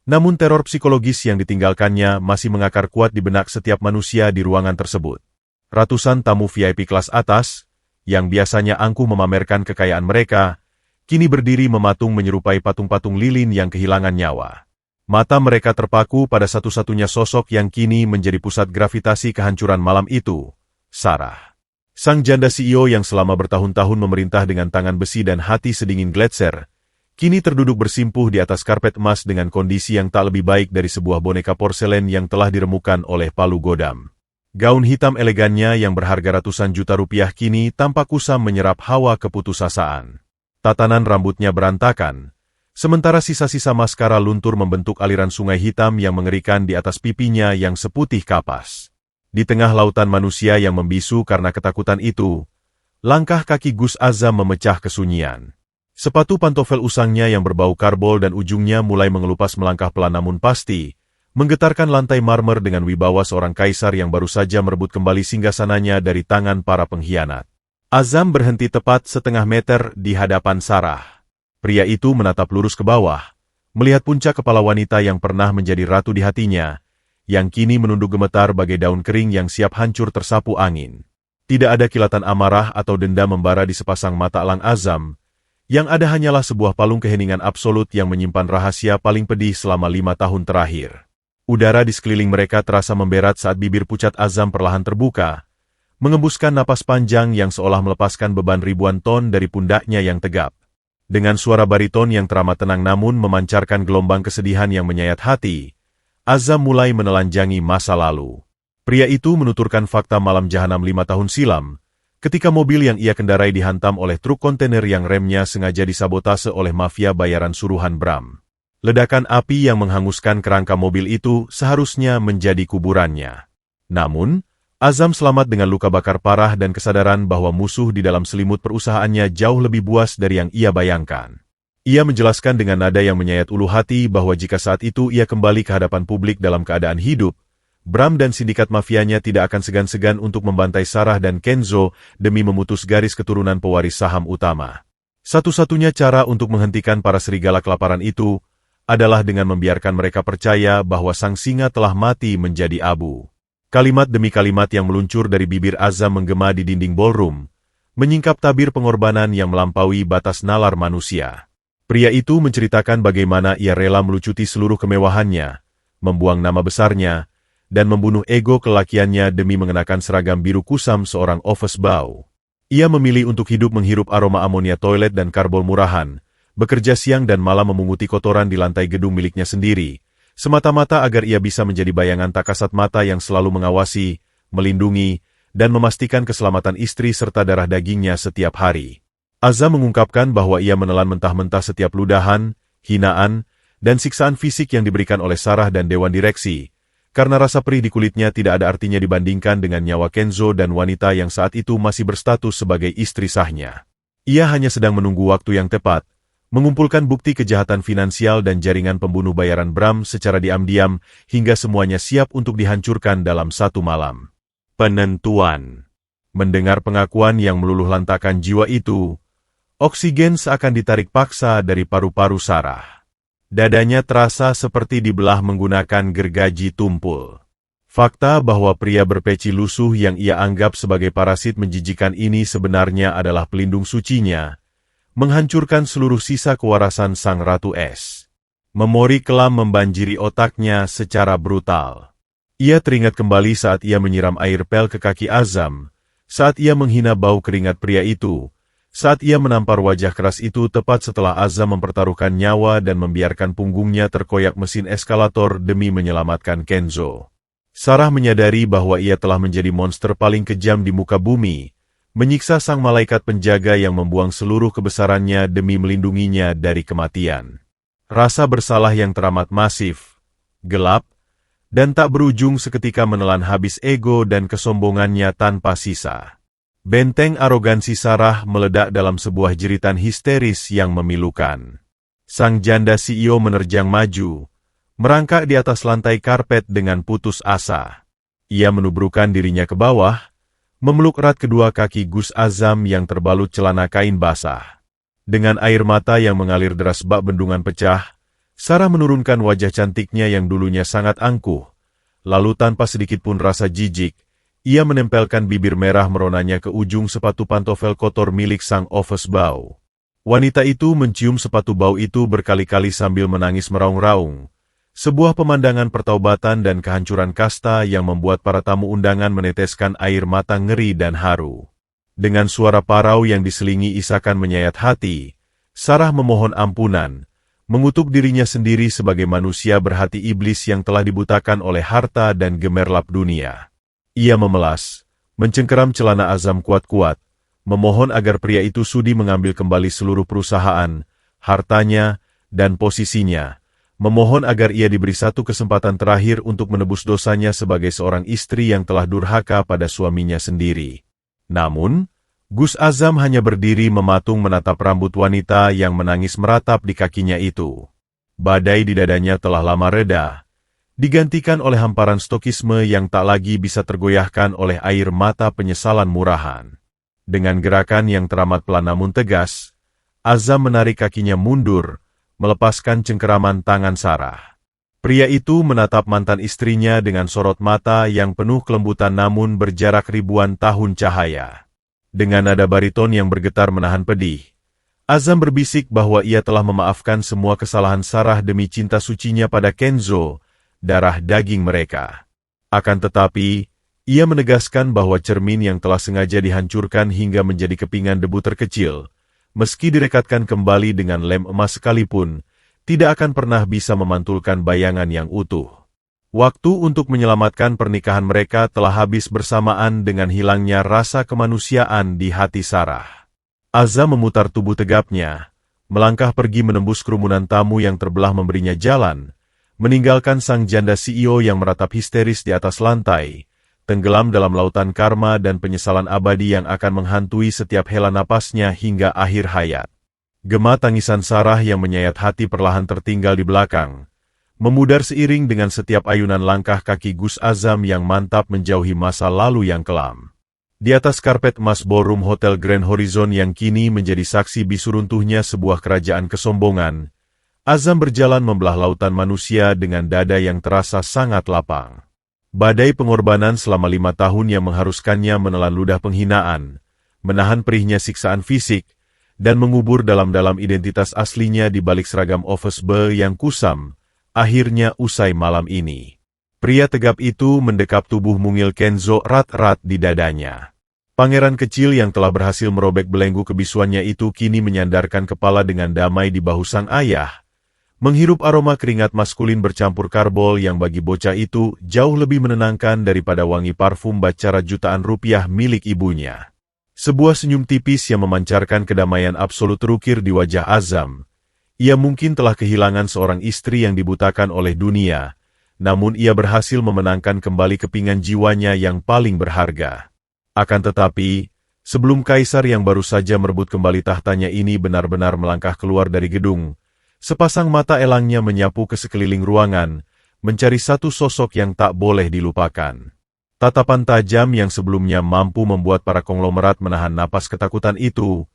namun teror psikologis yang ditinggalkannya masih mengakar kuat di benak setiap manusia di ruangan tersebut. Ratusan tamu VIP kelas atas, yang biasanya angkuh memamerkan kekayaan mereka, kini berdiri mematung menyerupai patung-patung lilin yang kehilangan nyawa. Mata mereka terpaku pada satu-satunya sosok yang kini menjadi pusat gravitasi kehancuran malam itu, Sarah. Sang janda CEO yang selama bertahun-tahun memerintah dengan tangan besi dan hati sedingin gletser, kini terduduk bersimpuh di atas karpet emas dengan kondisi yang tak lebih baik dari sebuah boneka porselen yang telah diremukan oleh palu godam. Gaun hitam elegannya yang berharga ratusan juta rupiah kini tampak kusam menyerap hawa keputusasaan. Tatanan rambutnya berantakan, sementara sisa-sisa maskara luntur membentuk aliran sungai hitam yang mengerikan di atas pipinya yang seputih kapas. Di tengah lautan manusia yang membisu karena ketakutan itu, langkah kaki Gus Azam memecah kesunyian. Sepatu pantofel usangnya yang berbau karbol dan ujungnya mulai mengelupas melangkah pelan namun pasti, menggetarkan lantai marmer dengan wibawa seorang kaisar yang baru saja merebut kembali singgasananya dari tangan para pengkhianat. Azam berhenti tepat setengah meter di hadapan Sarah. Pria itu menatap lurus ke bawah, melihat puncak kepala wanita yang pernah menjadi ratu di hatinya, yang kini menunduk gemetar bagai daun kering yang siap hancur tersapu angin. Tidak ada kilatan amarah atau dendam membara di sepasang mata elang Azam, yang ada hanyalah sebuah palung keheningan absolut yang menyimpan rahasia paling pedih selama 5 tahun terakhir. Udara di sekeliling mereka terasa memberat saat bibir pucat Azam perlahan terbuka, mengembuskan napas panjang yang seolah melepaskan beban ribuan ton dari pundaknya yang tegap. Dengan suara bariton yang teramat tenang namun memancarkan gelombang kesedihan yang menyayat hati, Azam mulai menelanjangi masa lalu. Pria itu menuturkan fakta malam jahanam 5 tahun silam, ketika mobil yang ia kendarai dihantam oleh truk kontainer yang remnya sengaja disabotase oleh mafia bayaran suruhan Bram. Ledakan api yang menghanguskan kerangka mobil itu seharusnya menjadi kuburannya. Namun, Azam selamat dengan luka bakar parah dan kesadaran bahwa musuh di dalam selimut perusahaannya jauh lebih buas dari yang ia bayangkan. Ia menjelaskan dengan nada yang menyayat ulu hati bahwa jika saat itu ia kembali ke hadapan publik dalam keadaan hidup, Bram dan sindikat mafianya tidak akan segan-segan untuk membantai Sarah dan Kenzo demi memutus garis keturunan pewaris saham utama. Satu-satunya cara untuk menghentikan para serigala kelaparan itu adalah dengan membiarkan mereka percaya bahwa sang singa telah mati menjadi abu. Kalimat demi kalimat yang meluncur dari bibir Azam menggema di dinding ballroom, menyingkap tabir pengorbanan yang melampaui batas nalar manusia. Pria itu menceritakan bagaimana ia rela melucuti seluruh kemewahannya, membuang nama besarnya, dan membunuh ego kelakiannya demi mengenakan seragam biru kusam seorang office boy. Ia memilih untuk hidup menghirup aroma amonia toilet dan karbol murahan, bekerja siang dan malam memunguti kotoran di lantai gedung miliknya sendiri, semata-mata agar ia bisa menjadi bayangan tak kasat mata yang selalu mengawasi, melindungi, dan memastikan keselamatan istri serta darah dagingnya setiap hari. Azam mengungkapkan bahwa ia menelan mentah-mentah setiap ludahan, hinaan, dan siksaan fisik yang diberikan oleh Sarah dan Dewan Direksi, karena rasa perih di kulitnya tidak ada artinya dibandingkan dengan nyawa Kenzo dan wanita yang saat itu masih berstatus sebagai istri sahnya. Ia hanya sedang menunggu waktu yang tepat, mengumpulkan bukti kejahatan finansial dan jaringan pembunuh bayaran Bram secara diam-diam hingga semuanya siap untuk dihancurkan dalam satu malam. Penentuan. Mendengar pengakuan yang meluluh lantakan jiwa itu, oksigen seakan ditarik paksa dari paru-paru Sarah. Dadanya terasa seperti dibelah menggunakan gergaji tumpul. Fakta bahwa pria berpeci lusuh yang ia anggap sebagai parasit menjijikan ini sebenarnya adalah pelindung sucinya, menghancurkan seluruh sisa kewarasan sang Ratu Es. Memori kelam membanjiri otaknya secara brutal. Ia teringat kembali saat ia menyiram air pel ke kaki Azam, saat ia menghina bau keringat pria itu, saat ia menampar wajah keras itu tepat setelah Azam mempertaruhkan nyawa dan membiarkan punggungnya terkoyak mesin eskalator demi menyelamatkan Kenzo. Sarah menyadari bahwa ia telah menjadi monster paling kejam di muka bumi, menyiksa sang malaikat penjaga yang membuang seluruh kebesarannya demi melindunginya dari kematian. Rasa bersalah yang teramat masif, gelap, dan tak berujung seketika menelan habis ego dan kesombongannya tanpa sisa. Benteng arogansi Sarah meledak dalam sebuah jeritan histeris yang memilukan. Sang janda CEO menerjang maju, merangkak di atas lantai karpet dengan putus asa. Ia menubrukan dirinya ke bawah, memeluk erat kedua kaki Gus Azam yang terbalut celana kain basah. Dengan air mata yang mengalir deras bak bendungan pecah, Sarah menurunkan wajah cantiknya yang dulunya sangat angkuh. Lalu tanpa sedikit pun rasa jijik, ia menempelkan bibir merah meronanya ke ujung sepatu pantofel kotor milik sang office boy. Wanita itu mencium sepatu bau itu berkali-kali sambil menangis meraung-raung. Sebuah pemandangan pertaubatan dan kehancuran kasta yang membuat para tamu undangan meneteskan air mata ngeri dan haru. Dengan suara parau yang diselingi isakan menyayat hati, Sarah memohon ampunan, mengutuk dirinya sendiri sebagai manusia berhati iblis yang telah dibutakan oleh harta dan gemerlap dunia. Ia memelas, mencengkeram celana Azam kuat-kuat, memohon agar pria itu sudi mengambil kembali seluruh perusahaan, hartanya, dan posisinya, memohon agar ia diberi satu kesempatan terakhir untuk menebus dosanya sebagai seorang istri yang telah durhaka pada suaminya sendiri. Namun, Gus Azam hanya berdiri mematung menatap rambut wanita yang menangis meratap di kakinya itu. Badai di dadanya telah lama reda, digantikan oleh hamparan stokisme yang tak lagi bisa tergoyahkan oleh air mata penyesalan murahan. Dengan gerakan yang teramat pelan namun tegas, Azam menarik kakinya mundur, melepaskan cengkeraman tangan Sarah. Pria itu menatap mantan istrinya dengan sorot mata yang penuh kelembutan namun berjarak ribuan tahun cahaya. Dengan nada bariton yang bergetar menahan pedih, Azam berbisik bahwa ia telah memaafkan semua kesalahan Sarah demi cinta sucinya pada Kenzo, darah daging mereka. Akan tetapi, ia menegaskan bahwa cermin yang telah sengaja dihancurkan hingga menjadi kepingan debu terkecil, meski direkatkan kembali dengan lem emas sekalipun, tidak akan pernah bisa memantulkan bayangan yang utuh. Waktu untuk menyelamatkan pernikahan mereka telah habis bersamaan dengan hilangnya rasa kemanusiaan di hati Sarah. Azam memutar tubuh tegapnya, melangkah pergi menembus kerumunan tamu yang terbelah memberinya jalan, meninggalkan sang janda CEO yang meratap histeris di atas lantai, tenggelam dalam lautan karma dan penyesalan abadi yang akan menghantui setiap hela napasnya hingga akhir hayat. Gema tangisan Sarah yang menyayat hati perlahan tertinggal di belakang, memudar seiring dengan setiap ayunan langkah kaki Gus Azam yang mantap menjauhi masa lalu yang kelam. Di atas karpet emas ballroom Hotel Grand Horizon yang kini menjadi saksi bisu runtuhnya sebuah kerajaan kesombongan, Azam berjalan membelah lautan manusia dengan dada yang terasa sangat lapang. Badai pengorbanan selama 5 tahun yang mengharuskannya menelan ludah penghinaan, menahan perihnya siksaan fisik, dan mengubur dalam-dalam identitas aslinya di balik seragam office boy yang kusam, akhirnya usai malam ini. Pria tegap itu mendekap tubuh mungil Kenzo erat-erat di dadanya. Pangeran kecil yang telah berhasil merobek belenggu kebisuannya itu kini menyandarkan kepala dengan damai di bahu sang ayah, menghirup aroma keringat maskulin bercampur karbol yang bagi bocah itu jauh lebih menenangkan daripada wangi parfum bacara jutaan rupiah milik ibunya. Sebuah senyum tipis yang memancarkan kedamaian absolut terukir di wajah Azam. Ia mungkin telah kehilangan seorang istri yang dibutakan oleh dunia, namun ia berhasil memenangkan kembali kepingan jiwanya yang paling berharga. Akan tetapi, sebelum kaisar yang baru saja merebut kembali tahtanya ini benar-benar melangkah keluar dari gedung, sepasang mata elangnya menyapu ke sekeliling ruangan, mencari satu sosok yang tak boleh dilupakan. Tatapan tajam yang sebelumnya mampu membuat para konglomerat menahan napas ketakutan itu,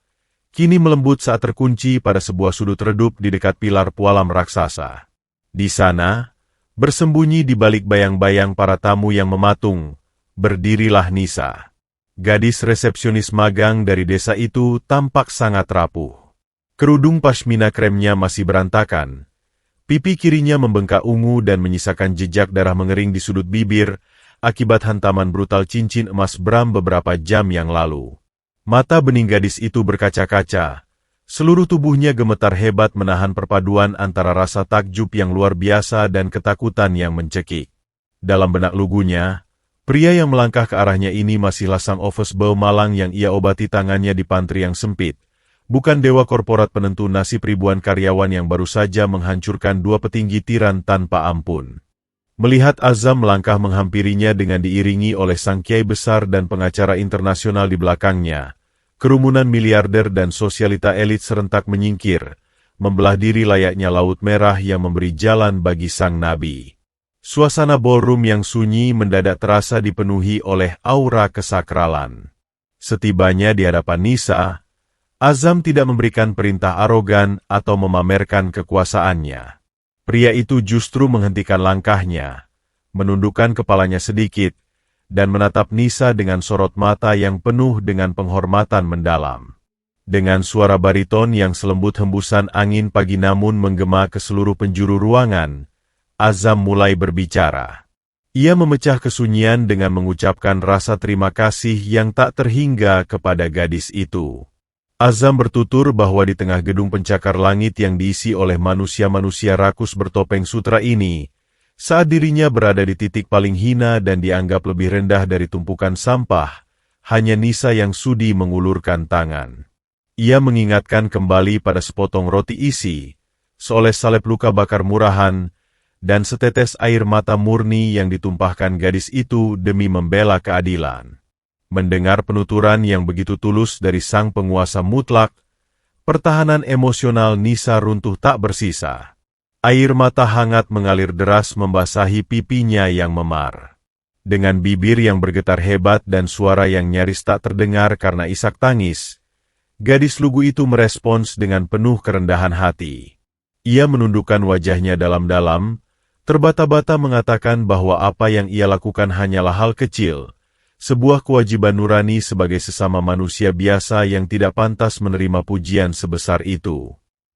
kini melembut saat terkunci pada sebuah sudut redup di dekat pilar pualam raksasa. Di sana, bersembunyi di balik bayang-bayang para tamu yang mematung, berdirilah Nisa. Gadis resepsionis magang dari desa itu tampak sangat rapuh. Kerudung pashmina kremnya masih berantakan. Pipi kirinya membengkak ungu dan menyisakan jejak darah mengering di sudut bibir akibat hantaman brutal cincin emas Bram beberapa jam yang lalu. Mata bening gadis itu berkaca-kaca. Seluruh tubuhnya gemetar hebat menahan perpaduan antara rasa takjub yang luar biasa dan ketakutan yang mencekik. Dalam benak lugunya, pria yang melangkah ke arahnya ini masihlah sang office boy malang yang ia obati tangannya di pantry yang sempit, bukan dewa korporat penentu nasib ribuan karyawan yang baru saja menghancurkan 2 petinggi tiran tanpa ampun. Melihat Azam melangkah menghampirinya dengan diiringi oleh sang kiai besar dan pengacara internasional di belakangnya, kerumunan miliarder dan sosialita elit serentak menyingkir, membelah diri layaknya laut merah yang memberi jalan bagi sang nabi. Suasana ballroom yang sunyi mendadak terasa dipenuhi oleh aura kesakralan. Setibanya di hadapan Nisa, Azam tidak memberikan perintah arogan atau memamerkan kekuasaannya. Pria itu justru menghentikan langkahnya, menundukkan kepalanya sedikit, dan menatap Nisa dengan sorot mata yang penuh dengan penghormatan mendalam. Dengan suara bariton yang selembut hembusan angin pagi namun menggema ke seluruh penjuru ruangan, Azam mulai berbicara. Ia memecah kesunyian dengan mengucapkan rasa terima kasih yang tak terhingga kepada gadis itu. Azam bertutur bahwa di tengah gedung pencakar langit yang diisi oleh manusia-manusia rakus bertopeng sutra ini, saat dirinya berada di titik paling hina dan dianggap lebih rendah dari tumpukan sampah, hanya Nisa yang sudi mengulurkan tangan. Ia mengingatkan kembali pada sepotong roti isi, seoles salep luka bakar murahan, dan setetes air mata murni yang ditumpahkan gadis itu demi membela keadilan. Mendengar penuturan yang begitu tulus dari sang penguasa mutlak, pertahanan emosional Nisa runtuh tak bersisa. Air mata hangat mengalir deras membasahi pipinya yang memar. Dengan bibir yang bergetar hebat dan suara yang nyaris tak terdengar karena isak tangis, gadis lugu itu merespons dengan penuh kerendahan hati. Ia menundukkan wajahnya dalam-dalam, terbata-bata mengatakan bahwa apa yang ia lakukan hanyalah hal kecil, sebuah kewajiban nurani sebagai sesama manusia biasa yang tidak pantas menerima pujian sebesar itu.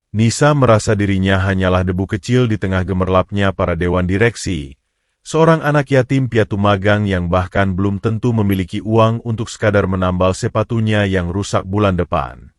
Nisa merasa dirinya hanyalah debu kecil di tengah gemerlapnya para dewan direksi, seorang anak yatim piatu magang yang bahkan belum tentu memiliki uang untuk sekadar menambal sepatunya yang rusak bulan depan.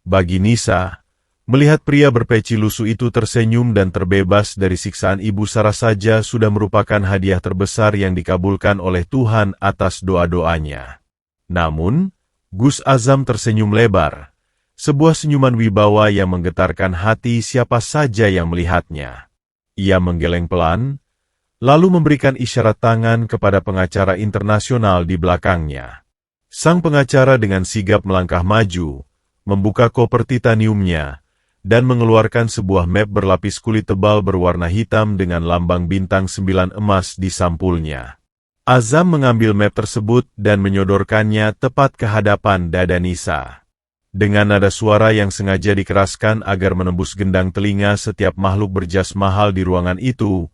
Bagi Nisa, melihat pria berpeci lusuh itu tersenyum dan terbebas dari siksaan ibu Sarah saja sudah merupakan hadiah terbesar yang dikabulkan oleh Tuhan atas doa-doanya. Namun, Gus Azam tersenyum lebar, sebuah senyuman wibawa yang menggetarkan hati siapa saja yang melihatnya. Ia menggeleng pelan, lalu memberikan isyarat tangan kepada pengacara internasional di belakangnya. Sang pengacara dengan sigap melangkah maju, membuka koper titaniumnya, dan mengeluarkan sebuah map berlapis kulit tebal berwarna hitam dengan lambang bintang 9 emas di sampulnya. Azam mengambil map tersebut dan menyodorkannya tepat ke hadapan dada Nisa. Dengan nada suara yang sengaja dikeraskan agar menembus gendang telinga setiap makhluk berjas mahal di ruangan itu,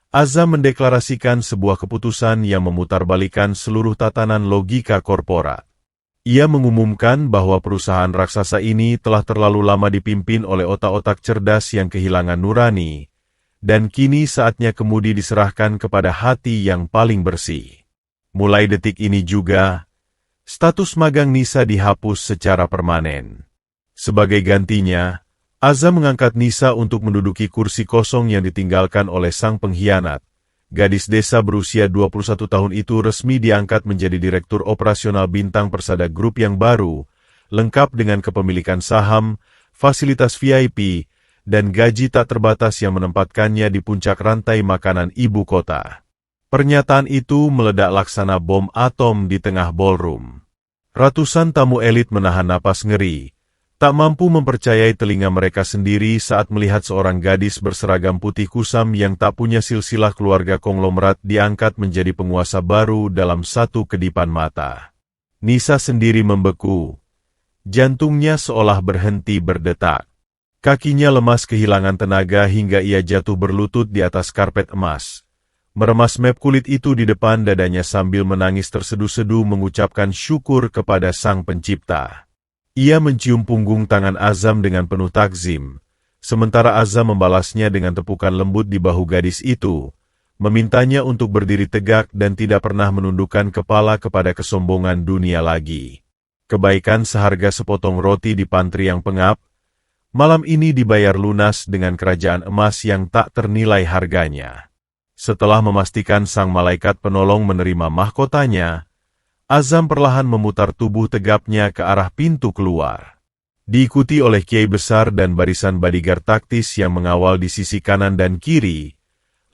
Azam mendeklarasikan sebuah keputusan yang memutarbalikkan seluruh tatanan logika korporat. Ia mengumumkan bahwa perusahaan raksasa ini telah terlalu lama dipimpin oleh otak-otak cerdas yang kehilangan nurani, dan kini saatnya kemudi diserahkan kepada hati yang paling bersih. Mulai detik ini juga, status magang Nisa dihapus secara permanen. Sebagai gantinya, Azam mengangkat Nisa untuk menduduki kursi kosong yang ditinggalkan oleh sang pengkhianat. Gadis desa berusia 21 tahun itu resmi diangkat menjadi direktur operasional Bintang Persada Group yang baru, lengkap dengan kepemilikan saham, fasilitas VIP, dan gaji tak terbatas yang menempatkannya di puncak rantai makanan ibu kota. Pernyataan itu meledak laksana bom atom di tengah ballroom. Ratusan tamu elit menahan napas ngeri, tak mampu mempercayai telinga mereka sendiri saat melihat seorang gadis berseragam putih kusam yang tak punya silsilah keluarga konglomerat diangkat menjadi penguasa baru dalam satu kedipan mata. Nisa sendiri membeku. Jantungnya seolah berhenti berdetak. Kakinya lemas kehilangan tenaga hingga ia jatuh berlutut di atas karpet emas. Meremas map kulit itu di depan dadanya sambil menangis terseduh-seduh mengucapkan syukur kepada Sang Pencipta. Ia mencium punggung tangan Azam dengan penuh takzim, sementara Azam membalasnya dengan tepukan lembut di bahu gadis itu, memintanya untuk berdiri tegak dan tidak pernah menundukkan kepala kepada kesombongan dunia lagi. Kebaikan seharga sepotong roti di pantry yang pengap, malam ini dibayar lunas dengan kerajaan emas yang tak ternilai harganya. Setelah memastikan sang malaikat penolong menerima mahkotanya, Azam perlahan memutar tubuh tegapnya ke arah pintu keluar. Diikuti oleh kiai besar dan barisan bodyguard taktis yang mengawal di sisi kanan dan kiri,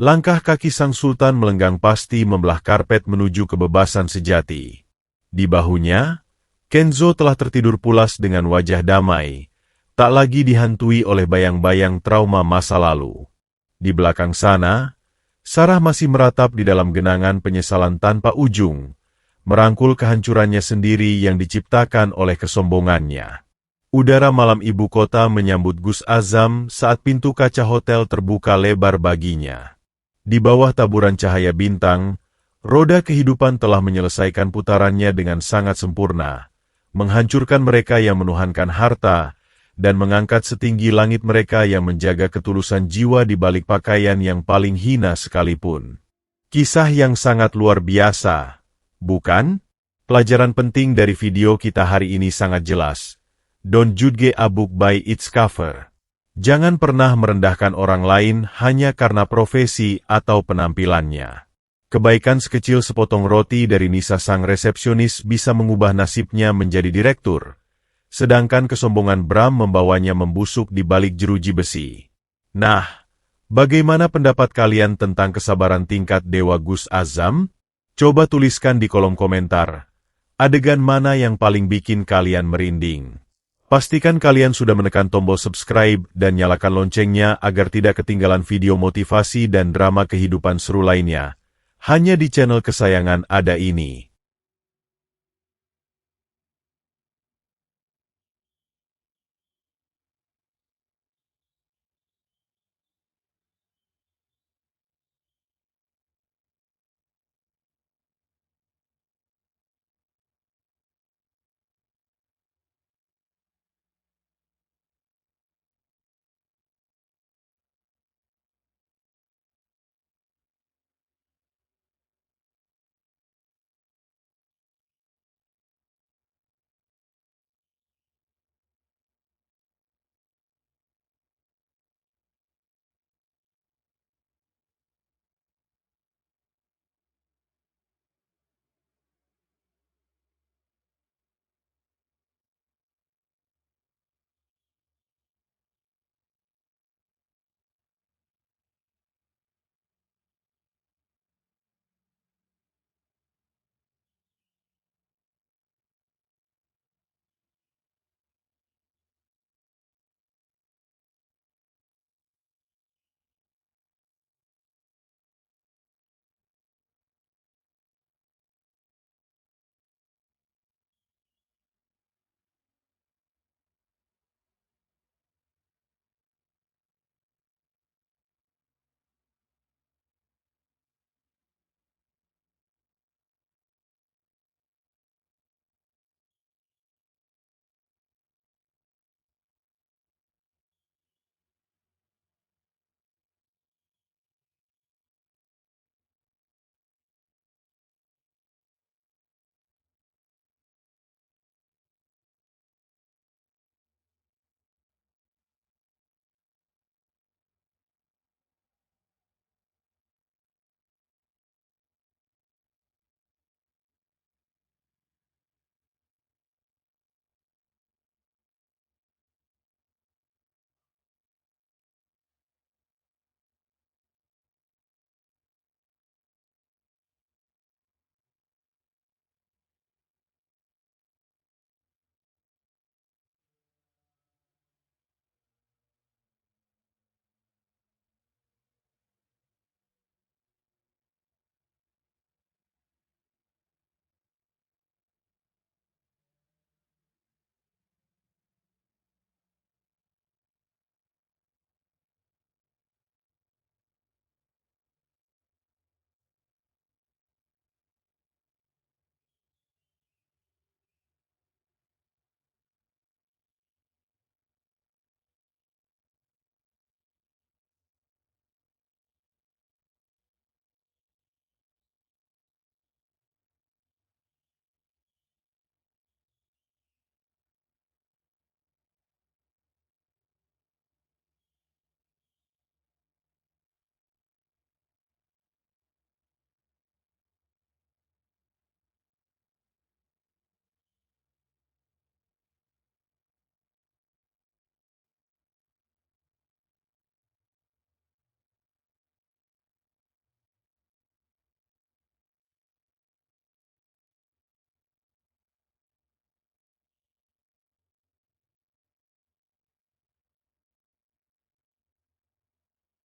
langkah kaki sang sultan melenggang pasti membelah karpet menuju kebebasan sejati. Di bahunya, Kenzo telah tertidur pulas dengan wajah damai, tak lagi dihantui oleh bayang-bayang trauma masa lalu. Di belakang sana, Sarah masih meratap di dalam genangan penyesalan tanpa ujung, merangkul kehancurannya sendiri yang diciptakan oleh kesombongannya. Udara malam ibu kota menyambut Gus Azam saat pintu kaca hotel terbuka lebar baginya. Di bawah taburan cahaya bintang, roda kehidupan telah menyelesaikan putarannya dengan sangat sempurna, menghancurkan mereka yang menuhankan harta, dan mengangkat setinggi langit mereka yang menjaga ketulusan jiwa di balik pakaian yang paling hina sekalipun. Kisah yang sangat luar biasa, bukan? Pelajaran penting dari video kita hari ini sangat jelas. Don't judge a book by its cover. Jangan pernah merendahkan orang lain hanya karena profesi atau penampilannya. Kebaikan sekecil sepotong roti dari Nisa sang resepsionis bisa mengubah nasibnya menjadi direktur, sedangkan kesombongan Bram membawanya membusuk di balik jeruji besi. Nah, bagaimana pendapat kalian tentang kesabaran tingkat Dewa Gus Azam? Coba tuliskan di kolom komentar. Adegan mana yang paling bikin kalian merinding? Pastikan kalian sudah menekan tombol subscribe dan nyalakan loncengnya agar tidak ketinggalan video motivasi dan drama kehidupan seru lainnya. Hanya di channel kesayangan Ada ini.